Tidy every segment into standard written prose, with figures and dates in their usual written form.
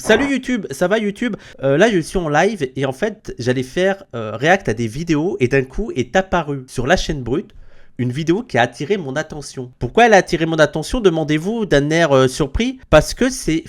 Salut YouTube, ça va YouTube? Là je suis en live et en fait j'allais faire react à des vidéos et d'un coup est apparu sur la chaîne Brut une vidéo qui a attiré mon attention. Pourquoi elle a attiré mon attention, demandez-vous d'un air surpris? Parce que c'est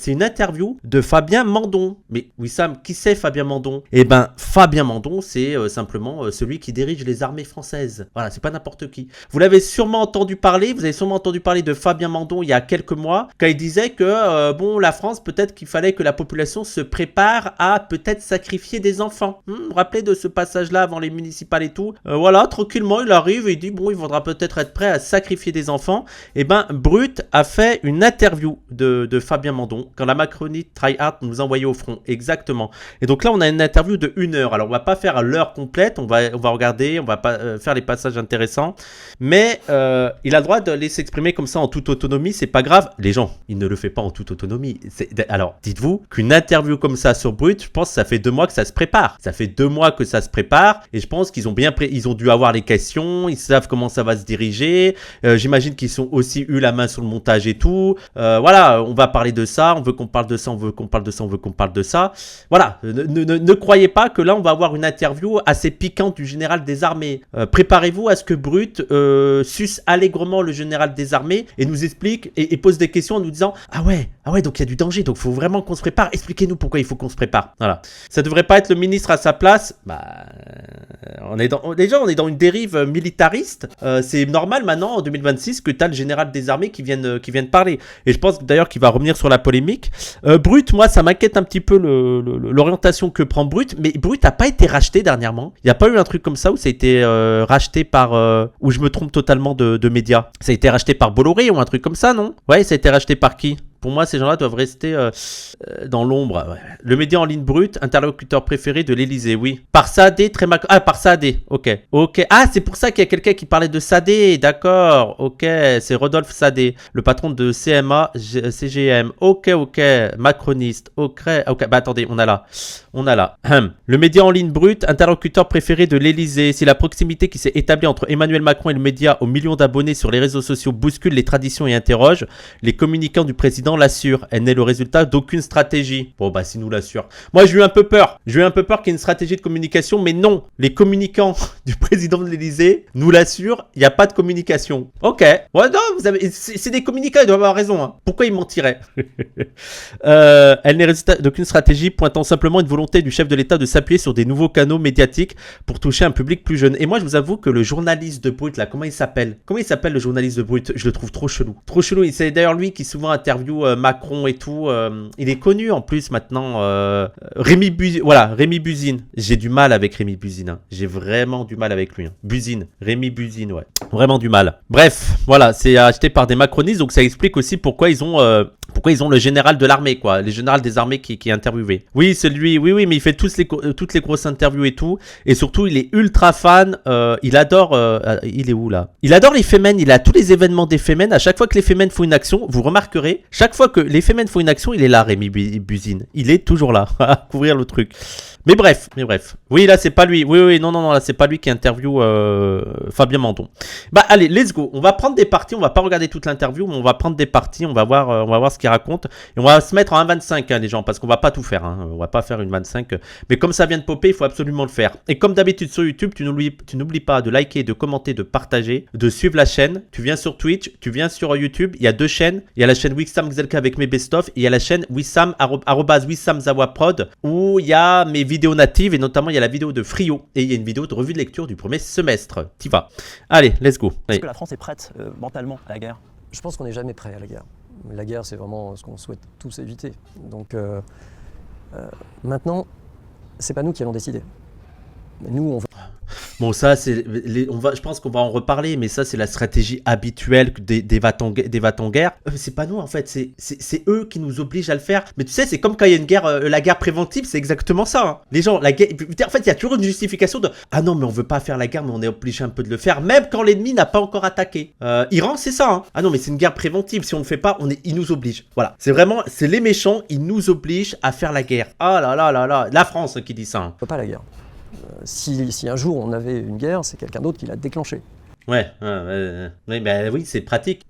une interview de Fabien Mandon. Mais Wissam, qui c'est Fabien Mandon? Eh ben, Fabien Mandon, c'est simplement celui qui dirige les armées françaises. Voilà, c'est pas n'importe qui. Vous l'avez sûrement entendu parler, vous avez sûrement entendu parler de Fabien Mandon il y a quelques mois, quand il disait que, bon, la France, peut-être qu'il fallait que la population se prépare à peut-être sacrifier des enfants. Vous vous rappelez de ce passage-là avant les municipales et tout? Voilà, tranquillement, il arrive et il dit, bon, il faudra peut-être être prêt à sacrifier des enfants. Et ben, Brut a fait une interview de Fabien Mandon quand la Macronie tryhard nous envoyait au front. Exactement. Et donc là, on a une interview de 1 heure. Alors, on va pas faire l'heure complète. On va regarder. On va pas faire les passages intéressants. Mais il a le droit de laisser s'exprimer comme ça en toute autonomie. C'est pas grave. Les gens, il ne le fait pas en toute autonomie. Alors, dites-vous qu'une interview comme ça sur Brut, je pense que ça fait 2 mois que ça se prépare. Ça fait 2 mois que ça se prépare. Et je pense qu'ils ont ils ont dû avoir les questions. Ils savent comment ça va se diriger. J'imagine qu'ils ont aussi eu la main sur le montage et tout. Voilà, on va parler de ça. On veut qu'on parle de ça. On veut qu'on parle de ça. On veut qu'on parle de ça. Voilà, ne croyez pas que là, on va avoir une interview assez piquante du général des armées. Préparez-vous à ce que Brut suce allègrement le général des armées et nous explique et pose des questions en nous disant « Ah ouais, donc il y a du danger. Donc il faut vraiment qu'on se prépare. Expliquez-nous pourquoi il faut qu'on se prépare. » Voilà. Ça devrait pas être le ministre à sa place. Bah, déjà, on est dans une dérive militariste. C'est normal maintenant en 2026 que tu as le général des armées qui viennent parler. Et je pense d'ailleurs qu'il va revenir sur la polémique. Brut, moi, ça m'inquiète un petit peu l'orientation que prend Brut. Mais Brut n'a pas été racheté dernièrement. Il n'y a pas eu un truc comme ça où ça a été racheté par... où je me trompe totalement de médias. Ça a été racheté par Bolloré ou un truc comme ça, non? Ouais, ça a été racheté par qui? Pour moi, ces gens-là doivent rester dans l'ombre. Ouais. Le média en ligne Brut, interlocuteur préféré de l'Elysée, oui. Par Saadé, très mal... Ah, par Saadé, ok. Ah, c'est pour ça qu'il y a quelqu'un qui parlait de Saadé, d'accord. Ok, c'est Rodolphe Saadé, le patron de CMA, CGM. Ok, macroniste. Ok, bah attendez, on a là. Le média en ligne Brut, interlocuteur préféré de l'Elysée. Si la proximité qui s'est établie entre Emmanuel Macron et le média aux millions d'abonnés sur les réseaux sociaux bouscule les traditions et interroge, les communicants du président l'assure. Elle n'est le résultat d'aucune stratégie. Bon, bah, si nous l'assure. Moi, j'ai eu un peu peur. qu'il y ait une stratégie de communication, mais non. Les communicants du président de l'Elysée nous l'assurent. Il n'y a pas de communication. Ok. Ouais, non, c'est des communicants, ils doivent avoir raison. Hein. Pourquoi ils mentiraient? Elle n'est le résultat d'aucune stratégie, pointant simplement une volonté du chef de l'État de s'appuyer sur des nouveaux canaux médiatiques pour toucher un public plus jeune. Et moi, je vous avoue que le journaliste de Brut, là, comment il s'appelle le journaliste de Brut? Je le trouve trop chelou. C'est d'ailleurs lui qui souvent interview Macron et tout. Il est connu en plus maintenant. Rémi Buzine. J'ai du mal avec Rémi Buzine. Hein. J'ai vraiment du mal avec lui. Hein. Rémi Buzine, ouais. Vraiment du mal. Bref, voilà, c'est acheté par des macronistes, donc ça explique aussi pourquoi ils ont le général de l'armée, quoi. Le général des armées qui est interviewé. Oui, c'est lui. Oui, mais il fait toutes les grosses interviews et tout. Et surtout, il est ultra fan. Il adore... il est où, là? Il adore les Femen. Il a tous les événements des Femen. À chaque fois que les Femen font une action, vous remarquerez, chaque fois que les Femen font une action, il est là, Rémi Buzine. Il est toujours là, à couvrir le truc. Mais bref. Oui, là, c'est pas lui. Oui, non, là, c'est pas lui qui interview Fabien Mandon. Bah, allez, let's go. On va prendre des parties. On va pas regarder toute l'interview, mais on va prendre des parties. On va voir ce qu'il raconte. Et on va se mettre en 1,25, hein, les gens, parce qu'on va pas tout faire. Hein. On va pas faire une 25. Mais comme ça vient de popper, il faut absolument le faire. Et comme d'habitude sur YouTube, tu n'oublies pas de liker, de commenter, de partager, de suivre la chaîne. Tu viens sur Twitch, tu viens sur YouTube. Il y a 2 chaînes. Il y a la chaîne Wissam Gzelka avec mes best-of. Et il y a la chaîne Wissam, @Wissam Zawa Prod, où il y a mes vidéos natives. Et notamment, il y a la vidéo de Frio. Et il y a une vidéo de revue de lecture du premier semestre. T'y vas. Allez, let's go. Est-ce que la France est prête mentalement à la guerre? Je pense qu'on n'est jamais prêt à la guerre. La guerre, c'est vraiment ce qu'on souhaite tous éviter. Donc maintenant, c'est pas nous qui allons décider. Nous, on va... Bon, ça, je pense qu'on va en reparler, mais ça, c'est la stratégie habituelle des va-t-en-guerre. C'est pas nous, en fait, c'est eux qui nous obligent à le faire. Mais tu sais, c'est comme quand il y a une guerre, la guerre préventive, c'est exactement ça. Hein. Les gens, la guerre, en fait, il y a toujours une justification de « Ah non, mais on veut pas faire la guerre, mais on est obligé un peu de le faire, même quand l'ennemi n'a pas encore attaqué. » Iran, c'est ça. Hein. Ah non, mais c'est une guerre préventive. Si on le fait pas, ils nous obligent. Voilà. C'est les méchants, ils nous obligent à faire la guerre. Ah là là là là. La France qui dit ça. Hein. On ne peut pas la guerre. Si un jour on avait une guerre, c'est quelqu'un d'autre qui l'a déclenchée. Ouais, bah oui, c'est pratique.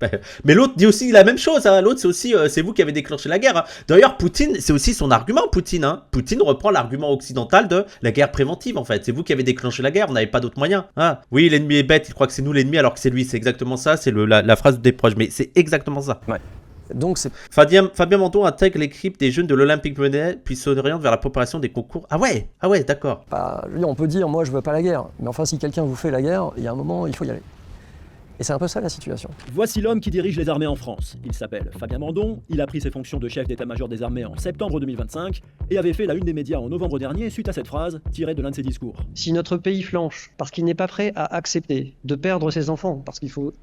Mais l'autre dit aussi la même chose, hein. L'autre, c'est aussi, c'est vous qui avez déclenché la guerre, hein. D'ailleurs, Poutine, c'est aussi son argument, Poutine, hein. Poutine reprend l'argument occidental de la guerre préventive, en fait. C'est vous qui avez déclenché la guerre, on n'avait pas d'autre moyen, hein. Oui, l'ennemi est bête, il croit que c'est nous l'ennemi, alors que c'est lui, c'est exactement ça, c'est la phrase des proches, mais c'est exactement ça. Ouais. Donc c'est Fabien Mandon intègre l'équipe des jeunes de l'Olympique Lyonnais, puis s'oriente vers la préparation des concours. Ah ouais, d'accord. pas. Je veux dire, on peut dire, moi je veux pas la guerre, mais enfin si quelqu'un vous fait la guerre, il y a un moment, il faut y aller. Et c'est un peu ça la situation. Voici l'homme qui dirige les armées en France. Il s'appelle Fabien Mandon, il a pris ses fonctions de chef d'état-major des armées en septembre 2025 et avait fait la une des médias en novembre dernier suite à cette phrase tirée de l'un de ses discours. Si notre pays flanche parce qu'il n'est pas prêt à accepter de perdre ses enfants, parce qu'il faut...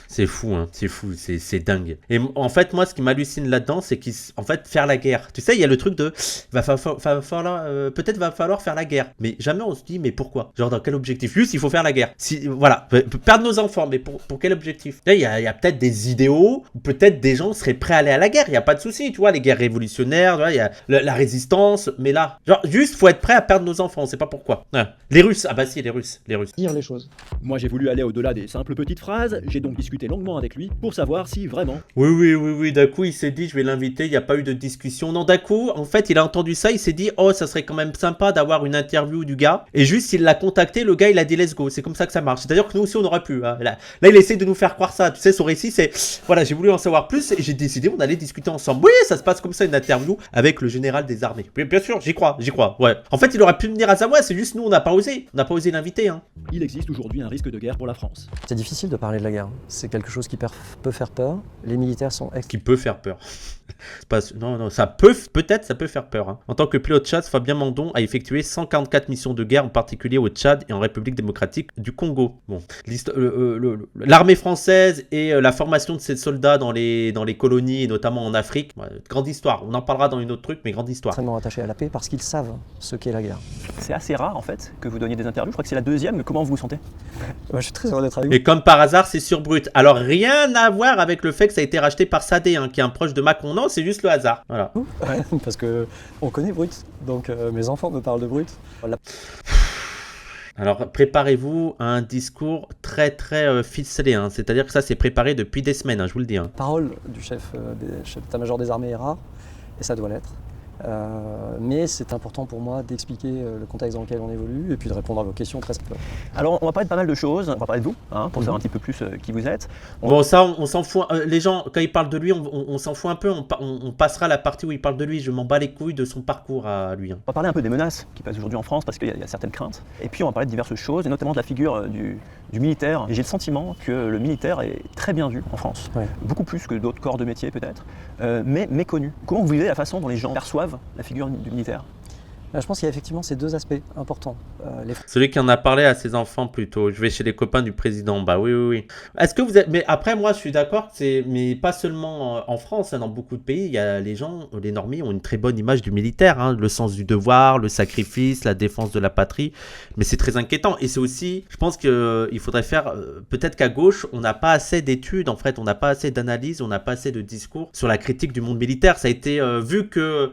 C'est fou, hein, c'est dingue. Et en fait, moi, ce qui m'hallucine là-dedans, c'est qu'en fait, faire la guerre. Tu sais, il y a le truc de, peut-être va falloir faire la guerre. Mais jamais on se dit, mais pourquoi? Genre, dans quel objectif? Juste, il faut faire la guerre. Si, voilà, perdre nos enfants, mais pour quel objectif? Là, il y a peut-être des idéaux, ou peut-être des gens seraient prêts à aller à la guerre. Il n'y a pas de souci, tu vois, les guerres révolutionnaires, il y a la résistance, mais là, genre, juste, faut être prêt à perdre nos enfants, on sait pas pourquoi. Ouais. Les Russes, ah bah si, les Russes. dire les choses. Moi j'ai voulu aller au-delà des simples petites phrases, j'ai donc discuté longuement avec lui pour savoir si vraiment... Oui, d'un coup, il s'est dit, je vais l'inviter, il n'y a pas eu de discussion. Non, d'un coup, en fait, il a entendu ça, il s'est dit, oh, ça serait quand même sympa d'avoir une interview du gars. Et juste, il l'a contacté, le gars, il a dit, let's go. C'est comme ça que ça marche. C'est-à-dire que nous aussi, on aurait pu. Hein. Là, il essaie de nous faire croire ça. Tu sais, son récit, c'est, voilà, j'ai voulu en savoir plus et j'ai décidé, on allait discuter ensemble. Oui, ça se passe comme ça, une interview avec le général des armées. Bien sûr, j'y crois, ouais. En fait, il aurait pu venir à Zawa, c'est juste nous, on n'a pas osé l'inviter, hein. Il existe aujourd'hui un risque de guerre pour la France. C'est difficile de parler de la guerre. C'est quelque chose qui peut faire peur. Les militaires sont Qui peut faire peur. C'est pas... Non, ça peut faire peur. Hein. En tant que pilote Tchad, Fabien Mandon a effectué 144 missions de guerre, en particulier au Tchad et en République démocratique du Congo. Bon, l'armée française et la formation de ces soldats dans les colonies, et notamment en Afrique, grande histoire. On en parlera dans une autre truc, mais grande histoire. extrêmement attachés à la paix parce qu'ils savent ce qu'est la guerre. C'est assez rare en fait que vous donniez des interviews. Je crois que c'est la deuxième. Comment vous vous sentez? Moi, je suis très heureux d'être avec vous. Et comme par hasard, c'est sur Brut. Alors rien à voir avec le fait que ça a été racheté par Sadé, hein, qui est un proche de Macron. Non, c'est juste le hasard. Voilà. Ouais, parce que on connaît Brut, donc mes enfants me parlent de Brut. Voilà. Alors préparez-vous à un discours très ficelé, hein. C'est-à-dire que ça c'est préparé depuis des semaines, hein, je vous le dis. Hein. Parole du chef d'état-major des armées est rare, et ça doit l'être. Mais c'est important pour moi d'expliquer le contexte dans lequel on évolue et puis de répondre à vos questions très simplement. Alors, on va parler de pas mal de choses. On va parler de vous, hein, pour savoir un petit peu plus qui vous êtes. Bon, ça, on s'en fout. Les gens, quand ils parlent de lui, on s'en fout un peu. On passera la partie où il parle de lui. Je m'en bats les couilles de son parcours à lui. Hein. On va parler un peu des menaces qui passent aujourd'hui en France parce qu'il y a certaines craintes. Et puis, on va parler de diverses choses, et notamment de la figure du militaire. Et j'ai le sentiment que le militaire est très bien vu en France. Ouais. Beaucoup plus que d'autres corps de métier peut-être, mais méconnu. Comment vous vivez la façon dont les gens perçoivent la figure du militaire? Je pense qu'il y a effectivement ces deux aspects importants. Celui qui en a parlé à ses enfants plutôt. Je vais chez les copains du président. Bah oui. Est-ce que vous êtes... Mais après, moi, je suis d'accord. Mais pas seulement en France. Hein, dans beaucoup de pays, il y a les gens, les normies ont une très bonne image du militaire. Hein, le sens du devoir, le sacrifice, la défense de la patrie. Mais c'est très inquiétant. Et c'est aussi... Je pense qu'il faudrait faire... peut-être qu'à gauche, on n'a pas assez d'études. En fait, on n'a pas assez d'analyses. On n'a pas assez de discours sur la critique du monde militaire. Ça a été vu que...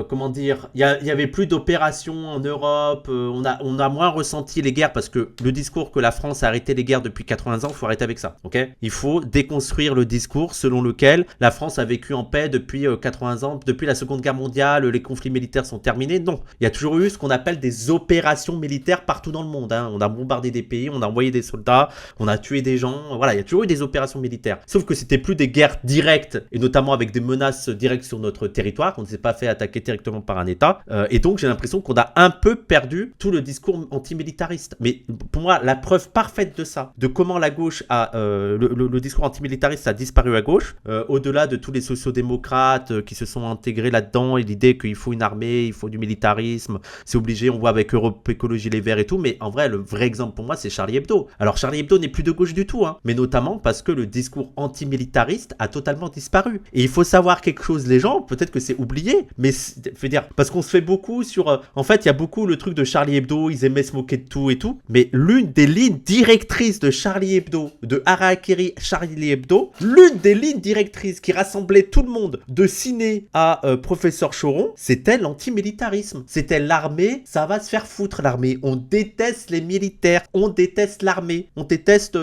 comment dire... Il y avait plus d'opérations en Europe, on a moins ressenti les guerres parce que le discours que la France a arrêté les guerres depuis 80 ans, il faut arrêter avec ça, ok? Il faut déconstruire le discours selon lequel la France a vécu en paix depuis 80 ans, depuis la Seconde Guerre mondiale, les conflits militaires sont terminés. Non, il y a toujours eu ce qu'on appelle des opérations militaires partout dans le monde, hein. On a bombardé des pays, on a envoyé des soldats, on a tué des gens, voilà, il y a toujours eu des opérations militaires. Sauf que c'était plus des guerres directes, et notamment avec des menaces directes sur notre territoire, qu'on ne s'est pas fait attaquer directement par un État, et donc j'ai l'impression qu'on a un peu perdu tout le discours antimilitariste. Mais pour moi, la preuve parfaite de ça, de comment la gauche a le discours antimilitariste a disparu à gauche, au-delà de tous les sociodémocrates qui se sont intégrés là-dedans et l'idée qu'il faut une armée, il faut du militarisme, c'est obligé, on voit avec Europe Écologie Les Verts et tout, mais en vrai, le vrai exemple pour moi, c'est Charlie Hebdo. Alors Charlie Hebdo n'est plus de gauche du tout, hein, mais notamment parce que le discours antimilitariste a totalement disparu. Et il faut savoir quelque chose, les gens, peut-être que c'est oublié, mais je veux dire, parce qu'on se fait beaucoup beaucoup sur... en fait, il y a beaucoup le truc de Charlie Hebdo, ils aimaient se moquer de tout et tout. Mais l'une des lignes directrices de Charlie Hebdo, de Harakiri Charlie Hebdo, l'une des lignes directrices qui rassemblait tout le monde, de Ciné à Professeur Choron, c'était l'antimilitarisme. C'était l'armée, ça va se faire foutre l'armée. On déteste les militaires, on déteste l'armée, on déteste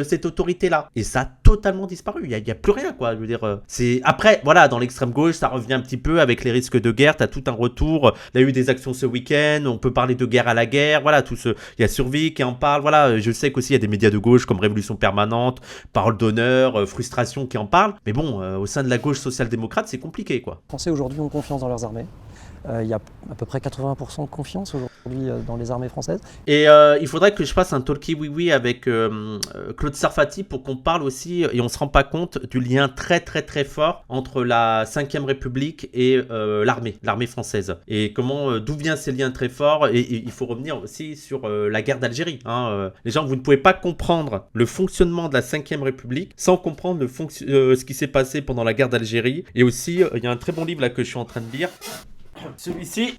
cette autorité-là. Et ça a totalement disparu. Il y a plus rien, quoi. Je veux dire, c'est... Après, voilà, dans l'extrême gauche, ça revient un petit peu avec les risques de guerre. T'as tout un retour. Il y a eu des actions ce week-end. On peut parler de guerre à la guerre. Voilà, tout ce... Il y a Survie qui en parle. Voilà, je sais qu'aussi il y a des médias de gauche comme Révolution Permanente, Parole d'honneur, Frustration qui en parlent. Mais bon, au sein de la gauche social-démocrate, c'est compliqué, quoi. Les Français aujourd'hui ont confiance dans leurs armées. Il y a à peu près 80% de confiance aujourd'hui dans les armées françaises. Et il faudrait que je fasse un talkie oui avec Claude Sarfati pour qu'on parle aussi, et on ne se rend pas compte, du lien très très très fort entre la 5e République et l'armée française. Et comment, d'où viennent ces liens très forts. Et il faut revenir aussi sur la guerre d'Algérie. Les gens, vous ne pouvez pas comprendre le fonctionnement de la 5e République sans comprendre ce qui s'est passé pendant la guerre d'Algérie. Et aussi, il y a un très bon livre là que je suis en train de lire. Celui-ci,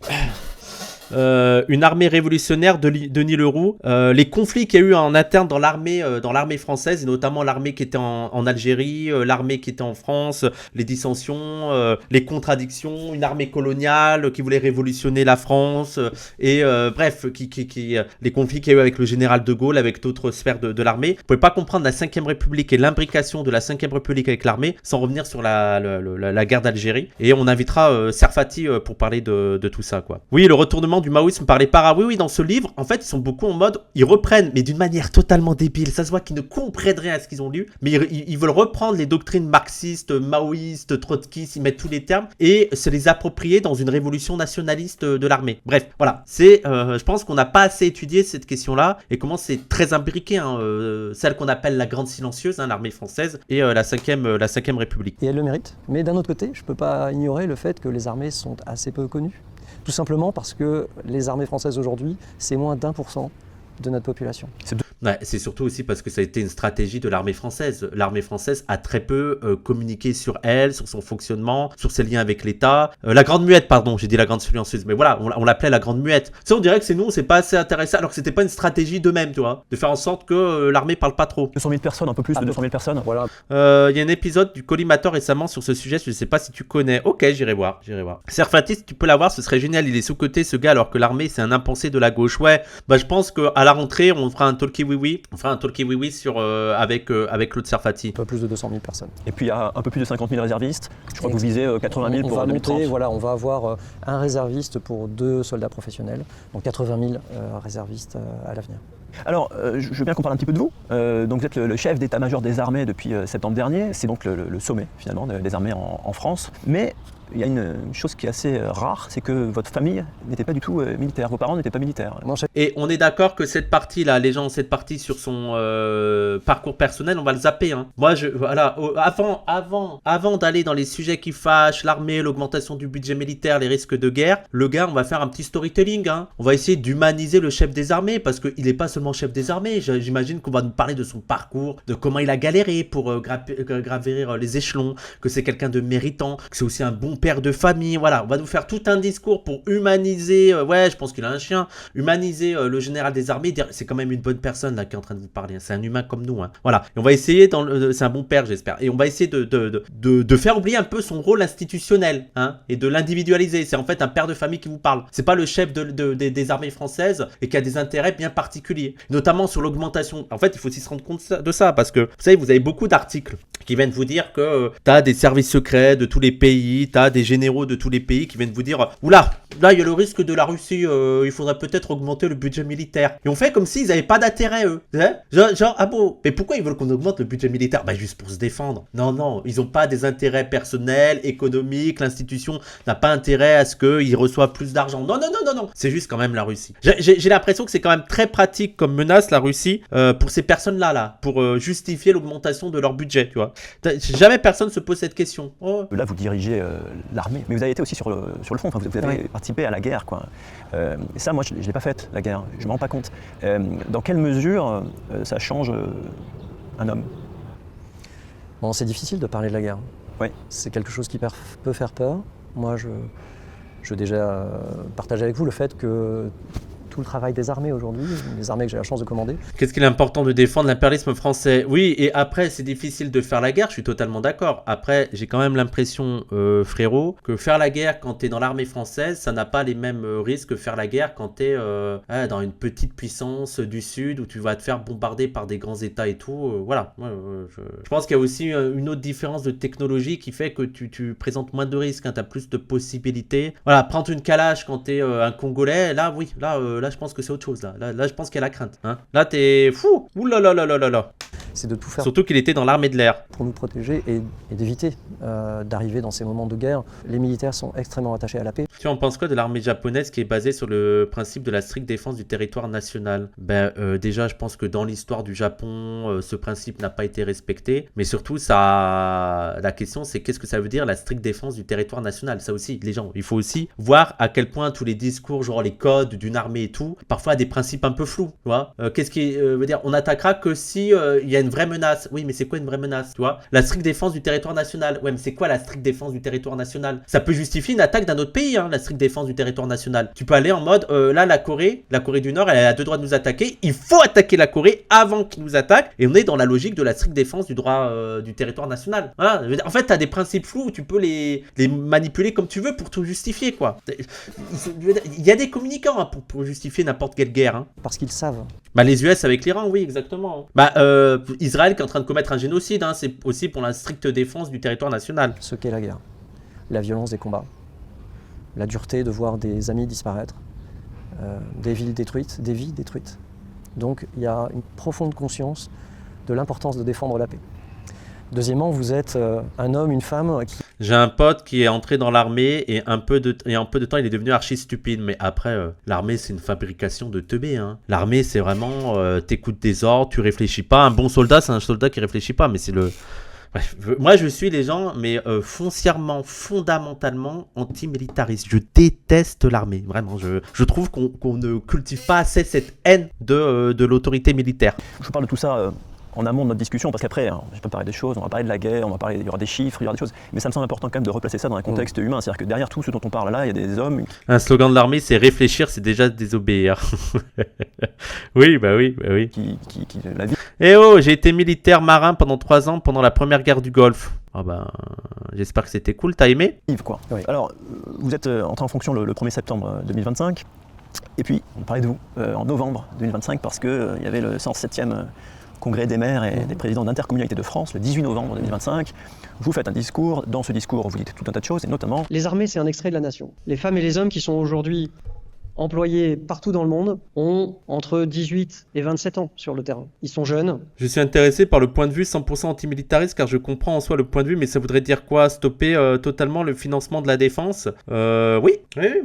Une armée révolutionnaire de Denis Leroux, les conflits qu'il y a eu en interne dans l'armée française, et notamment l'armée qui était en Algérie, l'armée qui était en France, les dissensions, les contradictions, une armée coloniale qui voulait révolutionner la France, et bref, les conflits qu'il y a eu avec le général de Gaulle, avec d'autres sphères de l'armée. Vous ne pouvez pas comprendre la 5e République et l'imbrication de la 5e République avec l'armée sans revenir sur la guerre d'Algérie. Et on invitera Sarfati pour parler de tout ça, quoi. Oui, le retournement du maoïsme par les paras. Oui, dans ce livre, en fait, ils sont beaucoup en mode, ils reprennent, mais d'une manière totalement débile. Ça se voit qu'ils ne comprennent rien à ce qu'ils ont lu, mais ils veulent reprendre les doctrines marxistes, maoïstes, trotskistes, ils mettent tous les termes et se les approprier dans une révolution nationaliste de l'armée. Bref, voilà. Je pense qu'on n'a pas assez étudié cette question-là et comment c'est très imbriqué, celle qu'on appelle la grande silencieuse, l'armée française, et la 5e République. Et elle le mérite. Mais d'un autre côté, je ne peux pas ignorer le fait que les armées sont assez peu connues. Tout simplement parce que les armées françaises aujourd'hui, c'est moins d'1% de notre population. Ouais, c'est surtout aussi parce que ça a été une stratégie de l'armée française. L'armée française a très peu communiqué sur elle, sur son fonctionnement, sur ses liens avec l'État. La Grande Muette, pardon, j'ai dit la Grande Silencieuse, mais voilà, on l'appelait la Grande Muette. Ça, on dirait que c'est nous, on s'est pas assez intéressé, alors que c'était pas une stratégie d'eux-mêmes, tu vois, de faire en sorte que l'armée parle pas trop. 200 000 personnes, un peu plus de 200 000 personnes. Voilà. Il y a un épisode du Collimateur récemment sur ce sujet, je sais pas si tu connais. Ok, j'irai voir. Sarfati, si tu peux l'avoir, ce serait génial. Il est sous-coté, ce gars, alors que l'armée, c'est un impensé de la gauche. Ouais, bah je pense qu'à la rentrée, on fera un talkie oui. On fera un talkie oui sur avec Claude Sarfati. Un peu plus de 200 000 personnes. Et puis il y a un peu plus de 50 000 réservistes. Je crois que vous visez 80 000 pour 2030. On va avoir un réserviste pour 2 soldats professionnels, donc 80 000 réservistes à l'avenir. Alors, je veux bien qu'on parle un petit peu de vous. Donc vous êtes le chef d'état-major des armées depuis septembre dernier. C'est donc le sommet finalement des armées en France. Mais il y a une chose qui est assez rare, c'est que votre famille n'était pas du tout militaire. Vos parents n'étaient pas militaires. Et on est d'accord que cette partie-là, les gens ont cette partie sur son parcours personnel, on va le zapper. Moi, avant d'aller dans les sujets qui fâchent, l'armée, l'augmentation du budget militaire, les risques de guerre, le gars, on va faire un petit storytelling. On va essayer d'humaniser le chef des armées, parce qu'il n'est pas seulement chef des armées. J'imagine qu'on va nous parler de son parcours, de comment il a galéré pour gravir les échelons, que c'est quelqu'un de méritant, que c'est aussi un bon père de famille. Voilà, on va nous faire tout un discours pour humaniser, je pense qu'il a un chien, humaniser le général des armées, dire c'est quand même une bonne personne là qui est en train de vous parler, c'est un humain comme nous. Voilà, et on va essayer, c'est un bon père j'espère, et on va essayer de faire oublier un peu son rôle institutionnel, et de l'individualiser. C'est en fait un père de famille qui vous parle, c'est pas le chef des armées françaises et qui a des intérêts bien particuliers, notamment sur l'augmentation. En fait, il faut aussi se rendre compte de ça, parce que vous avez beaucoup d'articles qui viennent vous dire que t'as des services secrets de tous les pays, t'as des généraux de tous les pays qui viennent vous dire oula, là il y a le risque de la Russie, il faudrait peut-être augmenter le budget militaire. Et on fait comme s'ils n'avaient pas d'intérêt, eux. Genre, ah bon, mais pourquoi ils veulent qu'on augmente le budget militaire? Bah juste pour se défendre. Non, ils n'ont pas des intérêts personnels, économiques, l'institution n'a pas intérêt à ce qu'ils reçoivent plus d'argent. Non, c'est juste quand même la Russie. J'ai l'impression que c'est quand même très pratique comme menace, la Russie, pour ces personnes-là, pour justifier l'augmentation de leur budget, tu vois. Jamais personne se pose cette question. Oh. Là, vous dirigez l'armée, mais vous avez été aussi sur le front, enfin, vous avez participé à la guerre, quoi. Et ça, moi, je ne l'ai pas faite, la guerre, je ne me rends pas compte. Dans quelle mesure ça change un homme? Bon, c'est difficile de parler de la guerre. Oui. C'est quelque chose qui peut faire peur. Moi, Je veux déjà partager avec vous le fait que tout le travail des armées aujourd'hui, les armées que j'ai la chance de commander. Qu'est-ce qu'il est important de défendre l'impérialisme français? Oui, et après, c'est difficile de faire la guerre, je suis totalement d'accord. Après, j'ai quand même l'impression, frérot, que faire la guerre quand t'es dans l'armée française, ça n'a pas les mêmes risques que faire la guerre quand t'es dans une petite puissance du Sud où tu vas te faire bombarder par des grands États et tout. Voilà. Je pense qu'il y a aussi une autre différence de technologie qui fait que tu présentes moins de risques, hein, t'as plus de possibilités. Voilà, prendre une calage quand t'es un Congolais, là, oui, là, je pense que c'est autre chose. Là, je pense qu'il y a la crainte. Hein. Là, t'es fou. Ouh là là là là là là. C'est de tout faire Surtout qu'il était dans l'armée de l'air. pour nous protéger et d'éviter d'arriver dans ces moments de guerre. Les militaires sont extrêmement attachés à la paix. Tu en penses quoi de l'armée japonaise qui est basée sur le principe de la stricte défense du territoire national? Déjà, je pense que dans l'histoire du Japon, ce principe n'a pas été respecté. Mais surtout, la question, c'est qu'est-ce que ça veut dire la stricte défense du territoire national? Ça aussi, les gens, il faut aussi voir à quel point tous les discours, genre les codes d'une armée et tout, parfois des principes un peu flous. Tu vois, qu'est-ce qui veut dire? On attaquera que si il y a une vraie menace. Oui, mais c'est quoi une vraie menace? Tu vois, la stricte défense du territoire national. Ouais, mais c'est quoi la stricte défense du territoire national? Ça peut justifier une attaque d'un autre pays, hein, la stricte défense du territoire national. Tu peux aller en mode, là, la Corée du Nord, elle a deux droits de nous attaquer. Il faut attaquer la Corée avant qu'ils nous attaquent. Et on est dans la logique de la stricte défense du droit du territoire national. Voilà. En fait, t'as des principes flous où tu peux les manipuler comme tu veux pour tout justifier, quoi. Il y a des communicants hein, pour justifier n'importe quelle guerre. Hein. Parce qu'ils savent. Les US avec l'Iran, oui, exactement. Israël qui est en train de commettre un génocide, hein, c'est aussi pour la stricte défense du territoire national. Ce qu'est la guerre. La violence des combats. La dureté de voir des amis disparaître. Des villes détruites, des vies détruites. Donc il y a une profonde conscience de l'importance de défendre la paix. Deuxièmement, vous êtes un homme, une femme qui... J'ai un pote qui est entré dans l'armée et en peu de temps, il est devenu archi stupide. Mais après, l'armée, c'est une fabrication de teubés. Hein. L'armée, c'est vraiment, t'écoutes des ordres, tu réfléchis pas. Un bon soldat, c'est un soldat qui réfléchit pas. Mais c'est le... Bref, moi, je suis les gens, mais foncièrement, fondamentalement anti-militariste. Je déteste l'armée, vraiment. Je trouve qu'on ne cultive pas assez cette haine de l'autorité militaire. Je vous parle de tout ça en amont de notre discussion, parce qu'après, je peux parler des choses, on va parler de la guerre, il y aura des chiffres, il y aura des choses, mais ça me semble important quand même de replacer ça dans un contexte humain, c'est-à-dire que derrière tout ce dont on parle là, il y a des hommes... Un slogan de l'armée, c'est réfléchir, c'est déjà désobéir. Oui. Qui la vie. Eh oh, j'ai été militaire marin pendant 3 ans pendant la première guerre du Golfe. J'espère que c'était cool, t'as aimé? Quoi. Oui. Alors, vous êtes entré en fonction le 1er septembre 2025, et puis on parlait de vous en novembre 2025 parce qu'il y avait le 107e congrès des maires et des présidents d'intercommunalité de France, le 18 novembre 2025. Vous faites un discours, dans ce discours vous dites tout un tas de choses, et notamment... Les armées, c'est un extrait de la nation. Les femmes et les hommes qui sont aujourd'hui employés partout dans le monde ont entre 18 et 27 ans sur le terrain. Ils sont jeunes. Je suis intéressé par le point de vue 100% antimilitariste car je comprends en soi le point de vue, mais ça voudrait dire quoi? Stopper totalement le financement de la défense? Oui,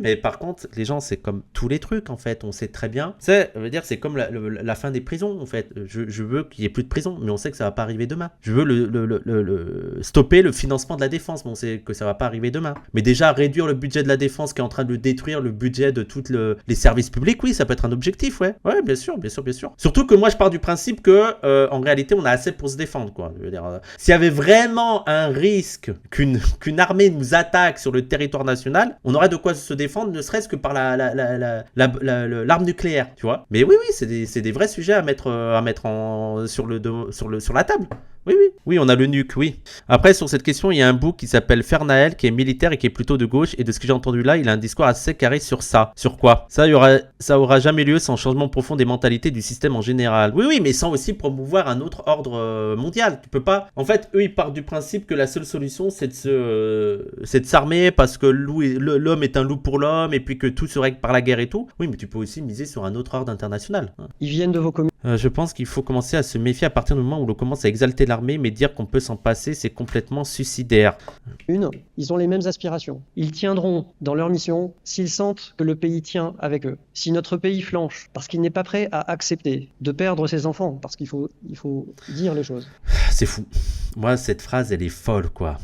mais par contre, les gens, c'est comme tous les trucs en fait, on sait très bien. C'est comme la fin des prisons en fait. Je veux qu'il n'y ait plus de prison, mais on sait que ça va pas arriver demain. Je veux stopper le financement de la défense, mais on sait que ça va pas arriver demain. Mais déjà, réduire le budget de la défense qui est en train de détruire le budget de toutes les services publics, oui, ça peut être un objectif, ouais. Ouais, bien sûr. Surtout que moi, je pars du principe que, en réalité, on a assez pour se défendre, quoi. Je veux dire, s'il y avait vraiment un risque qu'une armée nous attaque sur le territoire national, on aurait de quoi se défendre, ne serait-ce que par l'arme nucléaire, tu vois. Mais oui, c'est des vrais sujets à mettre sur la table. Oui, on a le nuque, oui. Après, sur cette question, il y a un bouc qui s'appelle Fernael, qui est militaire et qui est plutôt de gauche. Et de ce que j'ai entendu là, il a un discours assez carré sur ça. Sur quoi? Ça aura jamais lieu sans changement profond des mentalités du système en général. Oui, mais sans aussi promouvoir un autre ordre mondial. Tu peux pas... En fait, eux, ils partent du principe que la seule solution, c'est de s'armer parce que l'homme est un loup pour l'homme et puis que tout se règle par la guerre et tout. Oui, mais tu peux aussi miser sur un autre ordre international. Hein. Ils viennent de vos communes. Je pense qu'il faut commencer à se méfier à partir du moment où l'on commence à exalter l'armée, mais dire qu'on peut s'en passer, c'est complètement suicidaire. Ils ont les mêmes aspirations. Ils tiendront dans leur mission s'ils sentent que le pays tient avec eux. Si notre pays flanche, parce qu'il n'est pas prêt à accepter de perdre ses enfants, parce qu'il faut dire les choses. C'est fou. Moi, cette phrase, elle est folle, quoi.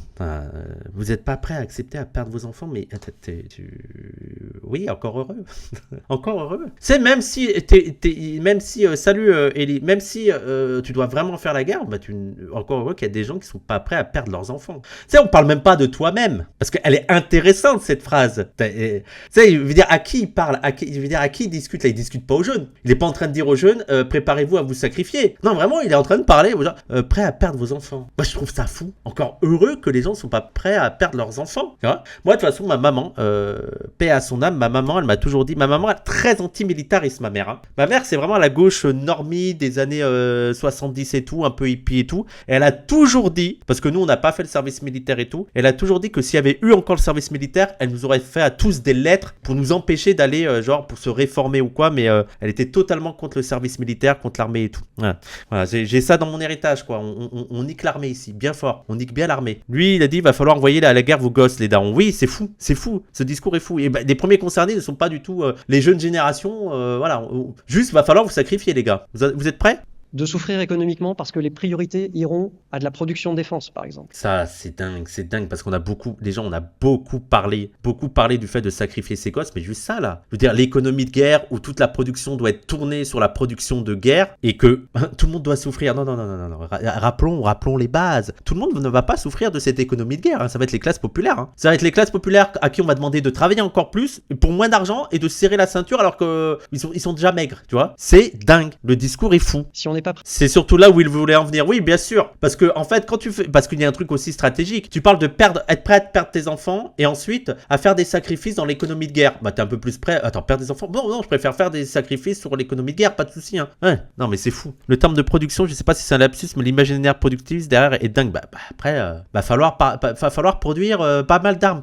Vous n'êtes pas prêt à accepter à perdre vos enfants, mais oui, encore heureux. Encore heureux. C'est même si, salut Ellie, même si tu dois vraiment faire la guerre, bah, encore heureux qu'il y a des gens qui sont pas prêts à perdre leurs enfants. Tu sais, on parle même pas de toi-même, parce qu'elle est intéressante cette phrase. Tu sais, je veux dire, à qui il parle, je veux dire, à qui il discute là, il discute pas aux jeunes. Il est pas en train de dire aux jeunes, préparez-vous à vous sacrifier. Non, vraiment, il est en train de parler aux gens, prêts à perdre vos enfants. Moi, je trouve ça fou. Encore heureux que les gens sont pas prêts à perdre leurs enfants. Tu vois, moi, de toute façon, ma maman, paix à son âme, ma maman, elle m'a toujours dit, ma maman est très anti-militariste, ma mère. Hein. Ma mère, c'est vraiment la gauche normie des années 70 et tout, un peu hippie et tout. Et elle a toujours dit, parce que nous, on n'a pas fait le service militaire et tout, elle a toujours dit que s'il y avait eu encore le service militaire, elle nous aurait fait à tous des lettres pour nous empêcher d'aller, genre, pour se réformer ou quoi, mais elle était totalement contre le service militaire, contre l'armée et tout. Voilà, j'ai ça dans mon héritage, quoi. On nique l'armée ici, bien fort. On nique bien l'armée. Lui, il a dit, il va falloir envoyer à la guerre vos gosses, les darons. Oui, c'est fou, c'est fou. Ce discours est fou. Et bah, les premiers concernés ne sont pas du tout les jeunes générations. Voilà, juste, va falloir vous sacrifier, les gars. Vous êtes prêts ? De souffrir économiquement parce que les priorités iront à de la production de défense, par exemple. Ça, c'est dingue, parce qu'on a beaucoup, les gens, on a beaucoup parlé du fait de sacrifier ses gosses, mais juste ça, là. Je veux dire, l'économie de guerre, où toute la production doit être tournée sur la production de guerre, et que tout le monde doit souffrir. Non. Rappelons les bases. Tout le monde ne va pas souffrir de cette économie de guerre, hein. Ça va être les classes populaires, hein. Ça va être les classes populaires à qui on va demander de travailler encore plus, pour moins d'argent, et de serrer la ceinture, alors qu'ils sont déjà maigres, tu vois. C'est dingue. Le discours est fou. Si on n'est pas prêt. C'est surtout là où il voulait en venir. Oui, bien sûr. Parce que, en fait, parce qu'il y a un truc aussi stratégique. Tu parles de être prêt à perdre tes enfants et ensuite à faire des sacrifices dans l'économie de guerre. Bah, t'es un peu plus prêt. Attends, perdre des enfants. Non, je préfère faire des sacrifices sur l'économie de guerre. Pas de souci, hein. Ouais. Non, mais c'est fou. Le terme de production, je sais pas si c'est un lapsus, mais l'imaginaire productif derrière est dingue. Bah après, va falloir produire pas mal d'armes.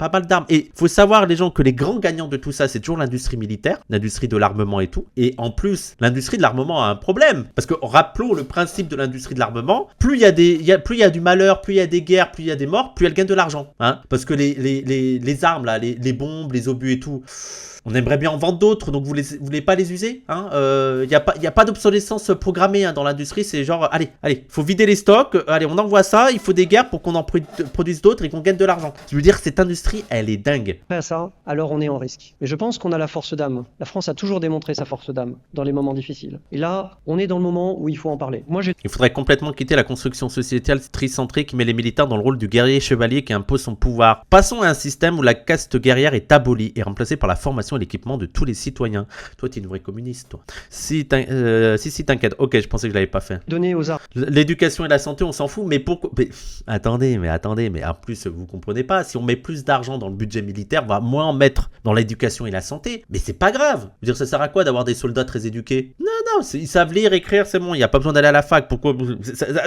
Et faut savoir, les gens, que les grands gagnants de tout ça, c'est toujours l'industrie militaire, l'industrie de l'armement et tout. Et en plus, l'industrie de l'armement a un problème. Parce que, rappelons le principe de l'industrie de l'armement, plus il y a du malheur, plus il y a des guerres, plus il y a des morts, plus elle gagne de l'argent, hein, parce que les armes là, les bombes, les obus et tout, on aimerait bien en vendre d'autres, donc vous voulez pas les user, hein. Y a pas d'obsolescence programmée, hein, dans l'industrie. C'est genre, allez, faut vider les stocks, allez, on envoie ça, il faut des guerres pour qu'on en produise d'autres et qu'on gagne de l'argent. Je veux dire, cette industrie, elle est dingue. Prêt à ça, alors on est en risque. Mais je pense qu'on a la force d'âme. La France a toujours démontré sa force d'âme dans les moments difficiles. Et là, on est dans le moment où il faut en parler. Il faudrait complètement quitter la construction sociétale tricentrée qui met les militaires dans le rôle du guerrier chevalier qui impose son pouvoir. Passons à un système où la caste guerrière est abolie et remplacée par la formation et l'équipement de tous les citoyens. Toi, t'es une vraie communiste, toi. Si t'inquiète. Ok, je pensais que je l'avais pas fait. Donner aux armes. L'éducation et la santé, on s'en fout, mais pourquoi? Attendez, mais en plus, vous comprenez pas. Si on met plus d'argent dans le budget militaire, on va moins en mettre dans l'éducation et la santé. Mais c'est pas grave. Je veux dire, ça sert à quoi d'avoir des soldats très éduqués? Non, ils savent lire, écrire, c'est bon. Il n'y a pas besoin d'aller à la fac. Pourquoi?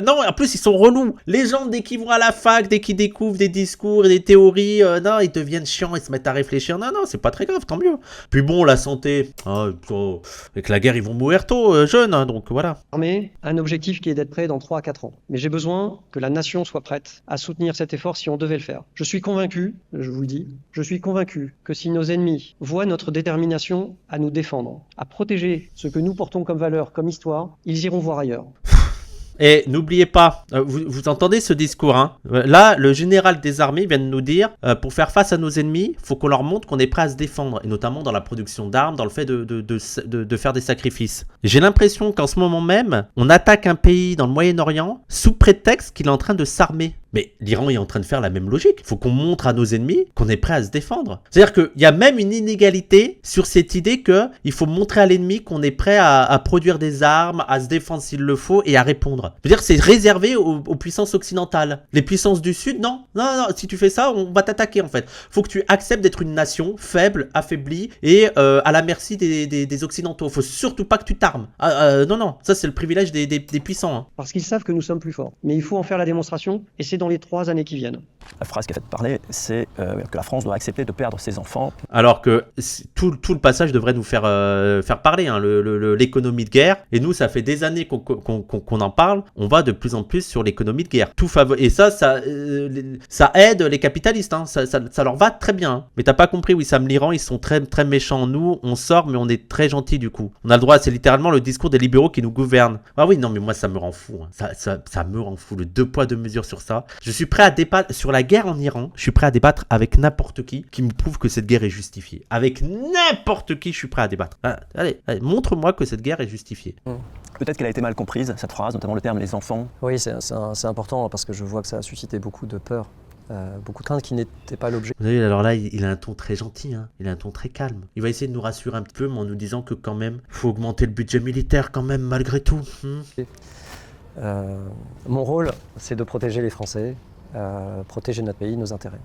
Non, en plus, ils sont relous. Les gens, dès qu'ils vont à la fac, dès qu'ils découvrent des discours et des théories, non, ils deviennent chiants, ils se mettent à réfléchir. Non, c'est pas très grave, tant mieux. Puis bon, la santé, avec la guerre, ils vont mourir tôt, jeunes, hein, donc voilà. Armée, un objectif qui est d'être prêt dans 3 à 4 ans. Mais j'ai besoin que la nation soit prête à soutenir cet effort si on devait le faire. Je suis convaincu, je vous le dis, que si nos ennemis voient notre détermination à nous défendre, à protéger ce que nous portons comme valeur, comme histoire, ils iront voir ailleurs. Et n'oubliez pas, vous entendez ce discours, hein. Là, le général des armées vient de nous dire, pour faire face à nos ennemis, il faut qu'on leur montre qu'on est prêt à se défendre, et notamment dans la production d'armes, dans le fait de faire des sacrifices. J'ai l'impression qu'en ce moment même, on attaque un pays dans le Moyen-Orient sous prétexte qu'il est en train de s'armer. Mais l'Iran est en train de faire la même logique. Il faut qu'on montre à nos ennemis qu'on est prêt à se défendre. C'est-à-dire qu'il y a même une inégalité sur cette idée qu'il faut montrer à l'ennemi qu'on est prêt à produire des armes, à se défendre s'il le faut et à répondre. Je veux dire, c'est réservé aux puissances occidentales. Les puissances du Sud, non, si tu fais ça, on va t'attaquer en fait. Faut que tu acceptes d'être une nation faible, affaiblie et à la merci des Occidentaux. Faut surtout pas que tu t'armes. Non, ça c'est le privilège des puissants, hein. Parce qu'ils savent que nous sommes plus forts. Mais il faut en faire la démonstration et c'est dans les 3 années qui viennent. La phrase qui a fait parler, c'est que la France doit accepter de perdre ses enfants. Alors que tout le passage devrait nous faire parler, hein, l'économie de guerre. Et nous, ça fait des années qu'on en parle. On va de plus en plus sur l'économie de guerre. Et ça aide les capitalistes, hein. Ça leur va très bien. Hein. Mais t'as pas compris, Wissam, l'Iran, ils sont très, très méchants. Nous, on sort, mais on est très gentils du coup. On a le droit, c'est littéralement le discours des libéraux qui nous gouvernent. Ah oui, non, mais moi, ça me rend fou. Hein. Ça me rend fou. Le 2 poids, 2 mesures sur ça. Je suis prêt à débattre sur la guerre en Iran. Je suis prêt à débattre avec n'importe qui me prouve que cette guerre est justifiée. Avec n'importe qui, je suis prêt à débattre. Allez, montre-moi que cette guerre est justifiée. Peut-être qu'elle a été mal comprise, cette phrase, notamment le terme les enfants. Oui, c'est important parce que je vois que ça a suscité beaucoup de peur, beaucoup de craintes qui n'étaient pas l'objet. Vous savez, alors là, il a un ton très gentil, hein. Il a un ton très calme. Il va essayer de nous rassurer un petit peu, mais en nous disant que quand même, faut augmenter le budget militaire quand même, malgré tout. Mon rôle, c'est de protéger les Français, protéger notre pays, nos intérêts.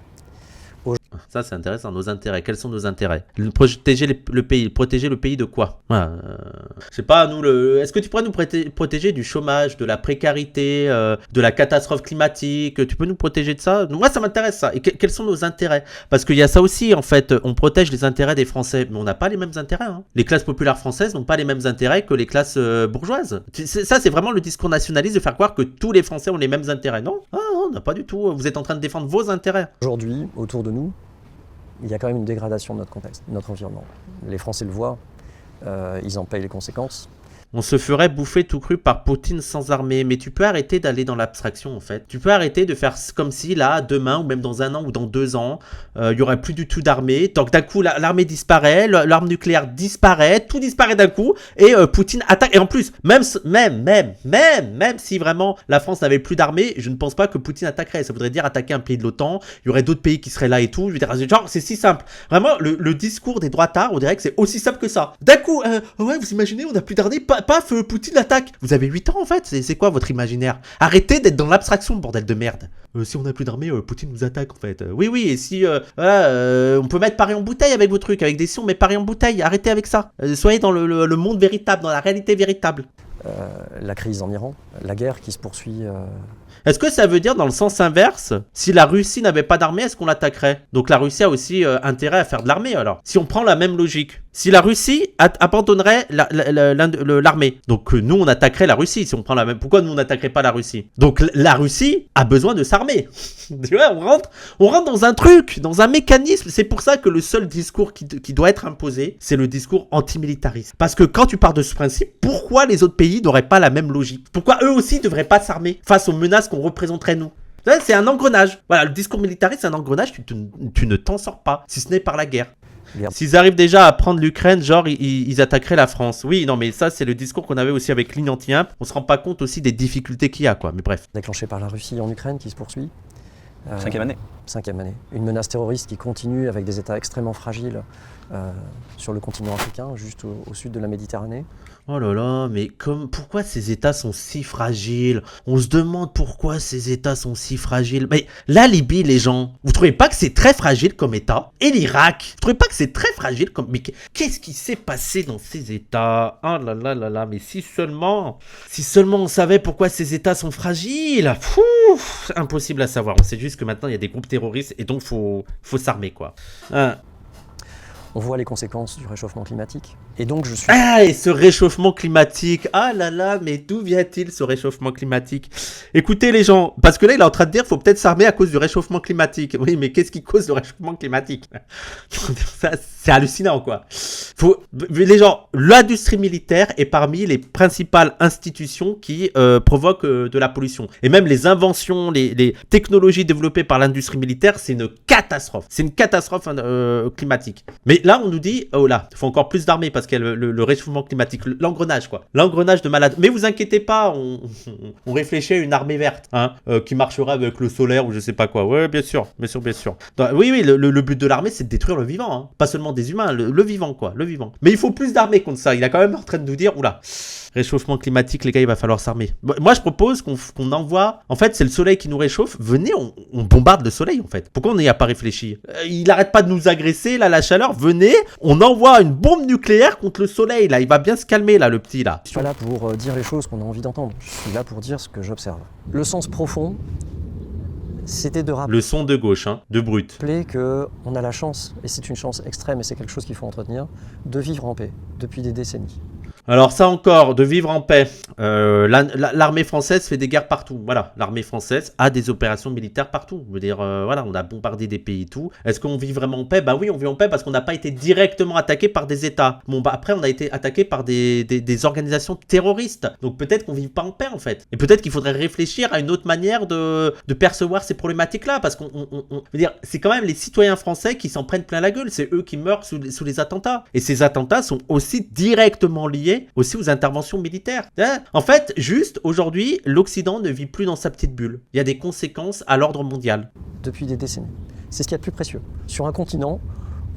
Ça, c'est intéressant. Nos intérêts. Quels sont nos intérêts? Protéger le pays. Protéger le pays de quoi? Voilà, je sais pas, nous, est-ce que tu pourrais nous protéger du chômage, de la précarité, de la catastrophe climatique? Tu peux nous protéger de ça? Moi, ça m'intéresse, ça. Et quels sont nos intérêts? Parce qu'il y a ça aussi, en fait. On protège les intérêts des Français, mais on n'a pas les mêmes intérêts. Hein. Les classes populaires françaises n'ont pas les mêmes intérêts que les classes bourgeoises. Ça, c'est vraiment le discours nationaliste de faire croire que tous les Français ont les mêmes intérêts. Non, on n'a pas du tout. Vous êtes en train de défendre vos intérêts. Aujourd'hui, autour de nous, il y a quand même une dégradation de notre contexte, de notre environnement. Les Français le voient, ils en payent les conséquences. On se ferait bouffer tout cru par Poutine sans armée. Mais tu peux arrêter d'aller dans l'abstraction, en fait. Tu peux arrêter de faire comme si, là, demain, ou même dans 1 an ou dans 2 ans, il n'y aurait plus du tout d'armée. Donc, d'un coup, l'armée disparaît, l'arme nucléaire disparaît, tout disparaît d'un coup, et Poutine attaque. Et en plus, même si vraiment la France n'avait plus d'armée, je ne pense pas que Poutine attaquerait. Ça voudrait dire attaquer un pays de l'OTAN. Il y aurait d'autres pays qui seraient là et tout. Je veux dire, genre, c'est si simple. Vraiment, le discours des droitards, on dirait que c'est aussi simple que ça. D'un coup, ouais, vous imaginez, on n'a plus d'armée, paf, Poutine l'attaque. Vous avez 8 ans en fait, c'est quoi votre imaginaire? Arrêtez d'être dans l'abstraction, bordel de merde. Si on n'a plus d'armée, Poutine nous attaque en fait. Oui, et si, on peut mettre Paris en bouteille avec vos trucs, avec des si on met Paris en bouteille, arrêtez avec ça. Soyez dans le monde véritable, dans la réalité véritable. La crise en Iran, la guerre qui se poursuit. Est-ce que ça veut dire dans le sens inverse, si la Russie n'avait pas d'armée, est-ce qu'on l'attaquerait? Donc la Russie a aussi intérêt à faire de l'armée alors. Si on prend la même logique, si la Russie abandonnerait l'armée, donc nous on attaquerait la Russie si on prend la même. Pourquoi nous on n'attaquerait pas la Russie? Donc la Russie a besoin de s'armer. Tu vois, on rentre dans un truc, dans un mécanisme. C'est pour ça que le seul discours qui doit être imposé, c'est le discours antimilitariste. Parce que quand tu pars de ce principe, pourquoi les autres pays n'auraient pas la même logique? Pourquoi eux aussi ne devraient pas s'armer face aux menaces qu'on représenterait nous? C'est un engrenage. Voilà, le discours militariste, c'est un engrenage, tu ne t'en sors pas, si ce n'est par la guerre. S'ils arrivent déjà à prendre l'Ukraine, genre ils attaqueraient la France. Oui, non, mais ça, c'est le discours qu'on avait aussi avec Ligne Anti-Imp. On se rend pas compte aussi des difficultés qu'il y a, quoi. Mais bref. Déclenché par la Russie en Ukraine qui se poursuit. 5e année. 5e année. Une menace terroriste qui continue avec des États extrêmement fragiles sur le continent africain, juste au sud de la Méditerranée. Oh là là, mais pourquoi ces États sont si fragiles? On se demande pourquoi ces États sont si fragiles. Mais la Libye, les gens, vous trouvez pas que c'est très fragile comme État? Et l'Irak, vous trouvez pas que c'est très fragile comme... Mais qu'est-ce qui s'est passé dans ces États? Oh là là là là, mais si seulement on savait pourquoi ces États sont fragiles. Impossible à savoir. On sait juste que maintenant il y a des groupes terroristes et donc faut s'armer, quoi. On voit les conséquences du réchauffement climatique. Et donc je suis... Ah, et ce réchauffement climatique. Ah là là, mais d'où vient-il ce réchauffement climatique? Écoutez les gens, parce que là il est en train de dire faut peut-être s'armer à cause du réchauffement climatique. Oui, mais qu'est-ce qui cause le réchauffement climatique? Ça, c'est hallucinant, quoi. Les gens, l'industrie militaire est parmi les principales institutions qui provoquent de la pollution. Et même les inventions, les technologies développées par l'industrie militaire, c'est une catastrophe. C'est une catastrophe climatique. Mais là, on nous dit, oh là, il faut encore plus d'armées parce qu'il y a le réchauffement climatique, l'engrenage, quoi. L'engrenage de malade. Mais vous inquiétez pas, on réfléchit à une armée verte, hein, qui marchera avec le solaire ou je sais pas quoi. Ouais, bien sûr. Donc, oui, le but de l'armée, c'est de détruire le vivant, hein. Pas seulement des humains, le vivant, quoi, le vivant. Mais il faut plus d'armées contre ça. Il est quand même en train de nous dire, oula, réchauffement climatique, les gars, il va falloir s'armer. Moi, je propose qu'on envoie... En fait, c'est le soleil qui nous réchauffe. Venez, on bombarde le soleil, en fait. Pourquoi on n'y a pas réfléchi? Il arrête pas de nous agresser, là, la chaleur. Venez, on envoie une bombe nucléaire contre le soleil, là. Il va bien se calmer, là, le petit, là. Je suis pas là pour dire les choses qu'on a envie d'entendre. Je suis là pour dire ce que j'observe. Le sens profond, c'était de rappeler... Le son de gauche, hein, de brut. qu'on a la chance, et c'est une chance extrême, et c'est quelque chose qu'il faut entretenir, de vivre en paix depuis des décennies. Alors ça encore, de vivre en paix. L'armée française fait des guerres partout. Voilà, l'armée française a des opérations militaires partout. Je veux dire, voilà, on a bombardé des pays et tout. Est-ce qu'on vit vraiment en paix? Bah oui, on vit en paix parce qu'on n'a pas été directement attaqué par des États. Bon, bah après, on a été attaqué par des organisations terroristes. Donc peut-être qu'on vit pas en paix en fait. Et peut-être qu'il faudrait réfléchir à une autre manière de percevoir ces problématiques-là. Parce qu'on je veux dire, c'est quand même les citoyens français qui s'en prennent plein la gueule. C'est eux qui meurent sous les attentats. Et ces attentats sont aussi directement liés aussi aux interventions militaires. En fait, juste aujourd'hui, l'Occident ne vit plus dans sa petite bulle. Il y a des conséquences à l'ordre mondial. Depuis des décennies. C'est ce qu'il y a de plus précieux. Sur un continent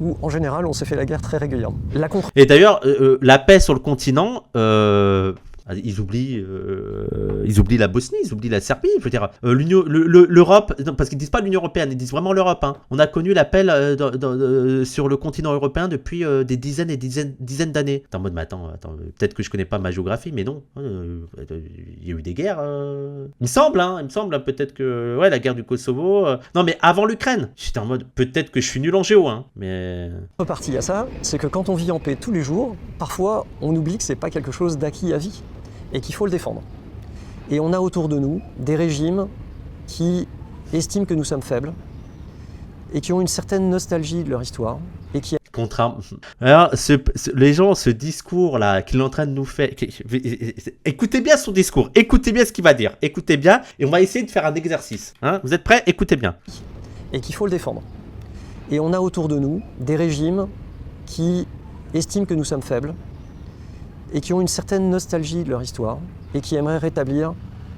où, en général, on se fait la guerre très régulièrement. Et d'ailleurs, la paix sur le continent... ils oublient la Bosnie, ils oublient la Serbie. Je veux dire, l'Europe, parce qu'ils disent pas l'Union européenne, ils disent vraiment l'Europe. Hein. On a connu la paix sur le continent européen depuis des dizaines et dizaines d'années. T'es en mode, mais attends, peut-être que je connais pas ma géographie, mais non. Il y a eu des guerres. Il me semble, peut-être que la guerre du Kosovo. Non, mais avant l'Ukraine, j'étais en mode, peut-être que je suis nul en géo, hein, mais. Repartie à ça, c'est que quand on vit en paix tous les jours, parfois on oublie que c'est pas quelque chose d'acquis à vie. Et qu'il faut le défendre. Et on a autour de nous des régimes qui estiment que nous sommes faibles et qui ont une certaine nostalgie de leur histoire et qui... Alors, les gens, ce discours-là qu'il est en train de nous faire... Écoutez bien son discours, écoutez bien ce qu'il va dire, écoutez bien, et on va essayer de faire un exercice. Hein, vous êtes prêts? Écoutez bien. Et qu'il faut le défendre. Et on a autour de nous des régimes qui estiment que nous sommes faibles et qui ont une certaine nostalgie de leur histoire et qui aimeraient rétablir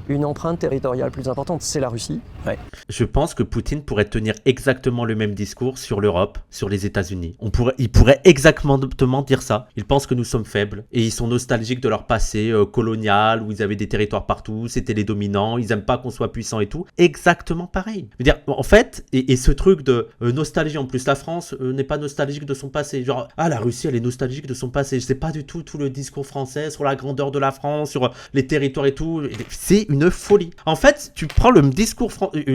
une empreinte territoriale plus importante. C'est la Russie. Ouais. Je pense que Poutine pourrait tenir exactement le même discours sur l'Europe, sur les États-Unis. Il pourrait exactement dire ça. Ils pensent que nous sommes faibles et ils sont nostalgiques de leur passé colonial où ils avaient des territoires partout, c'était les dominants, ils aiment pas qu'on soit puissant et tout. Exactement pareil. Je veux dire, en fait, et ce truc de nostalgie, en plus la France n'est pas nostalgique de son passé. Genre, la Russie elle est nostalgique de son passé. Je sais pas du tout le discours français sur la grandeur de la France, sur les territoires et tout. C'est une folie. En fait, tu prends le discours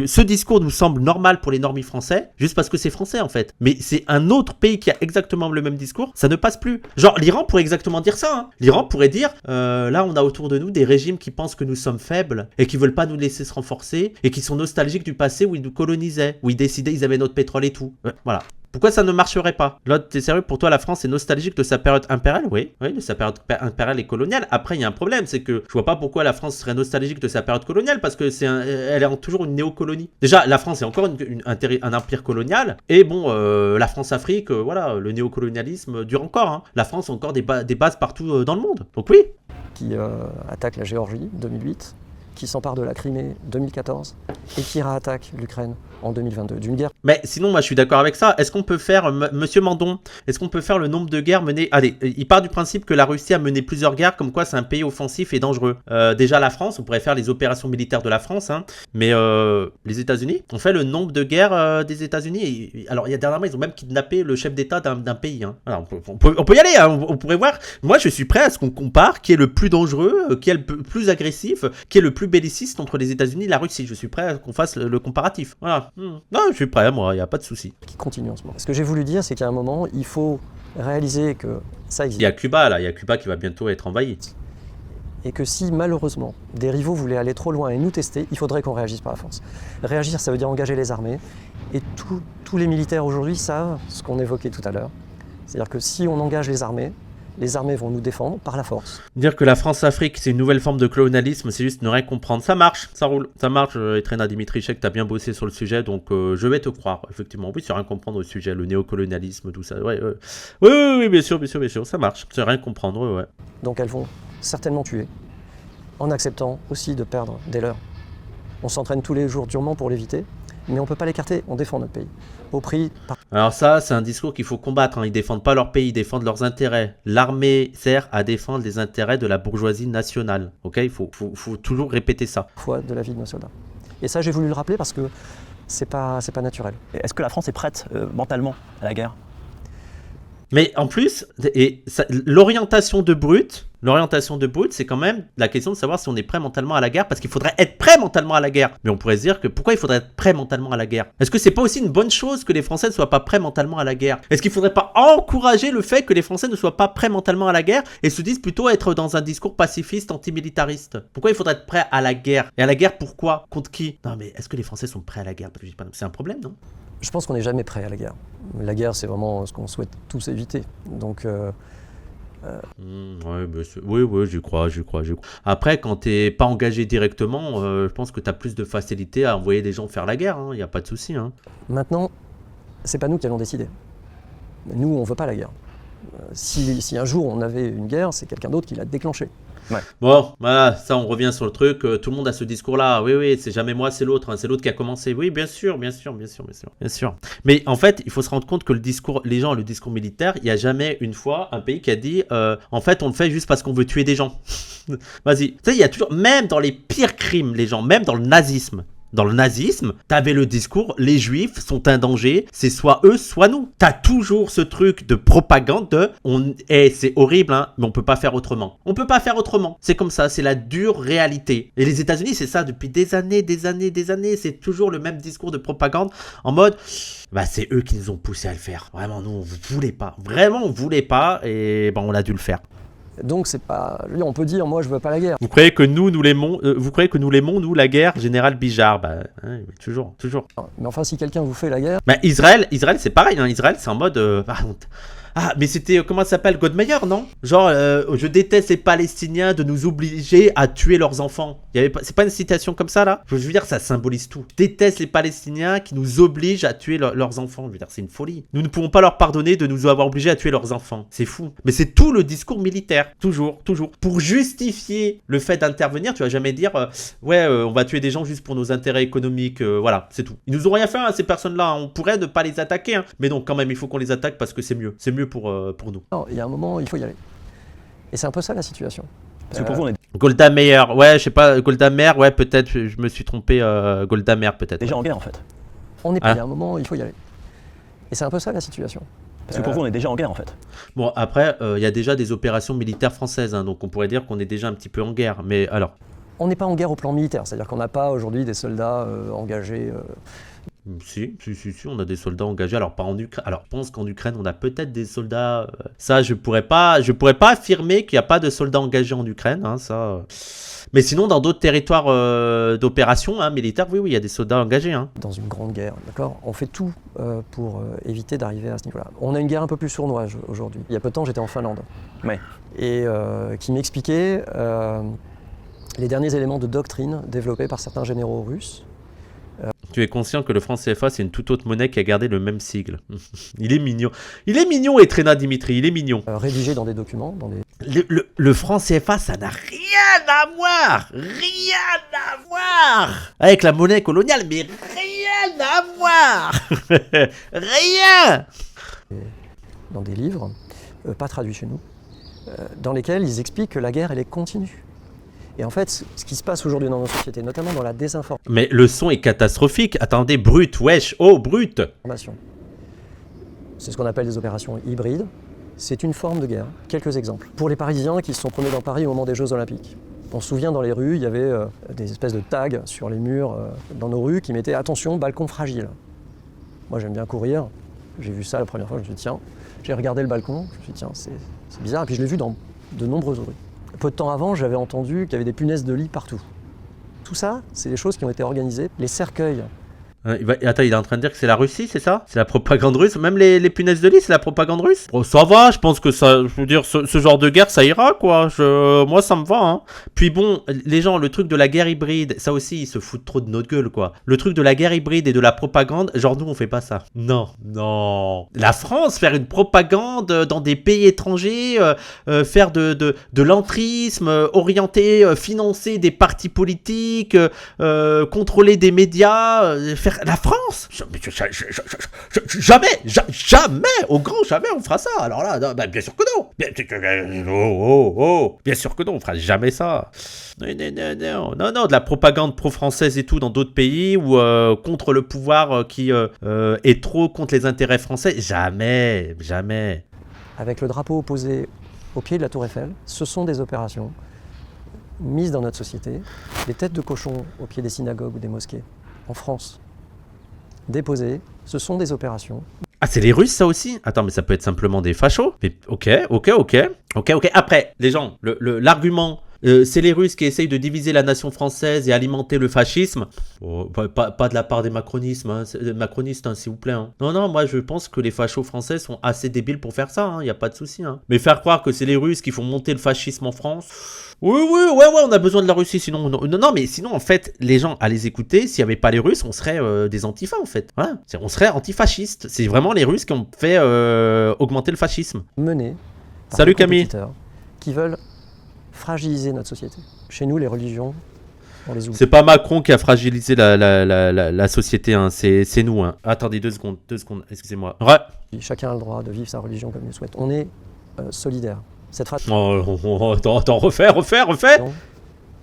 ce discours nous semble normal pour les normies français, juste parce que c'est français en fait. Mais c'est un autre pays qui a exactement le même discours, ça ne passe plus. Genre l'Iran pourrait exactement dire ça. Hein. L'Iran pourrait dire, là on a autour de nous des régimes qui pensent que nous sommes faibles et qui veulent pas nous laisser se renforcer et qui sont nostalgiques du passé où ils nous colonisaient, où ils décidaient, ils avaient notre pétrole et tout. Voilà. Pourquoi ça ne marcherait pas? Là, t'es sérieux? Pour toi, la France est nostalgique de sa période impériale? Oui, de sa période impériale et coloniale. Après, il y a un problème, c'est que je vois pas pourquoi la France serait nostalgique de sa période coloniale, parce que elle est toujours une néocolonie. Déjà, la France est encore un empire colonial, et bon, la France-Afrique, le néocolonialisme dure encore. Hein. La France a encore des bases partout dans le monde. Donc oui. Qui attaque la Géorgie, 2008, qui s'empare de la Crimée, 2014, et qui réattaque l'Ukraine en 2022, d'une guerre. Mais sinon, moi je suis d'accord avec ça. Est-ce qu'on peut faire, monsieur Mandon, est-ce qu'on peut faire le nombre de guerres menées? Allez, il part du principe que la Russie a mené plusieurs guerres, comme quoi c'est un pays offensif et dangereux. Déjà la France, on pourrait faire les opérations militaires de la France, hein, mais les États-Unis, on fait le nombre de guerres des États-Unis. Alors, dernièrement, ils ont même kidnappé le chef d'État d'un pays. Hein. Alors, on peut y aller, hein, on pourrait voir. Moi, je suis prêt à ce qu'on compare qui est le plus dangereux, qui est le plus agressif, qui est le plus belliciste entre les États-Unis et la Russie. Je suis prêt à qu'on fasse le comparatif. Voilà. Non, je suis prêt, moi, il n'y a pas de souci. Qui continue en ce moment. Ce que j'ai voulu dire, c'est qu'à un moment, il faut réaliser que ça existe. Il y a Cuba, là. Il y a Cuba qui va bientôt être envahi. Et que si, malheureusement, des rivaux voulaient aller trop loin et nous tester, il faudrait qu'on réagisse par la force. Réagir, ça veut dire engager les armées. Et tous les militaires aujourd'hui savent ce qu'on évoquait tout à l'heure. C'est-à-dire que si on engage les armées vont nous défendre par la force. Dire que la France-Afrique, c'est une nouvelle forme de colonialisme, c'est juste ne rien comprendre. Ça marche, ça roule, ça marche. Etrena Dimitri, je sais que tu as bien bossé sur le sujet, donc je vais te croire, effectivement. Oui, c'est rien comprendre au sujet, le néocolonialisme, tout ça. Oui, bien sûr, ça marche. C'est rien comprendre, ouais. Donc elles vont certainement tuer, en acceptant aussi de perdre des leurs. On s'entraîne tous les jours durement pour l'éviter, mais on ne peut pas l'écarter, on défend notre pays. Au prix... Alors ça, c'est un discours qu'il faut combattre. Hein. Ils ne défendent pas leur pays, ils défendent leurs intérêts. L'armée sert à défendre les intérêts de la bourgeoisie nationale. Ok, il faut toujours répéter ça. Fois de la vie de nos soldats. Et ça, j'ai voulu le rappeler parce que c'est pas naturel. Est-ce que la France est prête mentalement à la guerre? Mais en plus, l'orientation de Brut, c'est quand même la question de savoir si on est prêt mentalement à la guerre, parce qu'il faudrait être prêt mentalement à la guerre. Mais on pourrait se dire que pourquoi il faudrait être prêt mentalement à la guerre? Est-ce que c'est pas aussi une bonne chose que les Français ne soient pas prêts mentalement à la guerre? Est-ce qu'il faudrait pas encourager le fait que les Français ne soient pas prêts mentalement à la guerre et se disent plutôt être dans un discours pacifiste, antimilitariste? Pourquoi il faudrait être prêt à la guerre? Et à la guerre pourquoi? Contre qui? Non mais est-ce que les Français sont prêts à la guerre? C'est un problème, non? Je pense qu'on n'est jamais prêt à la guerre. La guerre, c'est vraiment ce qu'on souhaite tous éviter. Donc, oui, j'y crois. Après, quand t'es pas engagé directement, je pense que t'as plus de facilité à envoyer des gens faire la guerre, il n'y a pas de souci. maintenant, c'est pas nous qui allons décider. Nous, on veut pas la guerre. Si un jour on avait une guerre, c'est quelqu'un d'autre qui l'a déclenchée. Ouais. Bon, voilà, ça on revient sur le truc, tout le monde a ce discours-là, oui, c'est jamais moi, c'est l'autre, c'est l'autre qui a commencé, oui, bien sûr. Mais en fait, il faut se rendre compte que le discours militaire, il n'y a jamais une fois un pays qui a dit, en fait, on le fait juste parce qu'on veut tuer des gens. Vas-y, tu sais, il y a toujours, même dans les pires crimes, les gens, même dans le nazisme, t'avais le discours, les juifs sont un danger, c'est soit eux, soit nous. T'as toujours ce truc de propagande de, c'est horrible, mais on peut pas faire autrement. C'est comme ça, c'est la dure réalité. Et les États-Unis, c'est ça depuis des années, c'est toujours le même discours de propagande en mode, c'est eux qui nous ont poussé à le faire. Vraiment, nous, on voulait pas, et on a dû le faire. Donc c'est pas, je veux dire, on peut dire moi je veux pas la guerre. Vous croyez que nous l'aimons, nous, la guerre, Général Bijard? Toujours. Mais enfin, si quelqu'un vous fait la guerre, Israël, c'est pareil, Israël, c'est en mode, mais c'était, comment ça s'appelle, Godmeyer, non? Genre, je déteste les Palestiniens de nous obliger à tuer leurs enfants. C'est pas une citation comme ça, là? Je veux dire, ça symbolise tout. Je déteste les Palestiniens qui nous obligent à tuer leurs enfants. Je veux dire, c'est une folie. Nous ne pouvons pas leur pardonner de nous avoir obligés à tuer leurs enfants. C'est fou. Mais c'est tout le discours militaire. Toujours. Pour justifier le fait d'intervenir, tu vas jamais dire, on va tuer des gens juste pour nos intérêts économiques. Voilà, c'est tout. Ils nous ont rien fait, ces personnes-là. On pourrait ne pas les attaquer, mais non, quand même, il faut qu'on les attaque parce que c'est mieux. C'est mieux pour nous. non, il y a un moment, il faut y aller. Et c'est un peu ça la situation. Parce que pour vous, on est Golda Meir, je sais pas, Golda Meir, peut-être, je me suis trompé, Golda Meir, peut-être. déjà en guerre en fait. On n'est pas, il y a un moment, il faut y aller. Et c'est un peu ça la situation. Parce que pour vous, on est déjà en guerre en fait. Bon, après, il y a déjà des opérations militaires françaises, donc on pourrait dire qu'on est déjà un petit peu en guerre, mais alors... On n'est pas en guerre au plan militaire, c'est-à-dire qu'on n'a pas aujourd'hui des soldats engagés... Si, on a des soldats engagés. Alors pas en Ukraine. Alors je pense qu'en Ukraine on a peut-être des soldats. Ça je pourrais pas affirmer qu'il n'y a pas de soldats engagés en Ukraine. Ça. Mais sinon dans d'autres territoires d'opération militaires, oui, il y a des soldats engagés. Dans une grande guerre, d'accord. On fait tout pour éviter d'arriver à ce niveau-là. On a une guerre un peu plus sournoise aujourd'hui. Il y a peu de temps, j'étais en Finlande. Ouais. Et qui m'expliquait les derniers éléments de doctrine développés par certains généraux russes. Tu es conscient que le franc CFA, c'est une toute autre monnaie qui a gardé le même sigle. Il est mignon, Etrena Dimitri, il est mignon. Rédigé dans des documents, Le franc CFA, ça n'a rien à voir avec la monnaie coloniale, mais rien à voir. Rien. Dans des livres, pas traduits chez nous, dans lesquels ils expliquent que la guerre, elle est continue. Et en fait, ce qui se passe aujourd'hui dans nos sociétés, notamment dans la désinformation... Mais le son est catastrophique. Attendez, brut, wesh, brut. C'est ce qu'on appelle des opérations hybrides. C'est une forme de guerre. Quelques exemples. Pour les Parisiens qui se sont promenés dans Paris au moment des Jeux Olympiques. On se souvient, dans les rues, il y avait des espèces de tags sur les murs dans nos rues qui mettaient « Attention, balcon fragile ». Moi, j'aime bien courir. J'ai vu ça la première fois, je me suis dit « Tiens ». J'ai regardé le balcon, je me suis dit « Tiens, c'est bizarre ». Et puis je l'ai vu dans de nombreuses rues. Peu de temps avant, j'avais entendu qu'il y avait des punaises de lit partout. Tout ça, c'est des choses qui ont été organisées. Les cercueils. Attends, il est en train de dire que c'est la Russie, c'est ça? C'est la propagande russe? Même les punaises de lit, c'est la propagande russe? Ça va, je pense que ça... Je veux dire, ce genre de guerre, ça ira, quoi. Moi, ça me va, Puis bon, les gens, le truc de la guerre hybride, ça aussi, ils se foutent trop de notre gueule, quoi. Le truc de la guerre hybride et de la propagande, genre, nous, on fait pas ça. Non. La France, faire une propagande dans des pays étrangers, faire de l'entrisme, orienter, financer des partis politiques, contrôler des médias, faire la France, jamais, au grand jamais on fera ça. Alors là, non, bien sûr que non. Bien sûr que non, on fera jamais ça. Non, de la propagande pro-française et tout dans d'autres pays ou contre le pouvoir qui est trop contre les intérêts français. Jamais. avec le drapeau posé au pied de la Tour Eiffel, ce sont des opérations mises dans notre société. Les têtes de cochon au pied des synagogues ou des mosquées en France, déposées, ce sont des opérations. Ah, c'est les Russes, ça aussi? Attends, mais ça peut être simplement des fachos. Mais ok. Après, les gens, l'argument, c'est les Russes qui essayent de diviser la nation française et alimenter le fascisme. Oh, pas de la part des macronistes, s'il vous plaît. Hein. Non, moi je pense que les fachos français sont assez débiles pour faire ça, il n'y a pas de souci. Hein. Mais faire croire que c'est les Russes qui font monter le fascisme en France... Ouais, on a besoin de la Russie, sinon... Non, mais sinon, en fait, les gens, à les écouter, s'il n'y avait pas les Russes, on serait des antifas, en fait. Voilà. On serait antifascistes. C'est vraiment les Russes qui ont fait augmenter le fascisme. Menés par Salut des Camille. compétiteurs qui veulent fragiliser notre société. Chez nous, les religions, on les oublie. C'est pas Macron qui a fragilisé la société, hein. C'est nous. Hein. Attendez 2 secondes, excusez-moi. Ouais. Chacun a le droit de vivre sa religion comme il le souhaite. On est solidaires. Cette phrase... Attends, refais.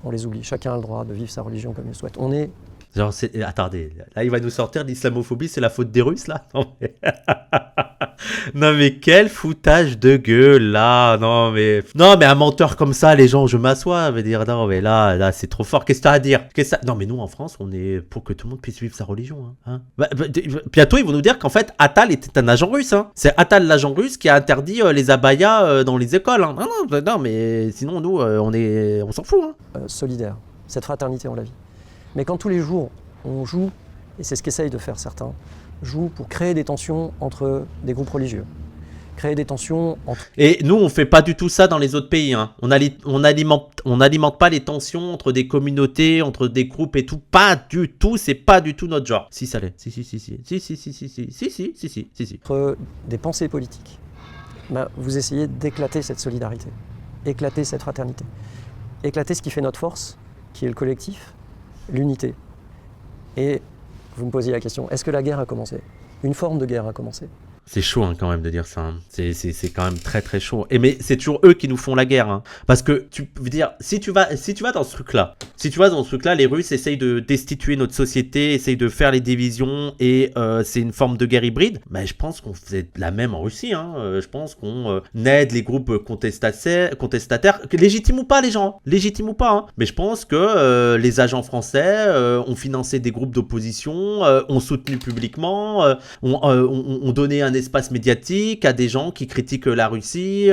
On les oublie. Chacun a le droit de vivre sa religion comme il le souhaite. On est... Genre, attendez, là il va nous sortir l'islamophobie, c'est la faute des Russes là? Non mais quel foutage de gueule là. Non mais un menteur comme ça, les gens, je m'assois, veut dire non mais là c'est trop fort. Qu'est-ce que t'as à dire? Non mais nous en France, on est pour que tout le monde puisse vivre sa religion. Hein. Bientôt ils vont nous dire qu'en fait Attal était un agent russe. Hein. C'est Attal l'agent russe qui a interdit les abayas dans les écoles. Hein. Non mais sinon nous on s'en fout. Hein. Solidaire. Cette fraternité on la vit. Mais quand tous les jours on joue, et c'est ce qu'essayent de faire certains, joue pour créer des tensions entre des groupes religieux, créer des tensions entre... Et nous, on fait pas du tout ça dans les autres pays. Hein. On alimente pas les tensions entre des communautés, entre des groupes et tout. Pas du tout, c'est pas du tout notre genre. Si, ça l'est. Si. Entre des pensées politiques. Vous essayez d'éclater cette solidarité, éclater cette fraternité, éclater ce qui fait notre force, qui est le collectif, l'unité. Et vous me posiez la question, est-ce que la guerre a commencé? Une forme de guerre a commencé. C'est chaud hein, quand même de dire ça. Hein. C'est quand même très très chaud. Mais c'est toujours eux qui nous font la guerre. Hein. Parce que tu veux dire, si tu vas dans ce truc-là, les Russes essayent de destituer notre société, essayent de faire les divisions et c'est une forme de guerre hybride. Mais je pense qu'on faisait la même en Russie. Hein. Je pense qu'on aide les groupes contestataires, légitimes ou pas les gens, légitimes ou pas. Hein. Mais je pense que les agents français ont financé des groupes d'opposition, ont soutenu publiquement, ont donné un espace médiatique à des gens qui critiquent la Russie.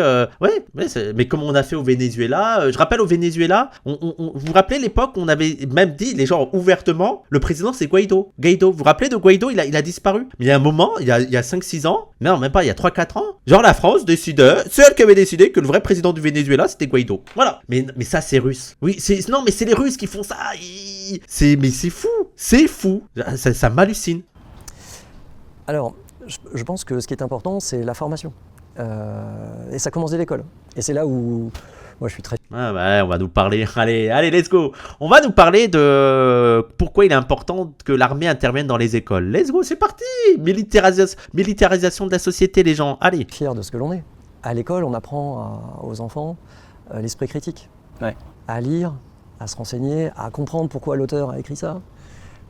Mais comme on a fait au Venezuela, je rappelle au Venezuela, vous vous rappelez l'époque, on avait même dit, les gens ouvertement, le président c'est Guaido. Vous vous rappelez de Guaido, il a disparu. Mais il y a un moment, il y a 5-6 ans, non même pas, il y a 3-4 ans, genre la France décidait, c'est elle qui avait décidé que le vrai président du Venezuela c'était Guaido. Voilà. Mais ça c'est russe. Oui, non mais c'est les Russes qui font ça. Mais c'est fou. Ça m'hallucine. Alors, je pense que ce qui est important, c'est la formation. Et ça commence dès l'école. Et c'est là où moi je suis très... on va nous parler. Allez, let's go. On va nous parler de pourquoi il est important que l'armée intervienne dans les écoles. Let's go, c'est parti. Militarisation de la société, les gens. Allez. Fier de ce que l'on est. À l'école, on apprend aux enfants l'esprit critique. Ouais. À lire, à se renseigner, à comprendre pourquoi l'auteur a écrit ça,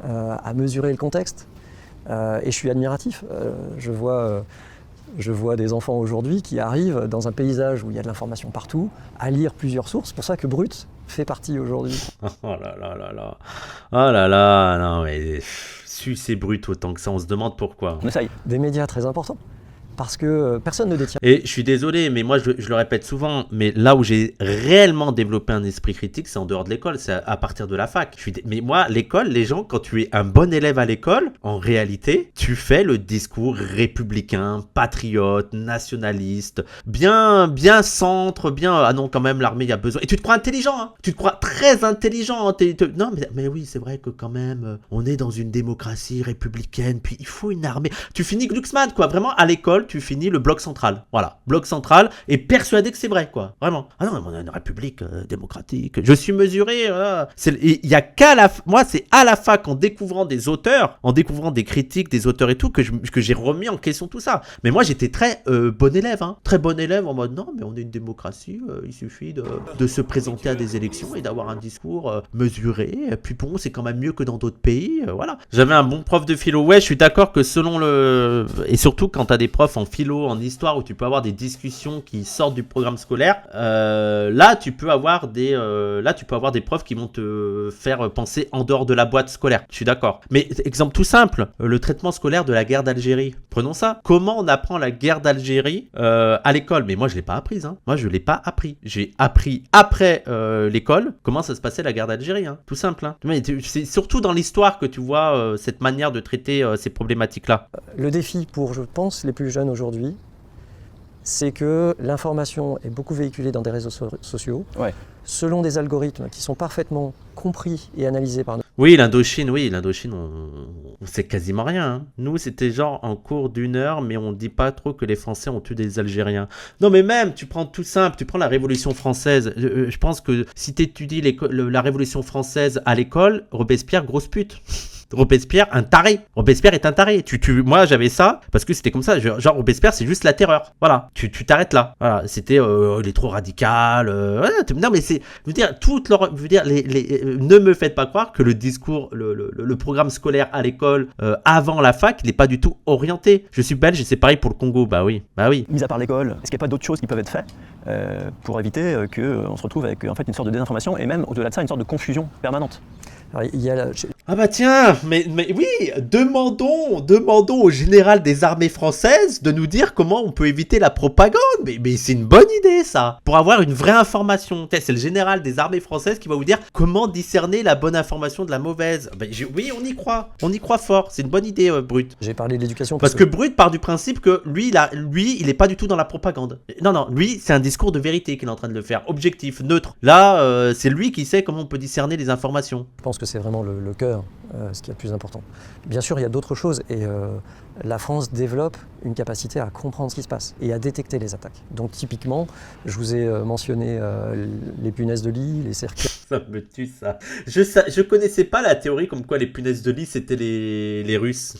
à mesurer le contexte. Et je suis admiratif. Je vois des enfants aujourd'hui qui arrivent dans un paysage où il y a de l'information partout, à lire plusieurs sources. C'est pour ça que Brut fait partie aujourd'hui. Oh là là, non mais c'est Brut autant que ça, on se demande pourquoi. On essaye. Des médias très importants. Parce que personne ne détient. Et je suis désolé, mais moi je le répète souvent, mais là où j'ai réellement développé un esprit critique, c'est en dehors de l'école, c'est à partir de la fac. Mais moi, l'école, les gens, quand tu es un bon élève à l'école, en réalité, tu fais le discours républicain, patriote, nationaliste, bien centre, bien... Ah non, quand même, l'armée, il y a besoin... Et tu te crois intelligent, hein. Tu te crois très intelligent. Hein. Non, mais oui, c'est vrai que quand même, on est dans une démocratie républicaine, puis il faut une armée. Tu finis Glucksmann, quoi. Vraiment, à l'école, tu finis le bloc central. Voilà, bloc central, et persuadé que c'est vrai, quoi. Vraiment. Ah non, on a une république démocratique. Je suis mesuré. Il y a moi, c'est à la fac, en découvrant des auteurs, en découvrant des critiques, des auteurs et tout, que j'ai remis en question tout ça. Mais moi, j'étais très bon élève, hein. Très bon élève en mode, non, mais on est une démocratie, il suffit de se présenter à des élections et d'avoir un discours mesuré. Et puis bon, c'est quand même mieux que dans d'autres pays. Voilà. J'avais un bon prof de philo. Ouais, je suis d'accord que selon le... Et surtout, quand t'as des profs profs en philo, en histoire, où tu peux avoir des discussions qui sortent du programme scolaire, là tu peux avoir des profs qui vont te faire penser en dehors de la boîte scolaire. Je suis d'accord. Mais exemple tout simple, le traitement scolaire de la guerre d'Algérie. Prenons ça. Comment on apprend la guerre d'Algérie à l'école? Mais moi je l'ai pas apprise. Hein. Moi je l'ai pas appris. J'ai appris après l'école comment ça se passait la guerre d'Algérie. Hein. Tout simple. Hein. Mais c'est surtout dans l'histoire que tu vois cette manière de traiter ces problématiques-là. Le défi pour, je pense, les plus jeunes aujourd'hui, c'est que l'information est beaucoup véhiculée dans des réseaux sociaux, selon des algorithmes qui sont parfaitement compris et analysés par nous. Oui, l'Indochine, on sait quasiment rien. Hein. Nous, c'était genre en cours d'1 heure, mais on dit pas trop que les Français ont tué des Algériens. Non, mais même, tu prends tout simple, tu prends la Révolution française. Je pense que si tu étudies la Révolution française à l'école, Robespierre, grosse pute. Robespierre, un taré. Robespierre est un taré. Moi, j'avais ça parce que c'était comme ça. Genre, Robespierre, c'est juste la terreur. Voilà. Tu t'arrêtes là. Voilà. C'était, il est trop radical. Non, mais c'est, je veux dire, ne me faites pas croire que le discours, le programme scolaire à l'école avant la fac, il n'est pas du tout orienté. Je suis belge et c'est pareil pour le Congo. Bah oui. Mis à part l'école, est-ce qu'il n'y a pas d'autres choses qui peuvent être faites pour éviter qu'on se retrouve avec en fait une sorte de désinformation et même au-delà de ça une sorte de confusion permanente? Alors, Ah bah tiens, mais oui, demandons au général des armées françaises de nous dire comment on peut éviter la propagande. Mais c'est une bonne idée ça, pour avoir une vraie information. C'est le général des armées françaises qui va vous dire comment discerner la bonne information de la mauvaise. Oui, on y croit fort, c'est une bonne idée, Brut. J'ai parlé de l'éducation parce que Brut part du principe que lui, il est pas du tout dans la propagande. Non, lui, c'est un discours de vérité qu'il est en train de le faire, objectif, neutre. Là, c'est lui qui sait comment on peut discerner les informations. Je pense que c'est vraiment le cœur, ce qui est le plus important. Bien sûr, il y a d'autres choses et la France développe une capacité à comprendre ce qui se passe et à détecter les attaques. Donc typiquement, je vous ai mentionné les punaises de lit, les cercueils. Ça me tue ça. Je connaissais pas la théorie comme quoi les punaises de lit c'était les Russes.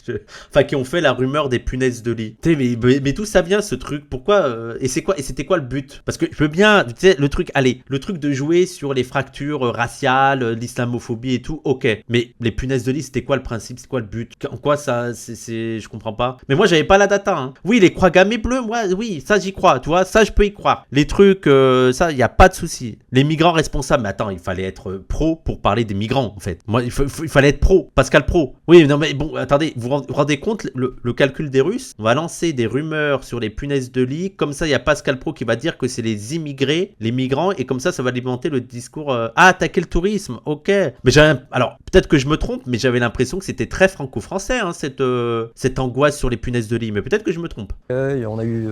Enfin qui ont fait la rumeur des punaises de lit. Mais d'où ça vient ce truc? Pourquoi et c'était quoi le but? Parce que je veux bien, tu sais, le truc de jouer sur les fractures raciales, l'islamophobie et tout, ok. Mais les punaises de lit c'était quoi le principe? C'est quoi le but? En quoi ça je comprends pas. Mais moi j'avais pas la data. Hein. Oui, les croix gammées bleues, moi oui, ça j'y crois, tu vois, ça je peux y croire. Les trucs, ça y a pas de souci. Les migrants responsables, mais attends, il fallait être pro pour parler des migrants en fait. Moi, il fallait être pro, Pascal Pro. Oui, non mais bon, attendez, vous vous rendez compte le calcul des Russes? On va lancer des rumeurs sur les punaises de lit, comme ça il y a Pascal Pro qui va dire que c'est les immigrés, les migrants, et comme ça va alimenter le discours attaquer le tourisme, ok. Mais alors peut-être que je me trompe, mais j'avais l'impression que c'était très franco-français hein, cette angoisse sur les punaises de lit, mais peut-être que je me trompe. On a eu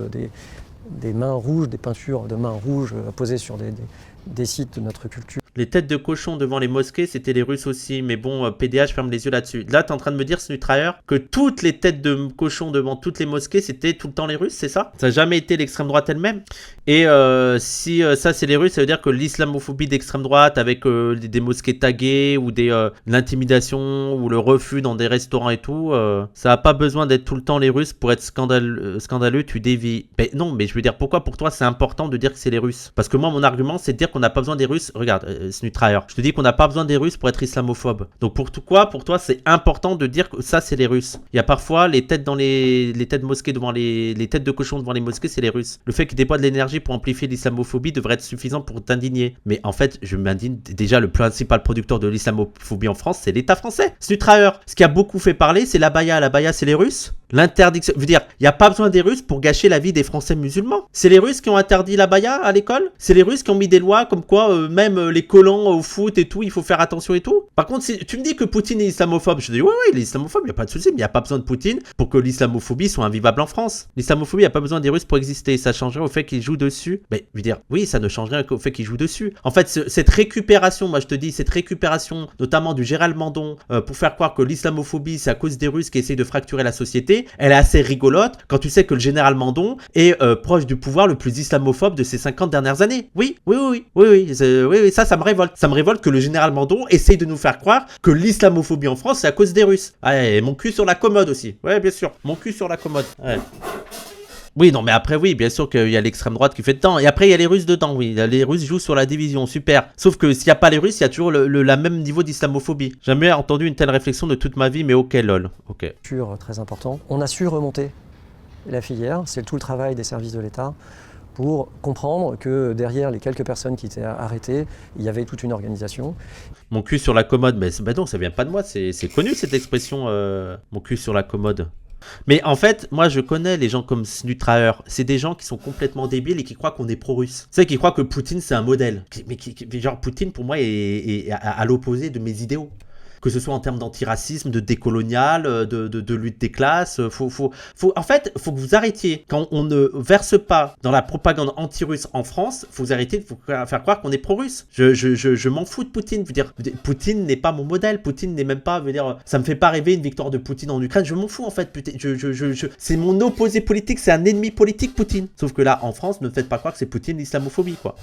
des mains rouges, des peintures de mains rouges posées sur des sites de notre culture. Les têtes de cochon devant les mosquées, c'était les Russes aussi. Mais bon, PDH ferme les yeux là-dessus. Là, t'es en train de me dire, Snutrailleur, que toutes les têtes de cochon devant toutes les mosquées, c'était tout le temps les Russes, c'est ça? Ça n'a jamais été l'extrême droite elle-même? Et si ça, c'est les Russes, ça veut dire que l'islamophobie d'extrême droite, avec des mosquées taguées, ou l'intimidation, ou le refus dans des restaurants et tout, ça n'a pas besoin d'être tout le temps les Russes pour être scandaleux, tu dévies. Mais non, mais je veux dire, pourquoi pour toi, c'est important de dire que c'est les Russes? Parce que moi, mon argument, c'est de dire qu'on n'a pas besoin des Russes. Regarde, Snutrailleur, je te dis qu'on n'a pas besoin des Russes pour être islamophobe. Donc pour toi c'est important de dire que ça c'est les Russes. Il y a parfois les têtes dans les têtes de mosquées devant les têtes de cochon devant les mosquées, c'est les Russes. Le fait qu'ils déploient de l'énergie pour amplifier l'islamophobie devrait être suffisant pour t'indigner. Mais en fait, je m'indigne déjà, le principal producteur de l'islamophobie en France, c'est l'État français. Snutrailleur, ce qui a beaucoup fait parler, c'est l'abaya. L'abaya, c'est les Russes. L'interdiction, je veux dire, il n'y a pas besoin des Russes pour gâcher la vie des Français musulmans. C'est les Russes qui ont interdit l'abaya à l'école. C'est les Russes qui ont mis des lois comme quoi même les collants au foot et tout, il faut faire attention et tout. Par contre, si tu me dis que Poutine est islamophobe, je te dis ouais, il est islamophobe, il n'y a pas de souci, mais il n'y a pas besoin de Poutine pour que l'islamophobie soit invivable en France. L'islamophobie, il n'y a pas besoin des Russes pour exister. Ça changerait au fait qu'ils jouent dessus. Mais je veux dire, oui, ça ne changerait qu'au fait qu'ils jouent dessus. En fait, cette récupération, moi je te dis, cette récupération, notamment du Gérald Mandon, pour faire croire que l'islamophobie, c'est à cause des Russes qui essayent de fracturer la société, elle est assez rigolote quand tu sais que le général Mandon est proche du pouvoir le plus islamophobe de ces 50 dernières années. Oui, ça me révolte. Ça me révolte que le général Mandon essaye de nous faire croire que l'islamophobie en France, c'est à cause des Russes. Ouais, mon cul sur la commode aussi. Ouais, bien sûr, mon cul sur la commode. Ouais. Oui, non, mais après, oui, bien sûr qu'il y a l'extrême droite qui fait dedans. Et après, il y a les Russes dedans, oui. Les Russes jouent sur la division, super. Sauf que s'il n'y a pas les Russes, il y a toujours le même niveau d'islamophobie. J'ai jamais entendu une telle réflexion de toute ma vie, mais ok, lol. Ok. Très important. On a su remonter la filière, c'est tout le travail des services de l'État pour comprendre que derrière les quelques personnes qui étaient arrêtées, il y avait toute une organisation. Mon cul sur la commode, mais non, ça vient pas de moi, c'est connu cette expression, mon cul sur la commode. Mais en fait, moi je connais les gens comme Snutraer, c'est des gens qui sont complètement débiles et qui croient qu'on est pro-russe. Tu sais, qui croient que Poutine c'est un modèle. Mais genre Poutine pour moi est à l'opposé de mes idéaux. Que ce soit en termes d'antiracisme, de décolonial, de lutte des classes. En fait, faut que vous arrêtiez. Quand on ne verse pas dans la propagande anti-russe en France, faut vous arrêter de vous faire croire qu'on est pro-russe. Je m'en fous de Poutine. Je veux dire, Poutine n'est pas mon modèle. Poutine n'est même pas, ça me fait pas rêver une victoire de Poutine en Ukraine. Je m'en fous en fait. C'est mon opposé politique, c'est un ennemi politique, Poutine. Sauf que là, en France, ne faites pas croire que c'est Poutine l'islamophobie, quoi.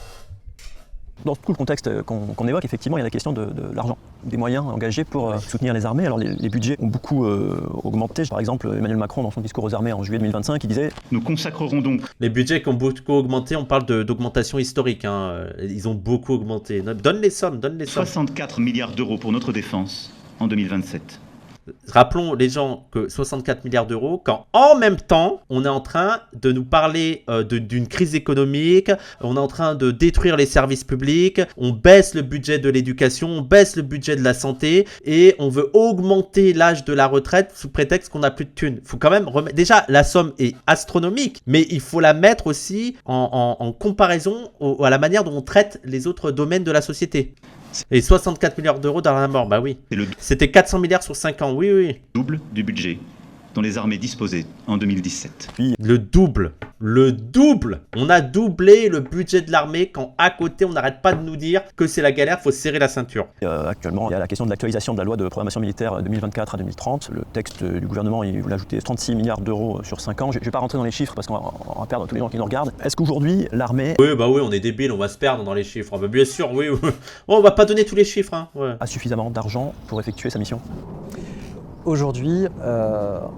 Dans tout le contexte qu'on évoque, effectivement, il y a la question de l'argent, des moyens engagés pour soutenir les armées. Alors les budgets ont beaucoup augmenté. Par exemple, Emmanuel Macron, dans son discours aux armées en juillet 2025, il disait « Nous consacrerons donc… » Les budgets qui ont beaucoup augmenté, on parle d'augmentation historique. Hein. Ils ont beaucoup augmenté. Donne les sommes. 64 milliards d'euros pour notre défense en 2027. Rappelons les gens que 64 milliards d'euros, quand en même temps, on est en train de nous parler d'une crise économique, on est en train de détruire les services publics, on baisse le budget de l'éducation, on baisse le budget de la santé et on veut augmenter l'âge de la retraite sous prétexte qu'on n'a plus de thunes. Il faut quand même remettre... Déjà, la somme est astronomique, mais il faut la mettre aussi en comparaison à la manière dont on traite les autres domaines de la société. Et 64 milliards d'euros dans la mort, bah oui. C'était 400 milliards sur 5 ans, oui. Double du budget dont les armées disposaient en 2017. Le double. On a doublé le budget de l'armée quand à côté on n'arrête pas de nous dire que c'est la galère, faut serrer la ceinture. Actuellement, il y a la question de l'actualisation de la loi de programmation militaire 2024 à 2030. Le texte du gouvernement, il voulait ajouter 36 milliards d'euros sur 5 ans. Je ne vais pas rentrer dans les chiffres parce qu'on va perdre tous les gens qui nous regardent. Est-ce qu'aujourd'hui, l'armée... Oui, on est débiles, on va se perdre dans les chiffres. Bah, bien sûr, oui. Bon, on va pas donner tous les chiffres. Hein. Ouais. A suffisamment d'argent pour effectuer sa mission ? Aujourd'hui,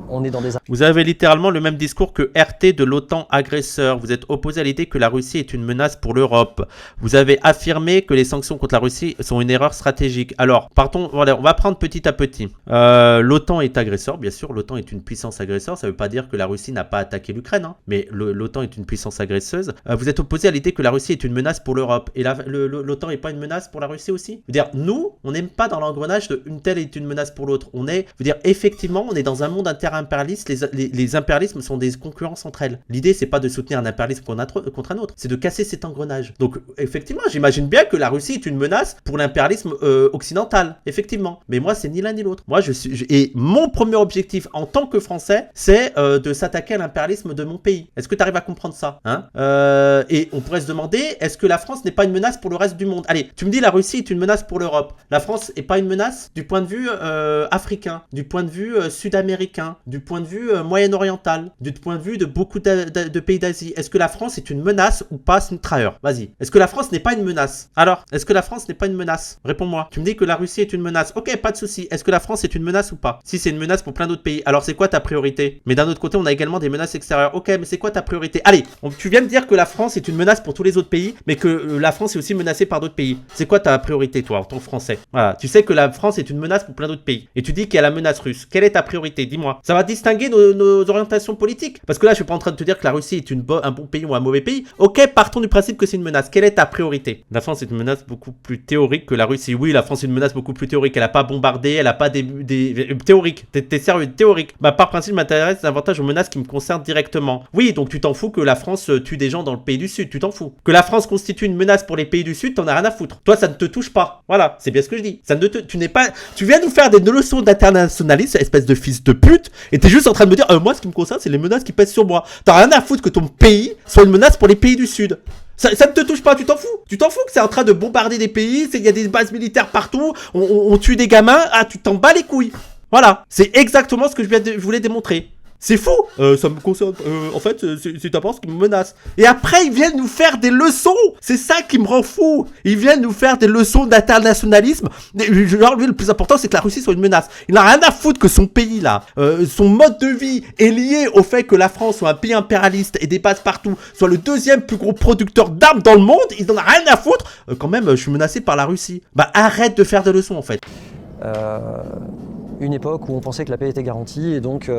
on est dans des... Vous avez littéralement le même discours que RT de l'OTAN agresseur. Vous êtes opposé à l'idée que la Russie est une menace pour l'Europe. Vous avez affirmé que les sanctions contre la Russie sont une erreur stratégique. Alors, partons, voilà, on va prendre petit à petit. L'OTAN est agresseur, bien sûr. L'OTAN est une puissance agresseur. Ça ne veut pas dire que la Russie n'a pas attaqué l'Ukraine, hein. Mais l'OTAN est une puissance agresseuse. Vous êtes opposé à l'idée que la Russie est une menace pour l'Europe. Et l'OTAN n'est pas une menace pour la Russie aussi. Je veux dire, nous, on n'aime pas dans l'engrenage de une telle est une menace pour l'autre. Effectivement, on est dans un monde inter-impérialiste. Les impérialismes sont des concurrences entre elles. L'idée, c'est pas de soutenir un impérialisme contre un autre, c'est de casser cet engrenage. Donc, effectivement, j'imagine bien que la Russie est une menace pour l'impérialisme occidental, effectivement. Mais moi, c'est ni l'un ni l'autre. Et mon premier objectif en tant que Français, c'est de s'attaquer à l'impérialisme de mon pays. Est-ce que tu arrives à comprendre ça, hein? Et on pourrait se demander, est-ce que la France n'est pas une menace pour le reste du monde? Allez, tu me dis la Russie est une menace pour l'Europe. La France n'est pas une menace du point de vue africain, du point de vue sud-américain, du point de vue moyen-oriental, du point de vue de beaucoup de pays d'Asie. Est-ce que la France est une menace ou pas, Snutraer? Vas-y. Est-ce que la France n'est pas une menace? Alors, est-ce que la France n'est pas une menace? Réponds-moi. Tu me dis que la Russie est une menace. Ok, pas de souci. Est-ce que la France est une menace ou pas? Si c'est une menace pour plein d'autres pays, alors c'est quoi ta priorité? Mais d'un autre côté, on a également des menaces extérieures. Ok, mais c'est quoi ta priorité? Allez, tu viens de dire que la France est une menace pour tous les autres pays, mais que la France est aussi menacée par d'autres pays. C'est quoi ta priorité, toi, en tant que Français? Voilà. Tu sais que la France est une menace pour plein d'autres pays. Et tu dis qu'il y a la menace russe. Quelle est ta priorité? Dis-moi. Ça va distinguer nos orientations politiques. Parce que là, je suis pas en train de te dire que la Russie est un bon pays ou un mauvais pays. Ok, partons du principe que c'est une menace. Quelle est ta priorité? La France est une menace beaucoup plus théorique que la Russie. Oui, la France est une menace beaucoup plus théorique. Elle a pas bombardé, elle a pas théorique. T'es sérieux, théorique. Bah, par principe, m'intéresse davantage aux menaces qui me concernent directement. Oui, donc tu t'en fous que la France tue des gens dans le pays du Sud. Tu t'en fous. Que la France constitue une menace pour les pays du Sud, t'en as rien à foutre. Toi, ça ne te touche pas. Voilà, c'est bien ce que je dis. Tu viens nous faire des leçons d'internationalisme, espèce de fils de pute, et t'es juste en train de me dire, moi, ce qui me concerne, c'est les menaces qui pèsent sur moi. T'as rien à foutre que ton pays soit une menace pour les pays du Sud. Ça ne te touche pas, tu t'en fous. Tu t'en fous que c'est en train de bombarder des pays, il y a des bases militaires partout, on tue des gamins, tu t'en bats les couilles. Voilà, c'est exactement ce que je voulais démontrer. C'est fou. Ça me concerne. En fait, c'est ta pense qui me menace. Et après, ils viennent nous faire des leçons. C'est ça qui me rend fou. Ils viennent nous faire des leçons d'internationalisme. Genre, lui, le plus important, c'est que la Russie soit une menace. Il n'a rien à foutre que son pays, là, son mode de vie est lié au fait que la France soit un pays impérialiste et des bases partout, soit le deuxième plus gros producteur d'armes dans le monde. Ils n'en ont rien à foutre. Quand même, je suis menacé par la Russie. Bah, arrête de faire des leçons, en fait. Une époque où on pensait que la paix était garantie et donc...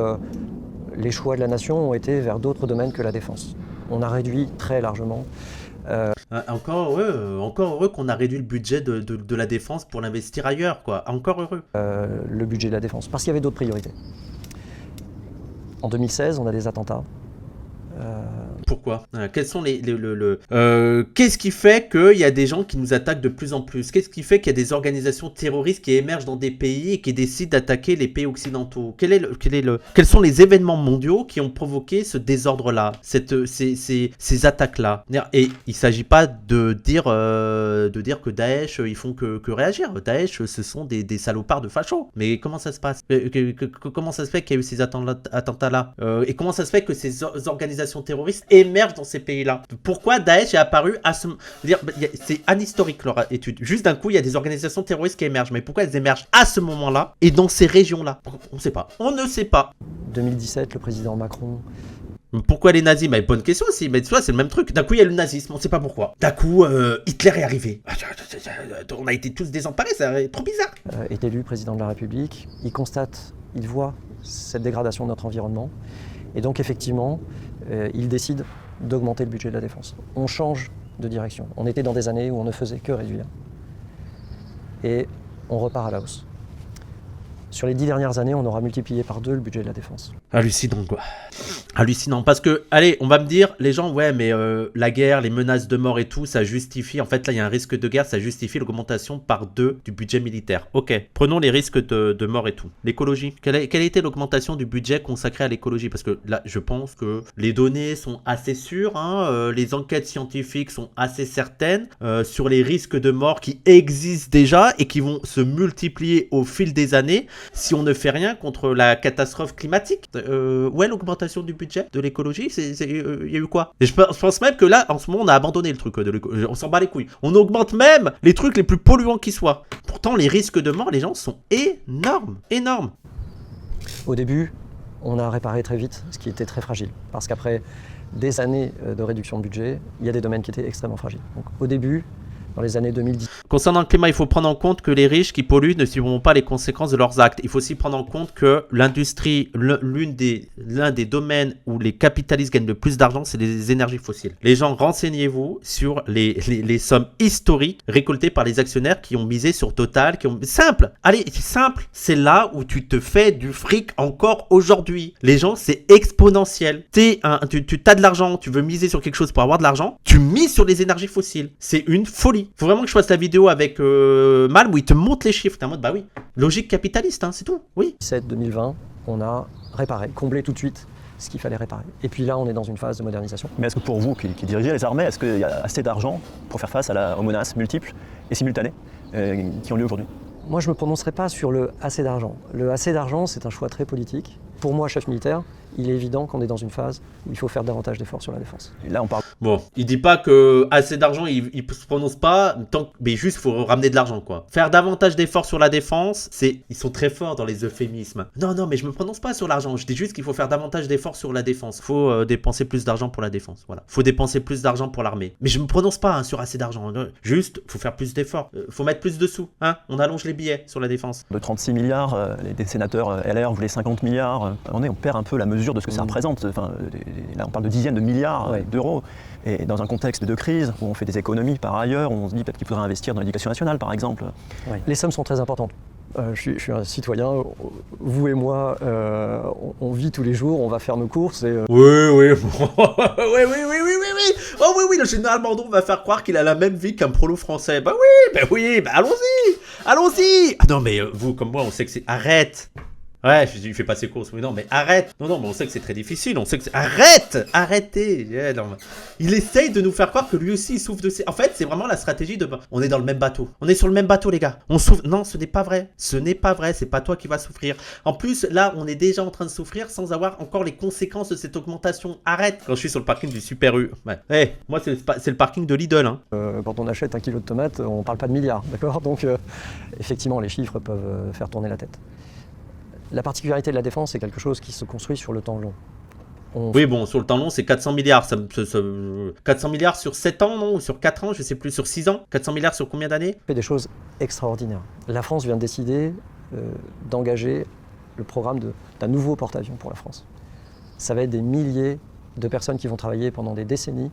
les choix de la nation ont été vers d'autres domaines que la défense. On a réduit très largement. Encore heureux qu'on a réduit le budget de la défense pour l'investir ailleurs, quoi. Encore heureux. Le budget de la défense, parce qu'il y avait d'autres priorités. En 2016, on a des attentats. Pourquoi ? Quels sont qu'est-ce qui fait qu'il y a des gens qui nous attaquent de plus en plus ? Qu'est-ce qui fait qu'il y a des organisations terroristes qui émergent dans des pays et qui décident d'attaquer les pays occidentaux ? Quels sont les événements mondiaux qui ont provoqué ce désordre-là, ces attaques-là ? Et il ne s'agit pas de dire que Daesh, ils font que réagir. Daesh, ce sont des salopards de fachos. Mais comment ça se passe ? Comment ça se fait qu'il y a eu ces attentats-là ? Et comment ça se fait que ces organisations terroristes émergent dans ces pays-là? Pourquoi Daesh est apparu à ce... C'est anhistorique leur étude. Juste d'un coup, il y a des organisations terroristes qui émergent. Mais pourquoi elles émergent à ce moment-là et dans ces régions-là? On ne sait pas. On ne sait pas. 2017, le président Macron... Pourquoi les nazis? Mais bonne question aussi, mais tu vois, c'est le même truc. D'un coup, il y a le nazisme, on ne sait pas pourquoi. D'un coup, Hitler est arrivé. On a été tous désemparés, c'est trop bizarre. Est élu président de la République, il constate, il voit cette dégradation de notre environnement, et donc effectivement, il décide d'augmenter le budget de la défense. On change de direction. On était dans des années où on ne faisait que réduire. Et on repart à la hausse. Sur les 10 dernières années, on aura multiplié par 2 le budget de la défense. Hallucinant, quoi. Hallucinant. Parce que, allez, on va me dire, les gens, ouais, mais la guerre, les menaces de mort et tout, ça justifie, en fait, là, il y a un risque de guerre, ça justifie l'augmentation par 2 du budget militaire. Ok, prenons les risques de mort et tout. L'écologie. Quelle a été l'augmentation du budget consacré à l'écologie? Parce que là, je pense que les données sont assez sûres, hein, les enquêtes scientifiques sont assez certaines sur les risques de mort qui existent déjà et qui vont se multiplier au fil des années si on ne fait rien contre la catastrophe climatique. Où est l'augmentation du budget de l'écologie? Il y a eu quoi? Et je pense même que là, en ce moment, on a abandonné le truc de l'écologie. On s'en bat les couilles. On augmente même les trucs les plus polluants qui soient. Pourtant, les risques de mort, les gens, sont énormes. Énormes. Au début, on a réparé très vite ce qui était très fragile. Parce qu'après des années de réduction de budget, il y a des domaines qui étaient extrêmement fragiles. Donc, au début, dans les années 2010. Concernant le climat, il faut prendre en compte que les riches qui polluent ne subiront pas les conséquences de leurs actes. Il faut aussi prendre en compte que l'industrie, l'un des domaines où les capitalistes gagnent le plus d'argent, c'est les énergies fossiles. Les gens, renseignez-vous sur les sommes historiques récoltées par les actionnaires qui ont misé sur Total, Simple. Allez, c'est simple. C'est là où tu te fais du fric encore aujourd'hui. Les gens, c'est exponentiel. Tu as de l'argent, tu veux miser sur quelque chose pour avoir de l'argent, tu mises sur les énergies fossiles. C'est une folie. Faut vraiment que je fasse la vidéo avec Mal où il te montre les chiffres. T'es en mode, bah oui, logique capitaliste, hein, c'est tout, oui. 2017-2020, on a réparé, comblé tout de suite ce qu'il fallait réparer. Et puis là, on est dans une phase de modernisation. Mais est-ce que pour vous, qui dirigez les armées, est-ce qu'il y a assez d'argent pour faire face aux menaces multiples et simultanées qui ont lieu aujourd'hui? Moi, je ne me prononcerai pas sur le assez d'argent. Le assez d'argent, c'est un choix très politique. Pour moi, chef militaire, il est évident qu'on est dans une phase où il faut faire davantage d'efforts sur la défense. Et là, on parle... Bon, il dit pas que assez d'argent, il se prononce pas, mais juste il faut ramener de l'argent, quoi. Faire davantage d'efforts sur la défense, ils sont très forts dans les euphémismes. Non, mais je me prononce pas sur l'argent, je dis juste qu'il faut faire davantage d'efforts sur la défense. Faut dépenser plus d'argent pour la défense, voilà. Faut dépenser plus d'argent pour l'armée. Mais je me prononce pas sur assez d'argent, juste, faut faire plus d'efforts. Faut mettre plus de sous, hein. On allonge les billets sur la défense. De 36 milliards, les sénateurs LR voulaient 50 milliards. On perd un peu la mesure de ce que ça représente. Enfin, là, on parle de dizaines de milliards d'euros. Et dans un contexte de crise où on fait des économies par ailleurs, on se dit peut-être qu'il faudrait investir dans l'éducation nationale, par exemple. Ouais. Les sommes sont très importantes. Je suis un citoyen, vous et moi, on vit tous les jours, on va faire nos courses et... Oui. Oh oui, le général Mandon va faire croire qu'il a la même vie qu'un prolo français. Bah oui, allons-y. Ah non, mais vous, comme moi, on sait que c'est... Arrête. Ouais, il fait pas ses courses, mais non, mais arrête. Non, mais on sait que c'est très difficile, on sait que c'est... Arrêtez. Yeah, non, il essaye de nous faire croire que lui aussi, il souffre de... En fait, c'est vraiment la stratégie de... On est dans le même bateau. On est sur le même bateau, les gars. On souffre... Non, ce n'est pas vrai. C'est pas toi qui vas souffrir. En plus, là, on est déjà en train de souffrir sans avoir encore les conséquences de cette augmentation. Arrête. Quand je suis sur le parking du Super U. Ouais. Moi, c'est le parking de Lidl, hein. Quand on achète 1 kilo de tomates, on parle pas de milliards, d'accord? Donc, effectivement, les chiffres peuvent faire tourner la tête. La particularité de la défense, c'est quelque chose qui se construit sur le temps long. Oui, bon, sur le temps long, c'est 400 milliards. 400 milliards sur 7 ans, non? Ou sur 4 ans, je sais plus, sur 6 ans? 400 milliards sur combien d'années? On fait des choses extraordinaires. La France vient de décider d'engager le programme d'un nouveau porte-avions pour la France. ça va être des milliers de personnes qui vont travailler pendant des décennies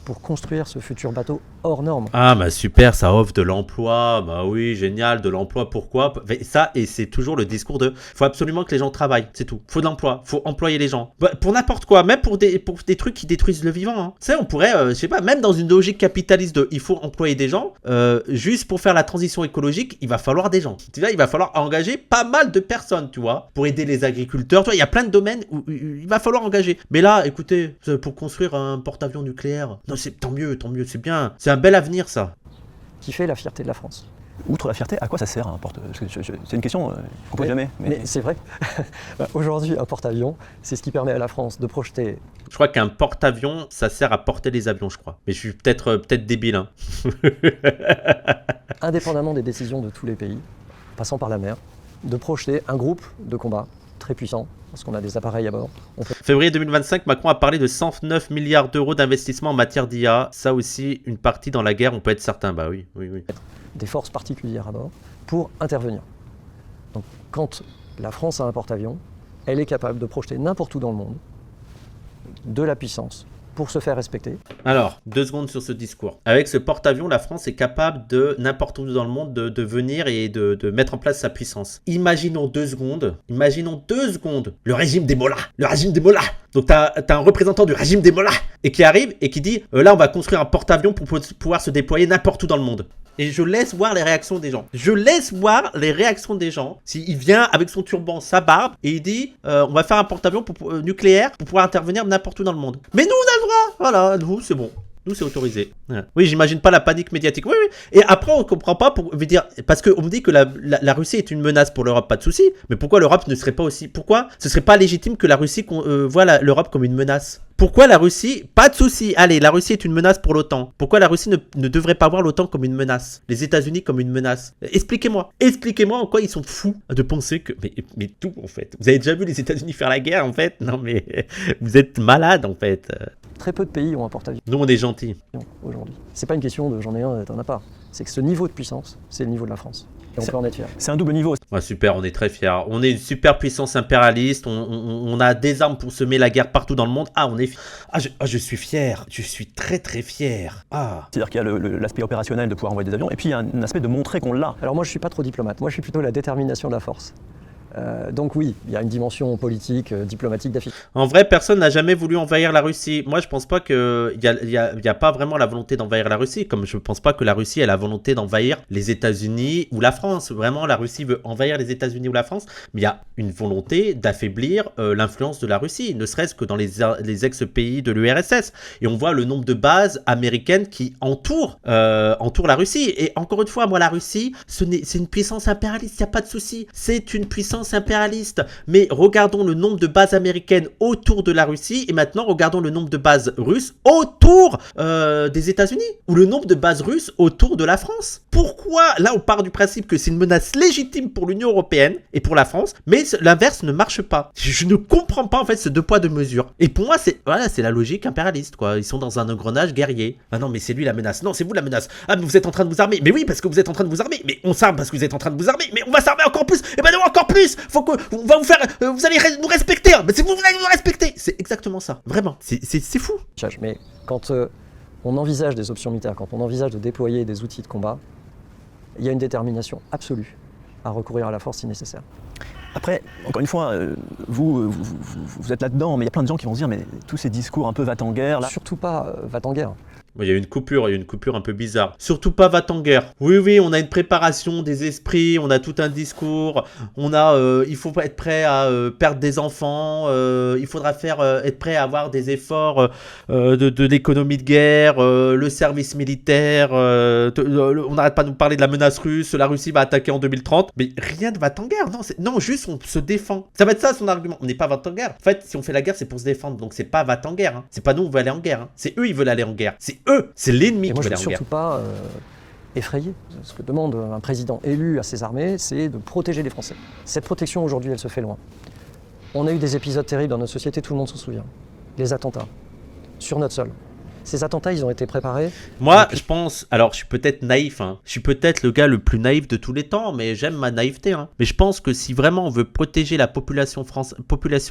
pour construire ce futur bateau hors norme. Ah bah super, ça offre de l'emploi, bah oui, génial, de l'emploi, pourquoi? Ça, et c'est toujours le discours de, faut absolument que les gens travaillent, c'est tout. Faut de l'emploi, faut employer les gens. Bah, pour n'importe quoi, même pour des trucs qui détruisent le vivant. Hein. Tu sais, on pourrait, je sais pas, même dans une logique capitaliste de, il faut employer des gens, juste pour faire la transition écologique, il va falloir des gens. Tu vois, il va falloir engager pas mal de personnes, tu vois, pour aider les agriculteurs. Tu vois, il y a plein de domaines où il va falloir engager. Mais là, écoutez, pour construire un porte-avions nucléaire, non, c'est tant mieux, c'est bien. C'est un bel avenir, ça. Qui fait la fierté de la France. Outre la fierté, à quoi ça sert un porte... C'est une question qu'on pose jamais. Mais c'est vrai. Aujourd'hui, un porte-avions, c'est ce qui permet à la France de projeter... Je crois qu'un porte-avions, ça sert à porter les avions, je crois. Mais je suis peut-être débile. Hein. Indépendamment des décisions de tous les pays, passant par la mer, de projeter un groupe de combat très puissant, parce qu'on a des appareils à bord. Février 2025, Macron a parlé de 109 milliards d'euros d'investissement en matière d'IA. Ça aussi, une partie dans la guerre, on peut être certain. Bah oui. Des forces particulières à bord pour intervenir. Donc, quand la France a un porte-avions, elle est capable de projeter n'importe où dans le monde de la puissance pour se faire respecter. Alors, 2 secondes sur ce discours. Avec ce porte-avions, la France est capable de, n'importe où dans le monde, de venir et de mettre en place sa puissance. Imaginons 2 secondes, le régime des mollahs. Donc, t'as un représentant du régime des mollahs et qui arrive et qui dit, là, on va construire un porte-avions pour pouvoir se déployer n'importe où dans le monde. Et je laisse voir les réactions des gens. S'il vient avec son turban, sa barbe, et il dit on va faire un porte-avions nucléaire pour pouvoir intervenir n'importe où dans le monde. Mais nous, on a le droit. Voilà, nous, c'est bon. Nous, c'est autorisé. Ouais. Oui, j'imagine pas la panique médiatique. Oui. Et après, on comprend pas parce qu'on me dit que la Russie est une menace pour l'Europe, pas de souci. Mais pourquoi l'Europe ne serait pas aussi... Pourquoi ce serait pas légitime que la Russie voit l'Europe comme une menace? Pourquoi la Russie... Pas de souci. Allez, la Russie est une menace pour l'OTAN. Pourquoi la Russie ne devrait pas voir l'OTAN comme une menace? Les États-Unis comme une menace? Expliquez-moi en quoi ils sont fous de penser que... Mais tout, en fait. Vous avez déjà vu les États-Unis faire la guerre, en fait? Non, mais vous êtes malade, en fait. Très peu de pays ont un porte-avions. Nous, on est gentils. Aujourd'hui. C'est pas une question de j'en ai un, t'en as pas. C'est que ce niveau de puissance, c'est le niveau de la France. Et on peut en être fier. C'est un double niveau. Ouais, super, on est très fiers. On est une super puissance impérialiste. On a des armes pour semer la guerre partout dans le monde. Ah, on est je suis fier. Je suis très très fier. Ah. C'est-à-dire qu'il y a l'aspect opérationnel de pouvoir envoyer des avions, et puis il y a un aspect de montrer qu'on l'a. Alors moi, je suis pas trop diplomate. Moi, je suis plutôt la détermination de la force. Donc oui, il y a une dimension politique, diplomatique d'affiche. En vrai, personne n'a jamais voulu envahir la Russie. Moi, je pense pas qu'il y a pas vraiment la volonté d'envahir la Russie, comme je pense pas que la Russie ait la volonté d'envahir les États-Unis ou la France. Vraiment, la Russie veut envahir les États-Unis ou la France, mais il y a une volonté d'affaiblir l'influence de la Russie, ne serait-ce que dans les ex-pays de l'URSS. Et on voit le nombre de bases américaines qui entourent la Russie. Et encore une fois, moi, la Russie, c'est une puissance impérialiste, il n'y a pas de souci. C'est une puissance impérialiste, mais regardons le nombre de bases américaines autour de la Russie et maintenant regardons le nombre de bases russes autour des États-Unis ou le nombre de bases russes autour de la France. Pourquoi? Là, on part du principe que c'est une menace légitime pour l'Union européenne et pour la France, mais l'inverse ne marche pas. Je ne comprends pas en fait ce 2 poids 2 mesures. Et pour moi, c'est la logique impérialiste, quoi. Ils sont dans un engrenage guerrier. Ah non, mais c'est lui la menace. Non, c'est vous la menace. Ah, mais vous êtes en train de vous armer. Mais oui, parce que vous êtes en train de vous armer. Mais on s'arme parce que vous êtes en train de vous armer. Mais on va s'armer encore plus. Et ben non, encore plus. Faut que on va vous faire, vous allez nous respecter. Mais c'est vous allez nous respecter. C'est exactement ça. Vraiment. C'est fou. Mais quand on envisage des options militaires, quand on envisage de déployer des outils de combat, il y a une détermination absolue à recourir à la force si nécessaire. Après, encore une fois, vous êtes là-dedans, mais il y a plein de gens qui vont se dire, mais tous ces discours un peu va-t-en-guerre là. Surtout pas va-t-en-guerre. Il y a une coupure un peu bizarre. Surtout pas va-t-en-guerre. Oui, on a une préparation des esprits, on a tout un discours, il faut être prêt à perdre des enfants, il faudra être prêt à avoir des efforts de l'économie de guerre, le service militaire, on n'arrête pas de nous parler de la menace russe, la Russie va attaquer en 2030, mais rien de va-t-en-guerre, non, juste on se défend. Ça va être ça son argument, on n'est pas va-t-en-guerre. En fait, si on fait la guerre, c'est pour se défendre, donc c'est pas va-t-en-guerre, hein. C'est pas nous on veut aller en guerre, hein. C'est eux ils veulent aller en guerre, c'est l'ennemi qui veut aller en guerre. Moi, je ne suis surtout pas effrayé. Ce que demande un président élu à ses armées, c'est de protéger les Français. Cette protection, aujourd'hui, elle se fait loin. On a eu des épisodes terribles dans notre société, tout le monde s'en souvient. Les attentats sur notre sol. Ces attentats, ils ont été préparés. Moi, je pense, alors je suis peut-être naïf, hein. Je suis peut-être le gars le plus naïf de tous les temps, mais j'aime ma naïveté. Hein. Mais je pense que si vraiment on veut protéger la population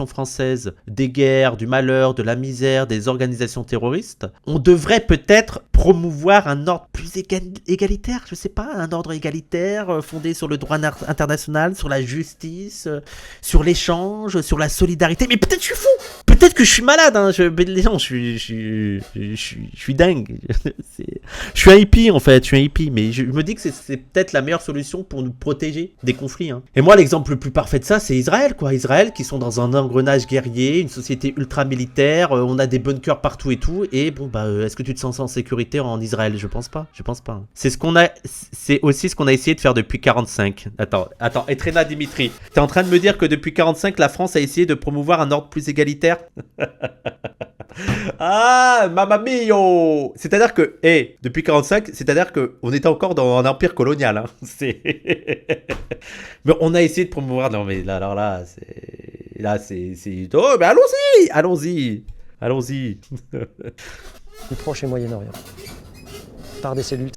française des guerres, du malheur, de la misère, des organisations terroristes, on devrait peut-être promouvoir un ordre plus égalitaire, je sais pas, un ordre égalitaire fondé sur le droit international, sur la justice, sur l'échange, sur la solidarité. Mais peut-être je suis fou, peut-être que je suis malade, hein. Je suis dingue. Je suis un hippie en fait, je suis un hippie, mais je me dis que c'est peut-être la meilleure solution pour nous protéger des conflits. Hein. Et moi, l'exemple le plus parfait de ça, c'est Israël, quoi. Israël qui sont dans un engrenage guerrier, une société ultra militaire, on a des bunkers partout et tout. Et bon, bah, est-ce que tu te sens en sécurité en Israël? Je pense pas. Je pense pas. Hein. C'est aussi ce qu'on a essayé de faire depuis 45. Attends. Etrena Dimitri, t'es en train de me dire que depuis 45, la France a essayé de promouvoir un ordre plus égalitaire? Ah, mamma mio! C'est-à-dire que, depuis 45, c'est-à-dire que on était encore dans un empire colonial. Hein. Mais on a essayé de promouvoir. Non, mais là, alors là, c'est. Oh, mais allons-y. Du Proche et Moyen-Orient, par des cellules.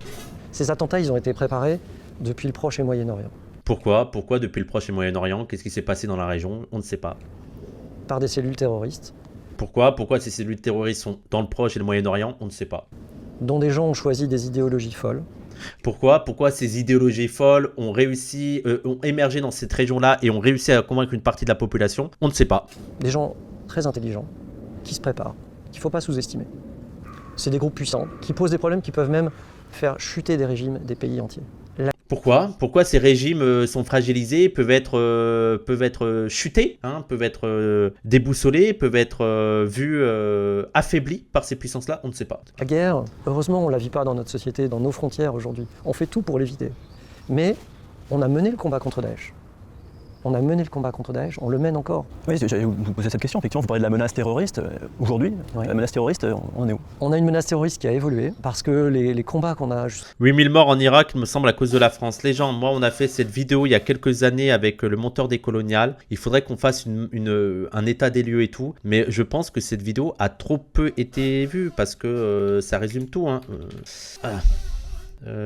Ces attentats, ils ont été préparés depuis le Proche et Moyen-Orient. Pourquoi depuis le Proche et Moyen-Orient? Qu'est-ce qui s'est passé dans la région? On ne sait pas. Par des cellules terroristes. Pourquoi ces cellules terroristes sont dans le Proche et le Moyen-Orient? On ne sait pas. Dont des gens ont choisi des idéologies folles. Pourquoi ces idéologies folles ont émergé dans cette région-là et ont réussi à convaincre une partie de la population? On ne sait pas. Des gens très intelligents, qui se préparent, qu'il ne faut pas sous-estimer. C'est des groupes puissants, qui posent des problèmes qui peuvent même faire chuter des régimes, des pays entiers. Pourquoi ces régimes sont fragilisés, peuvent être chutés, hein, peuvent être déboussolés, peuvent être vus affaiblis par ces puissances-là? On ne sait pas. La guerre, heureusement, on ne la vit pas dans notre société, dans nos frontières aujourd'hui. On fait tout pour l'éviter. Mais on a mené le combat contre Daesh. On le mène encore. Oui, j'allais vous poser cette question. Effectivement, vous parlez de la menace terroriste. Aujourd'hui, Ouais. la menace terroriste, on est où? On a une menace terroriste qui a évolué parce que les combats qu'on a... 8000 morts en Irak, me semble, à cause de la France. Les gens, moi, on a fait cette vidéo il y a quelques années avec le monteur des coloniales. Il faudrait qu'on fasse un état des lieux et tout. Mais je pense que cette vidéo a trop peu été vue parce que ça résume tout. Hein. Voilà.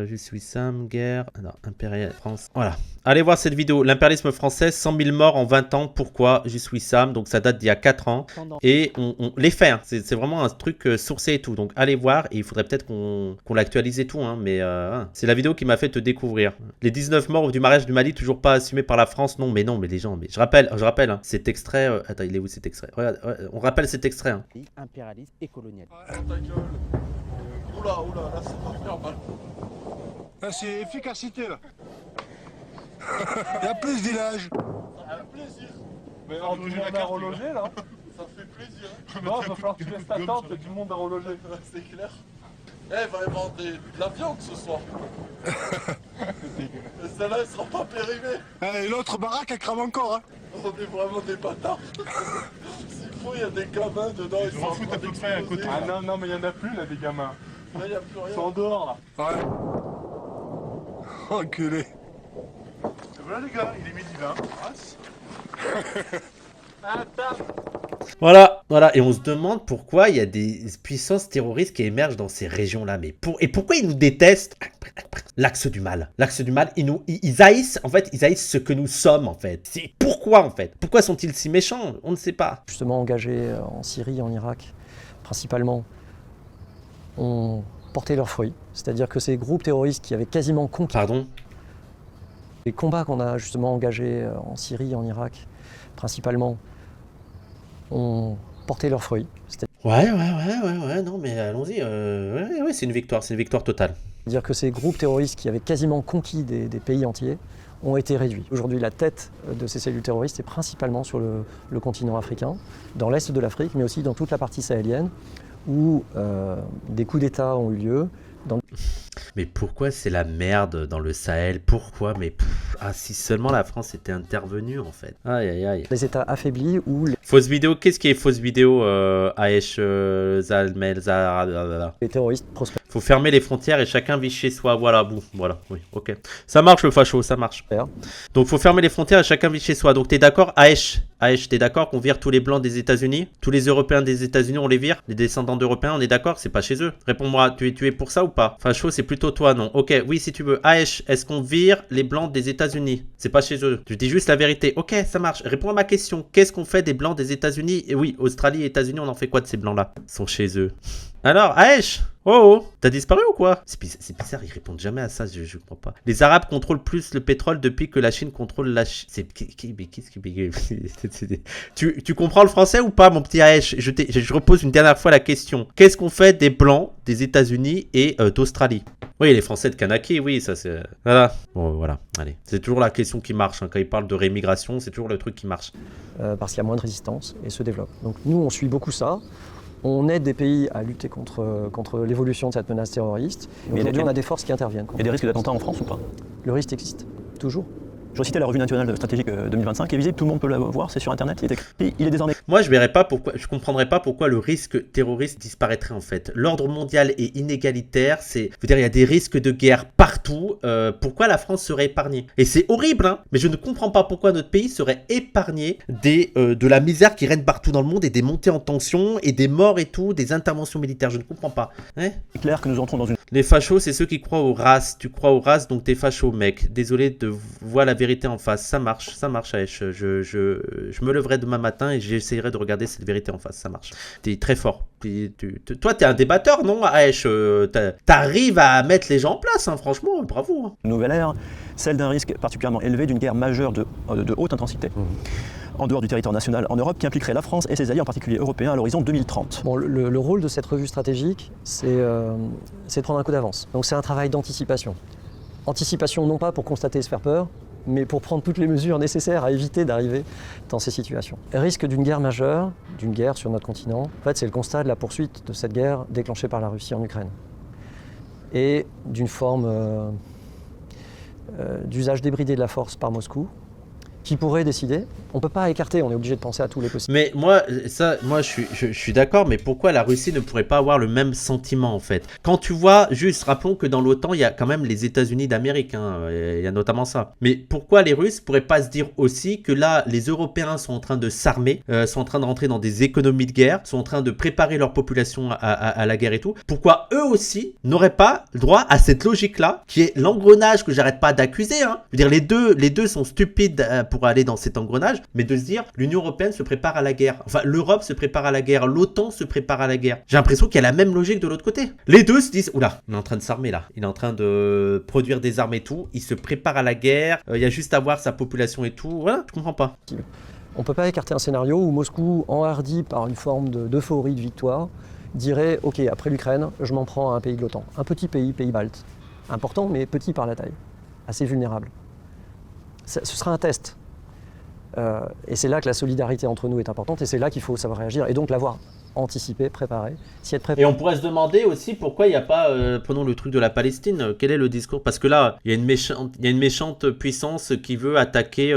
Je suis Sam, guerre, non, impérial, France. Voilà. Allez voir cette vidéo. L'impérialisme français, 100 000 morts en 20 ans. Pourquoi? Je suis Sam. Donc ça date d'il y a 4 ans. Et on les fait. Hein. C'est vraiment un truc sourcé et tout. Donc allez voir. Et il faudrait peut-être qu'on l'actualise et tout. Hein. Mais c'est la vidéo qui m'a fait te découvrir. Les 19 morts du mariage du Mali, toujours pas assumés par la France. Non, mais les gens. Mais je rappelle hein, cet extrait. Attends, il est où cet extrait? Regarde, on rappelle cet extrait. Hein. Impérialiste et colonial. Ta gueule. Oula, là ça va faire mal. Là c'est efficacité là. Il y a plus village. Ça fait plaisir. Mais on tout le monde à reloger là. Ça fait plaisir. Non, il va falloir que tu laisses ta tente, il y a du monde à reloger. C'est clair. Il va y avoir de la viande ce soir. Et celle-là elle sera pas périmée. Et l'autre baraque elle crame encore hein. On est vraiment des bâtards. S'il faut il y a des gamins dedans. Ils s'en foutent à peu près à côté. Ah non mais il y en a plus là des gamins. Là il y a plus rien. Ils sont en dehors là. Ouais. Enculé. Et voilà les gars, il est midi 20. Voilà. Et on se demande pourquoi il y a des puissances terroristes qui émergent dans ces régions-là. Et pourquoi ils nous détestent? L'axe du mal, ils haïssent ce que nous sommes en fait. C'est pourquoi en fait? Pourquoi sont-ils si méchants? On ne sait pas. Justement engagés en Syrie, en Irak, principalement, ont porté leurs fruits. C'est-à-dire que ces groupes terroristes qui avaient quasiment conquis... Pardon? Les combats qu'on a justement engagés en Syrie, en Irak, principalement, ont porté leurs fruits. Ouais, non mais allons-y, ouais, c'est une victoire totale. C'est-à-dire que ces groupes terroristes qui avaient quasiment conquis des pays entiers ont été réduits. Aujourd'hui, la tête de ces cellules terroristes est principalement sur le continent africain, dans l'est de l'Afrique, mais aussi dans toute la partie sahélienne, où des coups d'État ont eu lieu. Mais pourquoi c'est la merde dans le Sahel? Pourquoi? Mais si seulement la France était intervenue en fait. Aïe. Les États affaiblis ou... Fausse vidéo, qu'est-ce qui est fausse vidéo? Aesh, Zalmel, Les terroristes prospèrent. Faut fermer les frontières et chacun vit chez soi. Voilà, bon, voilà, oui, ok. Ça marche le facho, ça marche. Donc faut fermer les frontières et chacun vit chez soi. Donc t'es d'accord, Aesh, t'es d'accord qu'on vire tous les blancs des États-Unis? Tous les Européens des États-Unis, on les vire? Les descendants d'Européens, on est d'accord? C'est pas chez eux. Réponds-moi, tu es pour ça ou pas? Facho, c'est plutôt toi, non? Ok, oui, si tu veux. Aesh, est-ce qu'on vire les blancs des États-Unis? C'est pas chez eux. Tu dis juste la vérité. Ok, ça marche. Réponds à ma question. Qu'est-ce qu'on fait des blancs des États-Unis? Et oui, Australie et États-Unis, on en fait quoi de ces blancs-là? Ils sont chez eux. Alors, Aesh, oh, t'as disparu ou quoi? C'est bizarre, ils répondent jamais à ça, je comprends pas. Les Arabes contrôlent plus le pétrole depuis que la Chine contrôle la Chine. Tu comprends le français ou pas, mon petit Aesh? Je repose une dernière fois la question. Qu'est-ce qu'on fait des Blancs des États-Unis et d'Australie? Oui, les Français de Kanaki, oui, ça c'est... Voilà. Bon, voilà, allez. C'est toujours la question qui marche, hein. Quand ils parlent de rémigration, c'est toujours le truc qui marche. Parce qu'il y a moins de résistance et se développe. Donc nous, on suit beaucoup ça. On aide des pays à lutter contre l'évolution de cette menace terroriste. Aujourd'hui, on a des forces qui interviennent. Il y a des risques d'attentats en France ou pas? Le risque existe, toujours. Je recitais la revue nationale stratégique 2025, et visible, tout le monde peut la voir, c'est sur internet, il est désormais... Moi, je comprendrais pas pourquoi le risque terroriste disparaîtrait en fait. L'ordre mondial est inégalitaire, je veux dire, il y a des risques de guerre partout. Pourquoi la France serait épargnée? Et c'est horrible, hein, mais je ne comprends pas pourquoi notre pays serait épargné de la misère qui règne partout dans le monde et des montées en tension et des morts et tout, des interventions militaires. Je ne comprends pas. Hein? C'est clair que nous entrons dans une... Les fachos, c'est ceux qui croient aux races. Tu crois aux races, donc t'es facho, mec. Désolé de voir la vérité en face. Ça marche, Aesh. Je me leverai demain matin et j'essaierai de regarder cette vérité en face. Ça marche. T'es très fort. Toi, t'es un débatteur, non, Aesh? T'arrives à mettre les gens en place, hein, franchement. Bravo. Hein. Nouvelle ère, celle d'un risque particulièrement élevé d'une guerre majeure de haute intensité. En dehors du territoire national en Europe, qui impliquerait la France et ses alliés, en particulier européens, à l'horizon 2030. Bon, le rôle de cette revue stratégique, c'est de prendre un coup d'avance. Donc c'est un travail d'anticipation. Anticipation non pas pour constater et se faire peur, mais pour prendre toutes les mesures nécessaires à éviter d'arriver dans ces situations. Le risque d'une guerre majeure, d'une guerre sur notre continent, en fait, c'est le constat de la poursuite de cette guerre déclenchée par la Russie en Ukraine. Et d'une forme d'usage débridé de la force par Moscou, qui pourrait décider. On ne peut pas écarter, on est obligé de penser à tous les possibles. Mais moi je suis d'accord, mais pourquoi la Russie ne pourrait pas avoir le même sentiment en fait? Quand tu vois, juste rappelons que dans l'OTAN, il y a quand même les États-Unis d'Amérique, hein, il y a notamment ça. Mais pourquoi les Russes ne pourraient pas se dire aussi que là, les Européens sont en train de s'armer, sont en train de rentrer dans des économies de guerre, sont en train de préparer leur population à la guerre et tout? Pourquoi eux aussi n'auraient pas droit à cette logique-là, qui est l'engrenage que j'arrête pas d'accuser, hein? Je veux dire, les deux sont stupides pour aller dans cet engrenage, mais de se dire l'Union Européenne se prépare à la guerre, enfin l'Europe se prépare à la guerre, l'OTAN se prépare à la guerre. J'ai l'impression qu'il y a la même logique de l'autre côté. Les deux se disent, oula, il est en train de s'armer là, il est en train de produire des armes et tout, il se prépare à la guerre, il y a juste à voir sa population et tout, voilà, je comprends pas. On ne peut pas écarter un scénario où Moscou, enhardi par une forme d'euphorie de victoire, dirait, ok, après l'Ukraine, je m'en prends à un pays de l'OTAN, un petit pays balte, important mais petit par la taille, assez vulnérable. Ce sera un test. Et c'est là que la solidarité entre nous est importante et c'est là qu'il faut savoir réagir et donc l'avoir anticipé, préparé, s'y être préparé. Et on pourrait se demander aussi pourquoi il n'y a pas, prenons le truc de la Palestine, quel est le discours? Parce que là, il y a une méchante puissance qui veut attaquer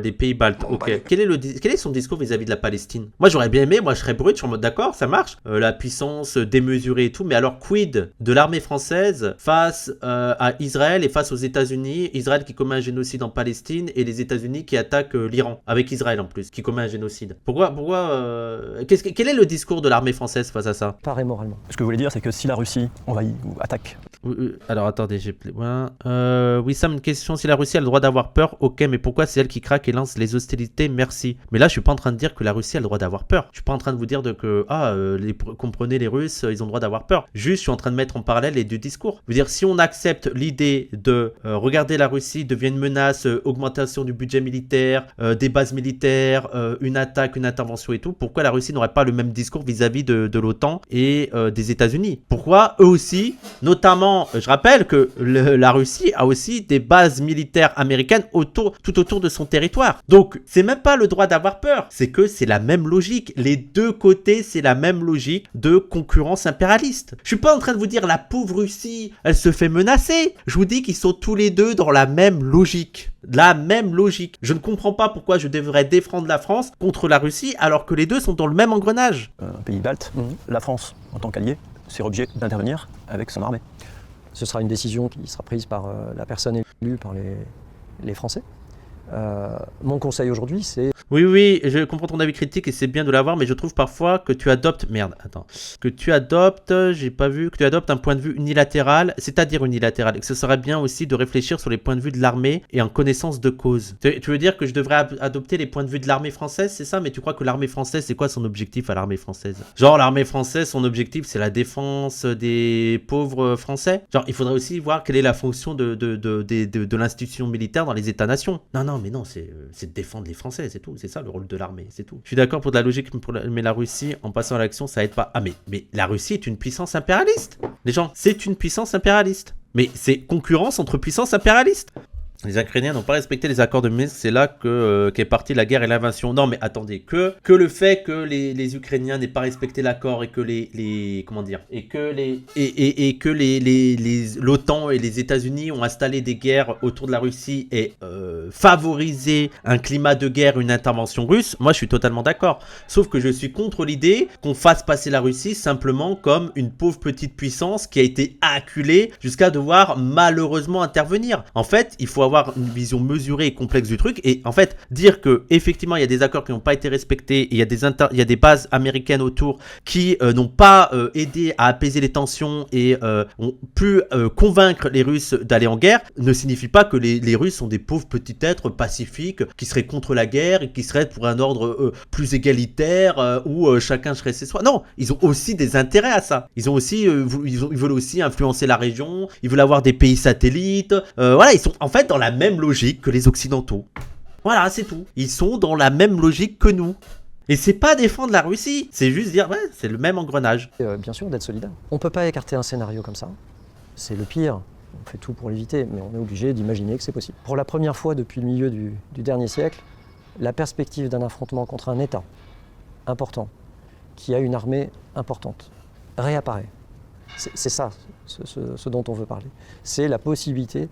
les pays baltes. Ok. Quel est son discours vis-à-vis de la Palestine? Moi j'aurais bien aimé, moi je serais brut, je suis en mode d'accord, ça marche. La puissance démesurée et tout, mais alors quid de l'armée française face à Israël et face aux États-Unis? Israël qui commet un génocide en Palestine et les États-Unis qui attaquent l'Iran, avec Israël en plus, qui commet un génocide. Quel est le discours de l'armée française face à ça? Pareil moralement. Ce que vous voulez dire, c'est que si la Russie envahit ou attaque... Alors attendez, oui, Sam, une question. Si la Russie a le droit d'avoir peur, ok, mais pourquoi c'est elle qui craque et lance les hostilités? Merci. Mais là, je suis pas en train de dire que la Russie a le droit d'avoir peur. Je suis pas en train de vous dire comprenez les Russes, ils ont le droit d'avoir peur. Juste, je suis en train de mettre en parallèle les deux discours. Je veux dire, si on accepte l'idée de regarder la Russie devient une menace, augmentation du budget militaire, des bases militaires, une attaque, une intervention et tout, pourquoi la Russie n'aurait pas le même discours vis-à-vis de l'OTAN et des États-Unis? Pourquoi eux aussi, notamment, je rappelle que la Russie a aussi des bases militaires américaines tout autour de son territoire. Donc, c'est même pas le droit d'avoir peur, c'est que c'est la même logique. Les deux côtés, c'est la même logique de concurrence impérialiste. Je suis pas en train de vous dire la pauvre Russie, elle se fait menacer. Je vous dis qu'ils sont tous les deux dans la même logique. La même logique. Je ne comprends pas pourquoi je devrais défendre la France contre la Russie alors que les deux sont dans le même engrenage. Un pays balte, la France en tant qu'allié c'est obligé d'intervenir avec son armée. Ce sera une décision qui sera prise par la personne élue par les Français. Mon conseil aujourd'hui, c'est... Oui, je comprends ton avis critique et c'est bien de l'avoir, mais je trouve parfois que tu adoptes... Que tu adoptes un point de vue unilatéral, c'est-à-dire unilatéral, et que ce serait bien aussi de réfléchir sur les points de vue de l'armée et en connaissance de cause. Tu veux dire que je devrais adopter les points de vue de l'armée française, c'est ça? Mais tu crois que l'armée française, c'est quoi son objectif à l'armée française? Genre, l'armée française, son objectif, c'est la défense des pauvres Français? Genre, il faudrait aussi voir quelle est la fonction de l'institution militaire dans les États-nations. Non, mais non, c'est de défendre les Français, c'est tout. C'est ça le rôle de l'armée, c'est tout. Je suis d'accord pour de la logique, mais la Russie, en passant à l'action, ça aide pas. Ah, mais la Russie est une puissance impérialiste. Les gens, c'est une puissance impérialiste. Mais c'est concurrence entre puissances impérialistes. Les Ukrainiens n'ont pas respecté les accords de Minsk, c'est là qu'est partie la guerre et l'invasion. Non mais attendez, que le fait que les Ukrainiens n'aient pas respecté l'accord et que l'OTAN et les États-Unis ont installé des guerres autour de la Russie et favorisé un climat de guerre, une intervention russe, moi je suis totalement d'accord. Sauf que je suis contre l'idée qu'on fasse passer la Russie simplement comme une pauvre petite puissance qui a été acculée jusqu'à devoir malheureusement intervenir. En fait, il faut avoir une vision mesurée et complexe du truc et en fait dire que effectivement il y a des accords qui n'ont pas été respectés et il y a des bases américaines autour qui n'ont pas aidé à apaiser les tensions et ont pu convaincre les Russes d'aller en guerre, ne signifie pas que les Russes sont des pauvres petits êtres pacifiques qui seraient contre la guerre et qui seraient pour un ordre plus égalitaire où chacun serait chez soi. Non, ils ont aussi des intérêts à ça. Ils ont aussi ils veulent aussi influencer la région, ils veulent avoir des pays satellites. Voilà, ils sont en fait dans la même logique que les Occidentaux. Voilà, c'est tout. Ils sont dans la même logique que nous. Et c'est pas défendre la Russie, c'est juste dire, ouais, c'est le même engrenage. Bien sûr, d'être solidaire. On ne peut pas écarter un scénario comme ça. C'est le pire. On fait tout pour l'éviter, mais on est obligé d'imaginer que c'est possible. Pour la première fois depuis le milieu du dernier siècle, la perspective d'un affrontement contre un État important, qui a une armée importante, réapparaît. C'est ça, ce dont on veut parler. C'est la possibilité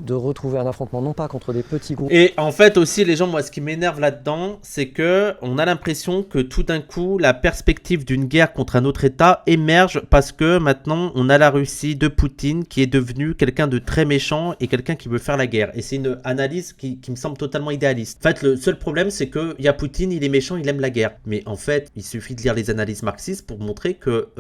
de retrouver un affrontement, non pas contre des petits groupes. Et en fait aussi, les gens, moi, ce qui m'énerve là-dedans, c'est que on a l'impression que tout d'un coup, la perspective d'une guerre contre un autre État émerge parce que maintenant, on a la Russie de Poutine qui est devenu quelqu'un de très méchant et quelqu'un qui veut faire la guerre. Et c'est une analyse qui me semble totalement idéaliste. En fait, le seul problème, c'est que il y a Poutine, il est méchant, il aime la guerre. Mais en fait, il suffit de lire les analyses marxistes pour montrer que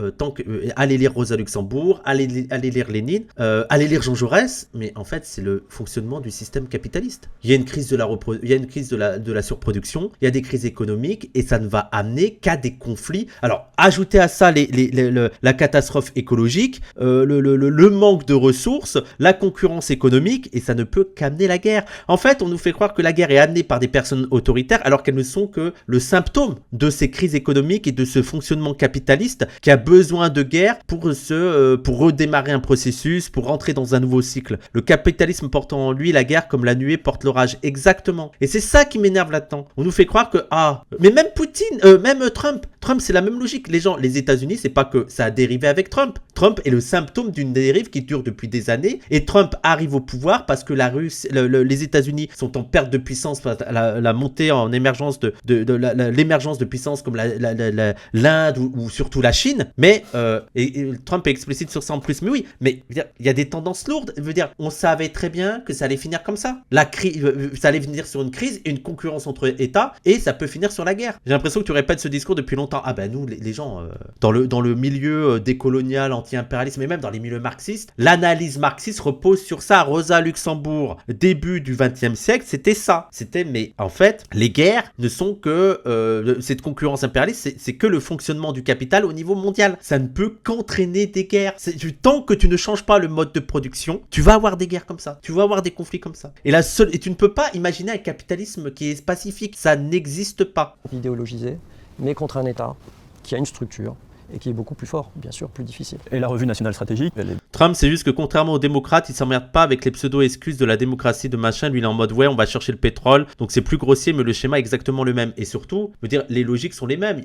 allez lire Rosa Luxembourg, allez lire Lénine, allez lire Jean Jaurès, mais en fait, c'est le fonctionnement du système capitaliste. Il y a une crise de la surproduction, il y a des crises économiques et ça ne va amener qu'à des conflits. Alors, ajoutez à ça la catastrophe écologique, le manque de ressources, la concurrence économique et ça ne peut qu'amener la guerre. En fait, on nous fait croire que la guerre est amenée par des personnes autoritaires alors qu'elles ne sont que le symptôme de ces crises économiques et de ce fonctionnement capitaliste qui a besoin de guerre pour redémarrer un processus, pour rentrer dans un nouveau cycle. Le capitalisme porte en lui la guerre comme la nuée porte l'orage. Exactement. Et c'est ça qui m'énerve là-dedans. On nous fait croire que, mais même Poutine, même Trump, c'est la même logique. Les États-Unis, c'est pas que ça a dérivé avec Trump. Trump est le symptôme d'une dérive qui dure depuis des années et Trump arrive au pouvoir parce que les États-Unis sont en perte de puissance, la montée en émergence l'émergence de puissances comme l'Inde ou surtout la Chine. Mais, et Trump est explicite sur ça en plus. Mais oui, mais il y a des tendances lourdes. Je veux dire, on savait très bien que ça allait finir comme ça. Ça allait finir sur une crise et une concurrence entre États et ça peut finir sur la guerre. J'ai l'impression que tu répètes ce discours depuis longtemps. Ah ben nous, les gens, dans le milieu décolonial, anti-impérialisme et même dans les milieux marxistes, l'analyse marxiste repose sur ça. Rosa Luxembourg, début du XXe siècle, c'était ça. Mais en fait, les guerres ne sont que cette concurrence impérialiste, c'est que le fonctionnement du capital au niveau mondial. Ça ne peut qu'entraîner des guerres. Tant que tu ne changes pas le mode de production, tu vas avoir des guerres comme ça. Tu vas avoir des conflits comme ça. Et tu ne peux pas imaginer un capitalisme qui est pacifique. Ça n'existe pas. Idéologisé, mais contre un État qui a une structure et qui est beaucoup plus fort, bien sûr, plus difficile. Et la revue nationale stratégique, Trump, c'est juste que contrairement aux démocrates, il s'emmerde pas avec les pseudo-excuses de la démocratie de machin. Lui, il est en mode, ouais, on va chercher le pétrole. Donc c'est plus grossier, mais le schéma est exactement le même. Et surtout, je veux dire, les logiques sont les mêmes.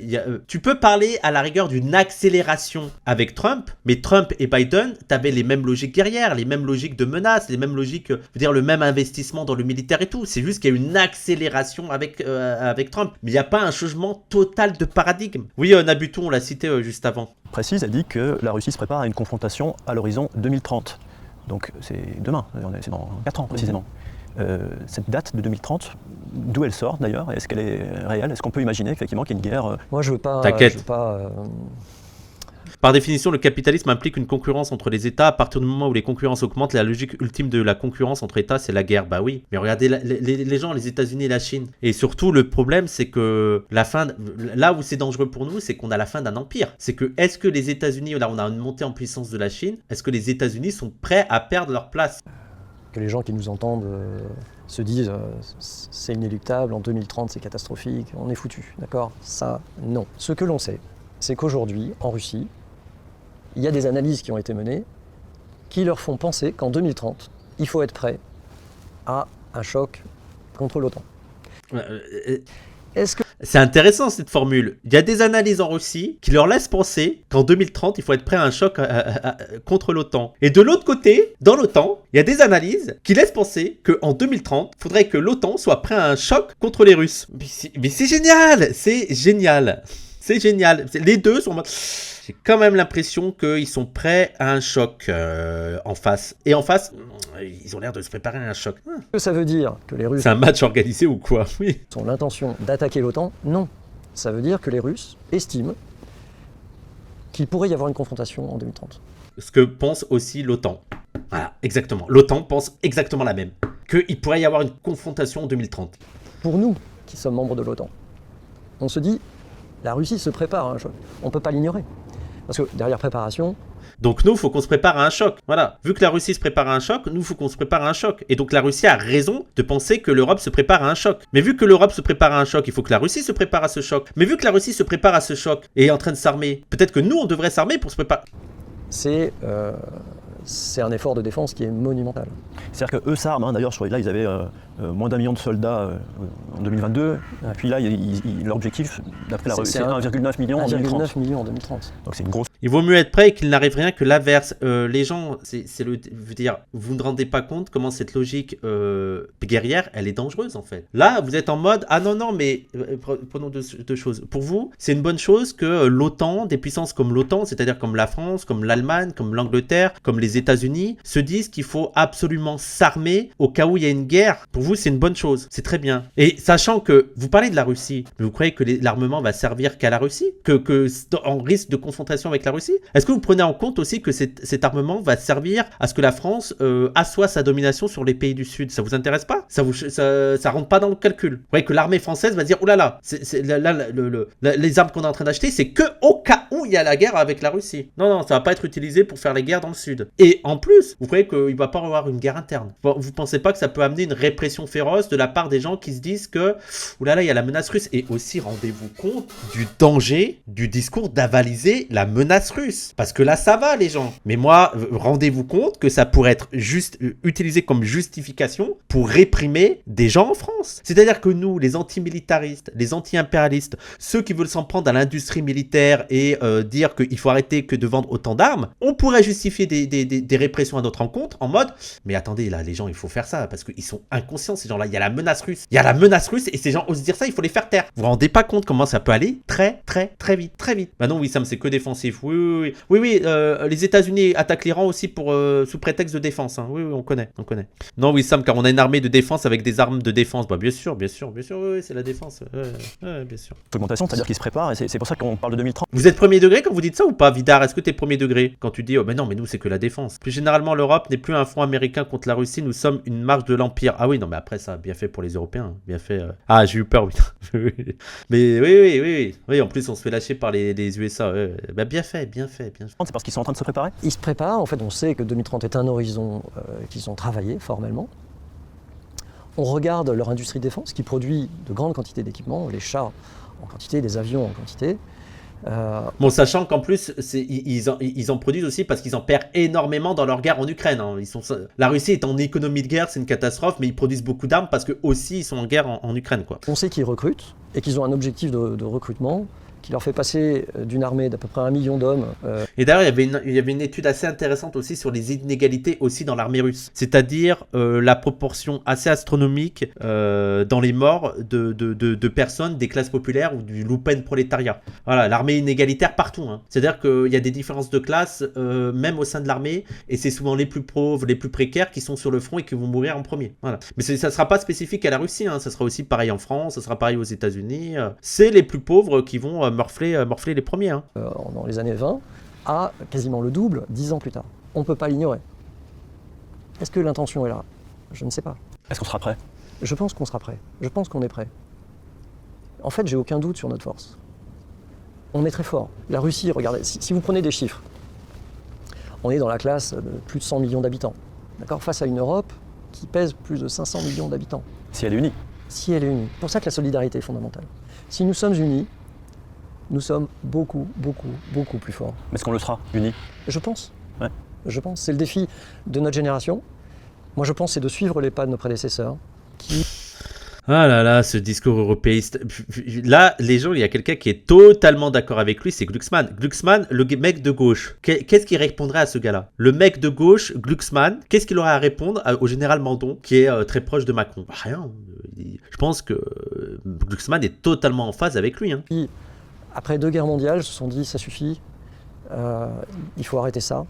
Tu peux parler à la rigueur d'une accélération avec Trump, mais Trump et Biden, t'avais les mêmes logiques guerrières, les mêmes logiques de menaces, les mêmes logiques, je veux dire, le même investissement dans le militaire et tout. C'est juste qu'il y a une accélération avec Trump. Mais il n'y a pas un changement total de paradigme. Oui, Nabuton, on l'a cité juste juste avant. Précise, elle dit que la Russie se prépare à une confrontation à l'horizon 2030. Donc c'est demain, c'est dans 4 ans précisément. Cette date de 2030, d'où elle sort d'ailleurs? Est-ce qu'elle est réelle? Est-ce qu'on peut imaginer effectivement qu'il y a une guerre Moi, je veux pas. T'inquiète. Je veux pas. Par définition, le capitalisme implique une concurrence entre les États. À partir du moment où les concurrences augmentent, la logique ultime de la concurrence entre États, c'est la guerre. Bah oui, mais regardez les gens, les États-Unis et la Chine. Et surtout, le problème, c'est que là où c'est dangereux pour nous, c'est qu'on a la fin d'un empire. C'est que, est-ce que les États-Unis, là on a une montée en puissance de la Chine, est-ce que les États-Unis sont prêts à perdre leur place? Que les gens qui nous entendent se disent c'est inéluctable, en 2030 c'est catastrophique, on est foutu, d'accord? Ça, non. Ce que l'on sait, c'est qu'aujourd'hui, en Russie, il y a des analyses qui ont été menées qui leur font penser qu'en 2030, il faut être prêt à un choc contre l'OTAN. Est-ce que... C'est intéressant cette formule. Il y a des analyses en Russie qui leur laissent penser qu'en 2030, il faut être prêt à un choc contre l'OTAN. Et de l'autre côté, dans l'OTAN, il y a des analyses qui laissent penser qu'en 2030, il faudrait que l'OTAN soit prêt à un choc contre les Russes. Mais c'est génial! C'est génial! C'est génial! Les deux sont... J'ai quand même l'impression qu'ils sont prêts à un choc en face. Et en face, ils ont l'air de se préparer à un choc. Est-ce que ça veut dire que les Russes C'est un match organisé ou quoi? Oui. ont l'intention d'attaquer l'OTAN? Non. Ça veut dire que les Russes estiment qu'il pourrait y avoir une confrontation en 2030. Ce que pense aussi l'OTAN. Voilà, exactement. L'OTAN pense exactement la même. Qu'il pourrait y avoir une confrontation en 2030. Pour nous, qui sommes membres de l'OTAN, on se dit, la Russie se prépare à un choc. On ne peut pas l'ignorer. Parce que derrière préparation... Donc nous, il faut qu'on se prépare à un choc. Voilà. Vu que la Russie se prépare à un choc, nous, il faut qu'on se prépare à un choc. Et donc la Russie a raison de penser que l'Europe se prépare à un choc. Mais vu que l'Europe se prépare à un choc, il faut que la Russie se prépare à ce choc. Mais vu que la Russie se prépare à ce choc et est en train de s'armer, peut-être que nous, on devrait s'armer pour se préparer. C'est un effort de défense qui est monumental. C'est-à-dire qu'eux s'arment, hein. D'ailleurs, là, ils avaient moins d'1 million de soldats en 2022. Ouais. Et puis là, leur objectif, d'après la Russie, c'est 1,9 million en 2030. 1,9 million en 2030. Donc c'est une grosse... Il vaut mieux être prêt et qu'il n'arrive rien que l'inverse. Les gens, je veux dire, vous ne rendez pas compte comment cette logique guerrière, elle est dangereuse en fait. Là, vous êtes en mode, ah non, mais prenons deux choses. Pour vous, c'est une bonne chose que l'OTAN, des puissances comme l'OTAN, c'est-à-dire comme la France, comme l'Allemagne, comme l'Angleterre, comme les États-Unis, se disent qu'il faut absolument s'armer au cas où il y a une guerre. Pour vous, c'est une bonne chose. C'est très bien. Et sachant que vous parlez de la Russie, vous croyez que l'armement va servir qu'à la Russie, en risque de confrontation avec la Russie? Est-ce que vous prenez en compte aussi que cet armement va servir à ce que la France assoie sa domination sur les pays du Sud? Ça vous intéresse pas? Ça rentre pas dans le calcul. Vous voyez que l'armée française va dire, oulala, les armes qu'on est en train d'acheter, c'est que au cas où il y a la guerre avec la Russie. Non, ça va pas être utilisé pour faire les guerres dans le Sud. Et en plus, vous croyez qu'il va pas y avoir une guerre interne? Vous pensez pas que ça peut amener une répression féroce de la part des gens qui se disent que, oulala, il y a la menace russe? Et aussi, rendez-vous compte du danger du discours d'avaliser la menace russe. Parce que là, ça va, les gens. Mais moi, rendez-vous compte que ça pourrait être utilisé comme justification pour réprimer des gens en France. C'est-à-dire que nous, les antimilitaristes, les anti-impérialistes, ceux qui veulent s'en prendre à l'industrie militaire et dire qu'il faut arrêter que de vendre autant d'armes, on pourrait justifier des répressions à notre encontre en mode, mais attendez, là, les gens, il faut faire ça parce qu'ils sont inconscients, ces gens-là. Il y a la menace russe. Il y a la menace russe et ces gens osent dire ça, il faut les faire taire. Vous vous rendez pas compte comment ça peut aller très vite. Bah non, oui, Sam, c'est que défensif. Oui, les États-Unis attaquent l'Iran aussi sous prétexte de défense. Hein. Oui, on connaît. Non, oui, Sam, car on a une armée de défense avec des armes de défense. Bah bien sûr, oui, c'est la défense. Bien sûr. Augmentation, c'est-à-dire qu'ils se préparent et c'est pour ça qu'on parle de 2030. Vous êtes premier degré quand vous dites ça ou pas, Vidar? Est-ce que t'es premier degré quand tu dis, oh mais non, mais nous c'est que la défense? Plus généralement, l'Europe n'est plus un front américain contre la Russie, nous sommes une marche de l'Empire. Ah oui, non, mais après ça, bien fait pour les Européens. Bien fait. Ah, j'ai eu peur, oui. Mais oui, en plus on se fait lâcher par les USA. Bah, bien fait. C'est parce qu'ils sont en train de se préparer? Ils se préparent, en fait on sait que 2030 est un horizon qu'ils ont travaillé formellement. On regarde leur industrie de défense qui produit de grandes quantités d'équipements, les chars en quantité, les avions en quantité. Bon, sachant qu'en plus, ils en produisent aussi parce qu'ils en perdent énormément dans leur guerre en Ukraine. Hein. La Russie est en économie de guerre, c'est une catastrophe, mais ils produisent beaucoup d'armes parce qu'eux aussi ils sont en guerre en Ukraine. Quoi. On sait qu'ils recrutent et qu'ils ont un objectif de recrutement qui leur fait passer d'une armée d'à peu près 1 million d'hommes. Et d'ailleurs, il y avait une étude assez intéressante aussi sur les inégalités aussi dans l'armée russe. C'est-à-dire la proportion assez astronomique dans les morts de personnes des classes populaires ou du lumpen prolétariat. Voilà, l'armée inégalitaire partout. Hein. C'est-à-dire qu'il y a des différences de classe même au sein de l'armée, et c'est souvent les plus pauvres, les plus précaires qui sont sur le front et qui vont mourir en premier. Voilà. Mais ça ne sera pas spécifique à la Russie, hein. Ça sera aussi pareil en France, ça sera pareil aux États-Unis. C'est les plus pauvres qui vont morfler les premiers. Hein. Dans les années 20, à quasiment le double 10 ans plus tard. On ne peut pas l'ignorer. Est-ce que l'intention est là? Je ne sais pas. Est-ce qu'on sera prêt? Je pense qu'on sera prêt. Je pense qu'on est prêt. En fait, j'ai aucun doute sur notre force. On est très fort. La Russie, regardez, si vous prenez des chiffres, on est dans la classe de plus de 100 millions d'habitants. D'accord? Face à une Europe qui pèse plus de 500 millions d'habitants. Si elle est unie. Si elle est unie. C'est pour ça que la solidarité est fondamentale. Si nous sommes unis, nous sommes beaucoup plus forts. Mais est-ce qu'on le sera, unis? Je pense. Ouais. Je pense. C'est le défi de notre génération. Moi, je pense, c'est de suivre les pas de nos prédécesseurs qui... Ah là là, ce discours européiste. Là, les gens, il y a quelqu'un qui est totalement d'accord avec lui, c'est Glucksmann. Glucksmann, le mec de gauche. Qu'est-ce qu'il répondrait à ce gars-là? Le mec de gauche, Glucksmann, qu'est-ce qu'il aurait à répondre au général Mandon, qui est très proche de Macron? Rien. Je pense que Glucksmann est totalement en phase avec lui. Hein. Qui, après 2 guerres mondiales, se sont dit, ça suffit, il faut arrêter ça.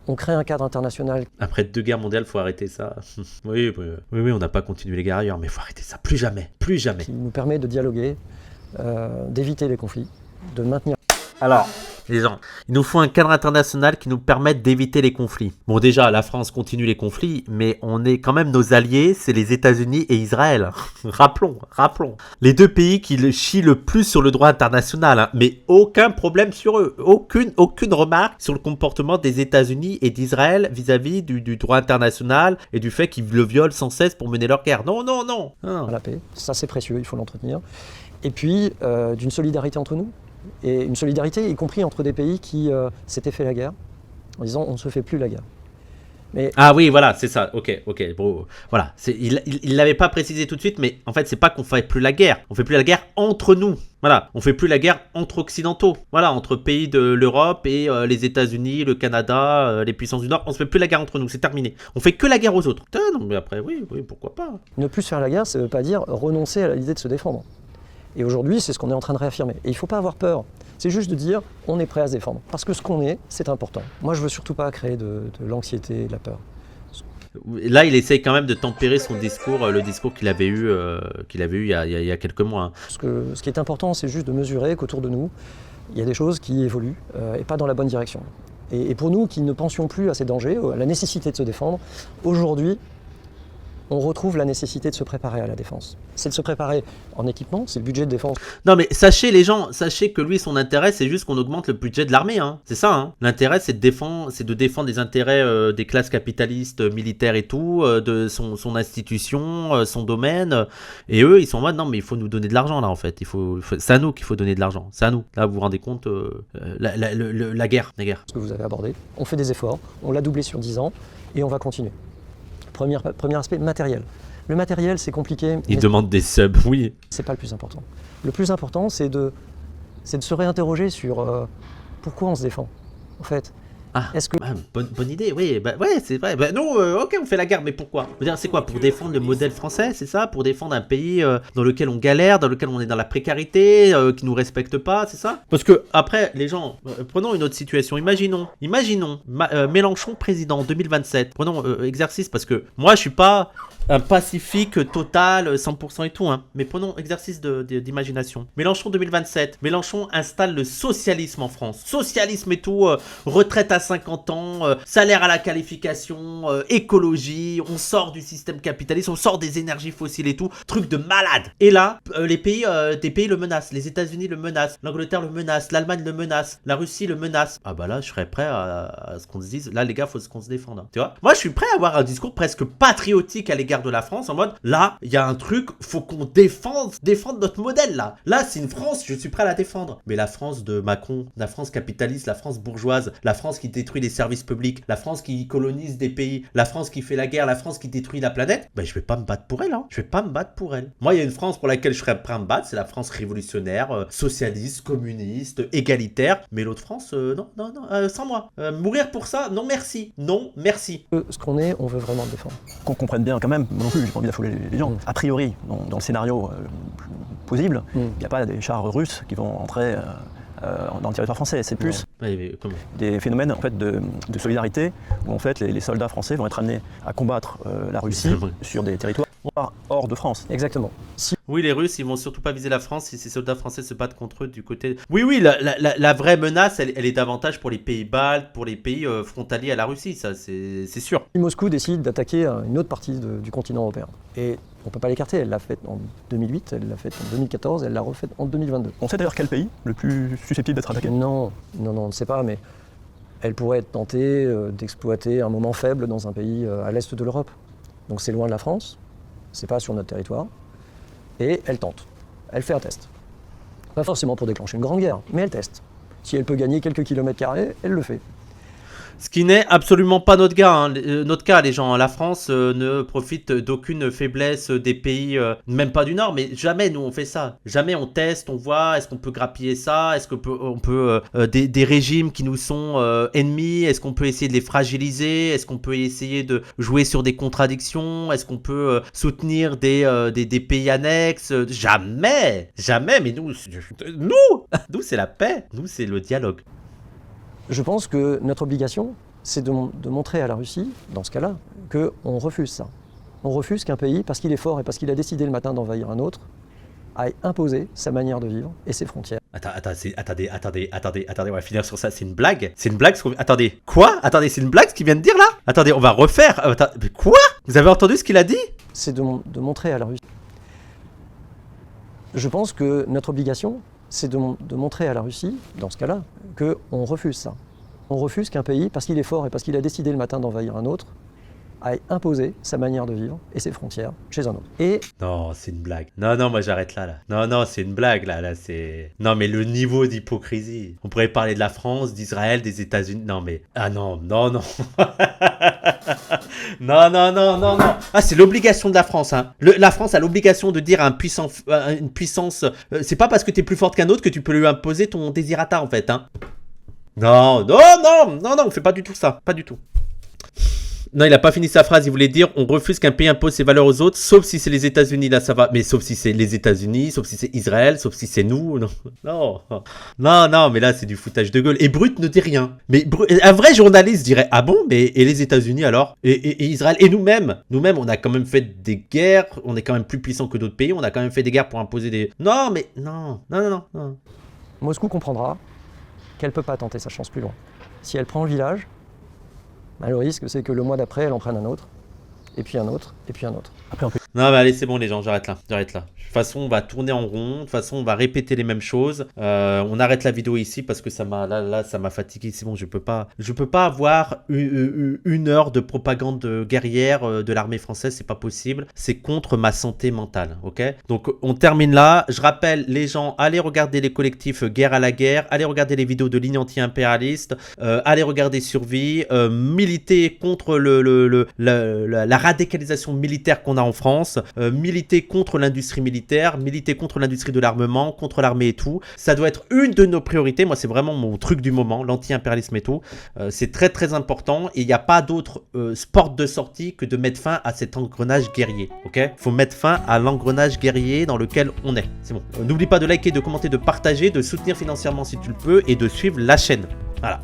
On crée un cadre international. Après 2 guerres mondiales, il faut arrêter ça. Oui, on n'a pas continué les guerres ailleurs, mais il faut arrêter ça. Plus jamais. Qui nous permet de dialoguer, d'éviter les conflits, de maintenir... Alors, les gens, il nous faut un cadre international qui nous permette d'éviter les conflits. Bon, déjà, la France continue les conflits, mais on est quand même nos alliés, c'est les États-Unis et Israël. Rappelons. Les 2 pays qui le chient le plus sur le droit international, hein, mais aucun problème sur eux. Aucune remarque sur le comportement des États-Unis et d'Israël vis-à-vis du droit international et du fait qu'ils le violent sans cesse pour mener leur guerre. Non. La paix, ça c'est précieux, il faut l'entretenir. Et puis, d'une solidarité entre nous. Et une solidarité, y compris entre des pays qui s'étaient fait la guerre, en disant on ne se fait plus la guerre. Mais... Ah oui, voilà, c'est ça, ok, bon, voilà. Il l'avait pas précisé tout de suite, mais en fait, c'est pas qu'on fait plus la guerre, on fait plus la guerre entre nous. Voilà, on fait plus la guerre entre occidentaux, voilà, entre pays de l'Europe et les États-Unis, le Canada, les puissances du Nord, on se fait plus la guerre entre nous, c'est terminé. On fait que la guerre aux autres. Non, mais après, oui, pourquoi pas. Ne plus se faire la guerre, ça veut pas dire renoncer à l'idée de se défendre. Et aujourd'hui, c'est ce qu'on est en train de réaffirmer. Et il ne faut pas avoir peur. C'est juste de dire, on est prêt à se défendre. Parce que ce qu'on est, c'est important. Moi, je ne veux surtout pas créer de l'anxiété et de la peur. Là, il essaye quand même de tempérer son discours, le discours qu'il avait eu il y a quelques mois. Hein. Ce qui est important, c'est juste de mesurer qu'autour de nous, il y a des choses qui évoluent et pas dans la bonne direction. Et pour nous qui ne pensions plus à ces dangers, à la nécessité de se défendre, aujourd'hui, on retrouve la nécessité de se préparer à la défense. C'est de se préparer en équipement, c'est le budget de défense. Non mais sachez les gens, sachez que lui son intérêt c'est juste qu'on augmente le budget de l'armée, hein. C'est ça, hein. L'intérêt c'est de défendre les intérêts des classes capitalistes, militaires et tout, de son institution, son domaine. Et eux ils sont en mode non mais il faut nous donner de l'argent là en fait. C'est à nous qu'il faut donner de l'argent, c'est à nous. Là vous vous rendez compte, la guerre. Ce que vous avez abordé, on fait des efforts, on l'a doublé sur 10 ans et on va continuer. Premier aspect, matériel. Le matériel, c'est compliqué. Il demande des subs, oui. C'est pas le plus important. Le plus important, c'est de se réinterroger sur pourquoi on se défend, en fait. Ah, bonne idée, oui, ouais, c'est vrai. Nous, ok, on fait la guerre, mais pourquoi? C'est quoi? Pour défendre le modèle français, c'est ça? Pour défendre un pays dans lequel on galère, dans lequel on est dans la précarité, qui nous respecte pas, c'est ça? Parce que, après, les gens, prenons une autre situation. Imaginons Mélenchon président en 2027. Prenons exercice, parce que moi, je suis pas un pacifique total, 100% et tout, hein. Mais prenons exercice d'imagination. Mélenchon 2027. Mélenchon installe le socialisme en France. Socialisme et tout, retraite à 50 ans, salaire à la qualification, écologie, on sort du système capitaliste, on sort des énergies fossiles et tout, truc de malade. Et là, des pays le menacent, les États-Unis le menacent, l'Angleterre le menace, l'Allemagne le menace, la Russie le menace. Ah bah là, je serais prêt à ce qu'on se dise, là les gars, faut qu'on se défende. Hein. Tu vois? Moi, je suis prêt à avoir un discours presque patriotique à l'égard l'égard de la France en mode là, il y a un truc, faut qu'on défende notre modèle là. Là, c'est une France, je suis prêt à la défendre. Mais la France de Macron, la France capitaliste, la France bourgeoise, la France qui détruit les services publics, la France qui colonise des pays, la France qui fait la guerre, la France qui détruit la planète, ben je vais pas me battre pour elle, hein. Je vais pas me battre pour elle. Moi, il y a une France pour laquelle je serais prêt à me battre, c'est la France révolutionnaire, socialiste, communiste, égalitaire. Mais l'autre France, non, sans moi. Mourir pour ça, non merci. Non merci. Ce qu'on est, on veut vraiment le défendre. Qu'on comprenne bien quand même, moi non plus, j'ai pas envie d'affoler les gens. A priori, dans le scénario possible, il n'y a pas des chars russes qui vont entrer dans le territoire français. C'est plus des phénomènes en fait, de solidarité où en fait, les soldats français vont être amenés à combattre la Russie sur des territoires hors de France. Exactement. Oui, les Russes, ils vont surtout pas viser la France si ces soldats français se battent contre eux du côté... Oui, la vraie menace, elle est davantage pour les pays baltes, pour les pays frontaliers à la Russie, ça, c'est sûr. Moscou décide d'attaquer une autre partie du continent européen. Et on ne peut pas l'écarter, elle l'a fait en 2008, elle l'a fait en 2014, elle l'a refait en 2022. On sait d'ailleurs quel pays le plus susceptible d'être attaqué? Non, on ne sait pas, mais elle pourrait être tentée d'exploiter un moment faible dans un pays à l'est de l'Europe. Donc c'est loin de la France, c'est pas sur notre territoire, et elle tente. Elle fait un test. Pas forcément pour déclencher une grande guerre, mais elle teste. Si elle peut gagner quelques kilomètres carrés, elle le fait. Ce qui n'est absolument pas notre cas, hein. Notre cas, les gens. La France ne profite d'aucune faiblesse des pays, même pas du Nord, mais jamais nous on fait ça. Jamais on teste, on voit, est-ce qu'on peut grappiller ça, est-ce qu'on peut des régimes qui nous sont ennemis, est-ce qu'on peut essayer de les fragiliser, est-ce qu'on peut essayer de jouer sur des contradictions, est-ce qu'on peut soutenir des pays annexes. Jamais, mais nous c'est la paix, nous c'est le dialogue. Je pense que notre obligation, c'est de montrer à la Russie, dans ce cas-là, qu'on refuse ça. On refuse qu'un pays, parce qu'il est fort et parce qu'il a décidé le matin d'envahir un autre, aille imposer sa manière de vivre et ses frontières. Attendez, on va finir sur ça. C'est une blague? Attendez, quoi? Attendez, c'est une blague ce qu'il vient de dire là? Attendez, on va refaire. Mais quoi? Vous avez entendu ce qu'il a dit? C'est de montrer à la Russie. Je pense que notre obligation, c'est de montrer à la Russie, dans ce cas-là, qu'on refuse ça. On refuse qu'un pays, parce qu'il est fort et parce qu'il a décidé le matin d'envahir un autre, aille imposer sa manière de vivre et ses frontières chez un autre. Et... Non, c'est une blague. Non, moi j'arrête là. Non, c'est une blague là, c'est... Non, mais le niveau d'hypocrisie. On pourrait parler de la France, d'Israël, des États-Unis. Non, mais... Ah non. non. Ah, c'est l'obligation de la France, hein. La France a l'obligation de dire à une puissance... c'est pas parce que t'es plus forte qu'un autre que tu peux lui imposer ton désirata, en fait, hein. Non, on fait pas du tout ça. Pas du tout. Non, il a pas fini sa phrase, il voulait dire on refuse qu'un pays impose ses valeurs aux autres, sauf si c'est les États-Unis, là ça va, mais sauf si c'est les États-Unis, sauf si c'est Israël, sauf si c'est nous, non, mais là c'est du foutage de gueule. Et Brut ne dit rien. Mais un vrai journaliste dirait ah bon, mais et les États-Unis alors, et Israël, et nous-mêmes, on a quand même fait des guerres, on est quand même plus puissants que d'autres pays, on a quand même fait des guerres pour imposer des... Non. Moscou comprendra qu'elle peut pas tenter sa chance plus loin. Si elle prend le village, le risque, c'est que le mois d'après, elle en prenne un autre, et puis un autre, et puis un autre. Après, on peut... Non, mais allez, c'est bon, les gens, j'arrête là. De toute façon, on va tourner en rond. De toute façon, on va répéter les mêmes choses. On arrête la vidéo ici parce que ça m'a fatigué. C'est bon, je peux pas avoir une heure de propagande guerrière de l'armée française. C'est pas possible. C'est contre ma santé mentale, ok? Donc, on termine là. Je rappelle, les gens, allez regarder les collectifs Guerre à la guerre. Allez regarder les vidéos de ligne anti-impérialiste. Allez regarder Survie. Militer contre la radicalisation militaire qu'on a en France, militer contre l'industrie militaire, militer contre l'industrie de l'armement, contre l'armée et tout. Ça doit être une de nos priorités. Moi, c'est vraiment mon truc du moment, l'anti-impérialisme et tout. C'est très très important et il n'y a pas d'autre porte de sortie que de mettre fin à cet engrenage guerrier. Ok ? Faut mettre fin à l'engrenage guerrier dans lequel on est. C'est bon. N'oublie pas de liker, de commenter, de partager, de soutenir financièrement si tu le peux et de suivre la chaîne. Voilà.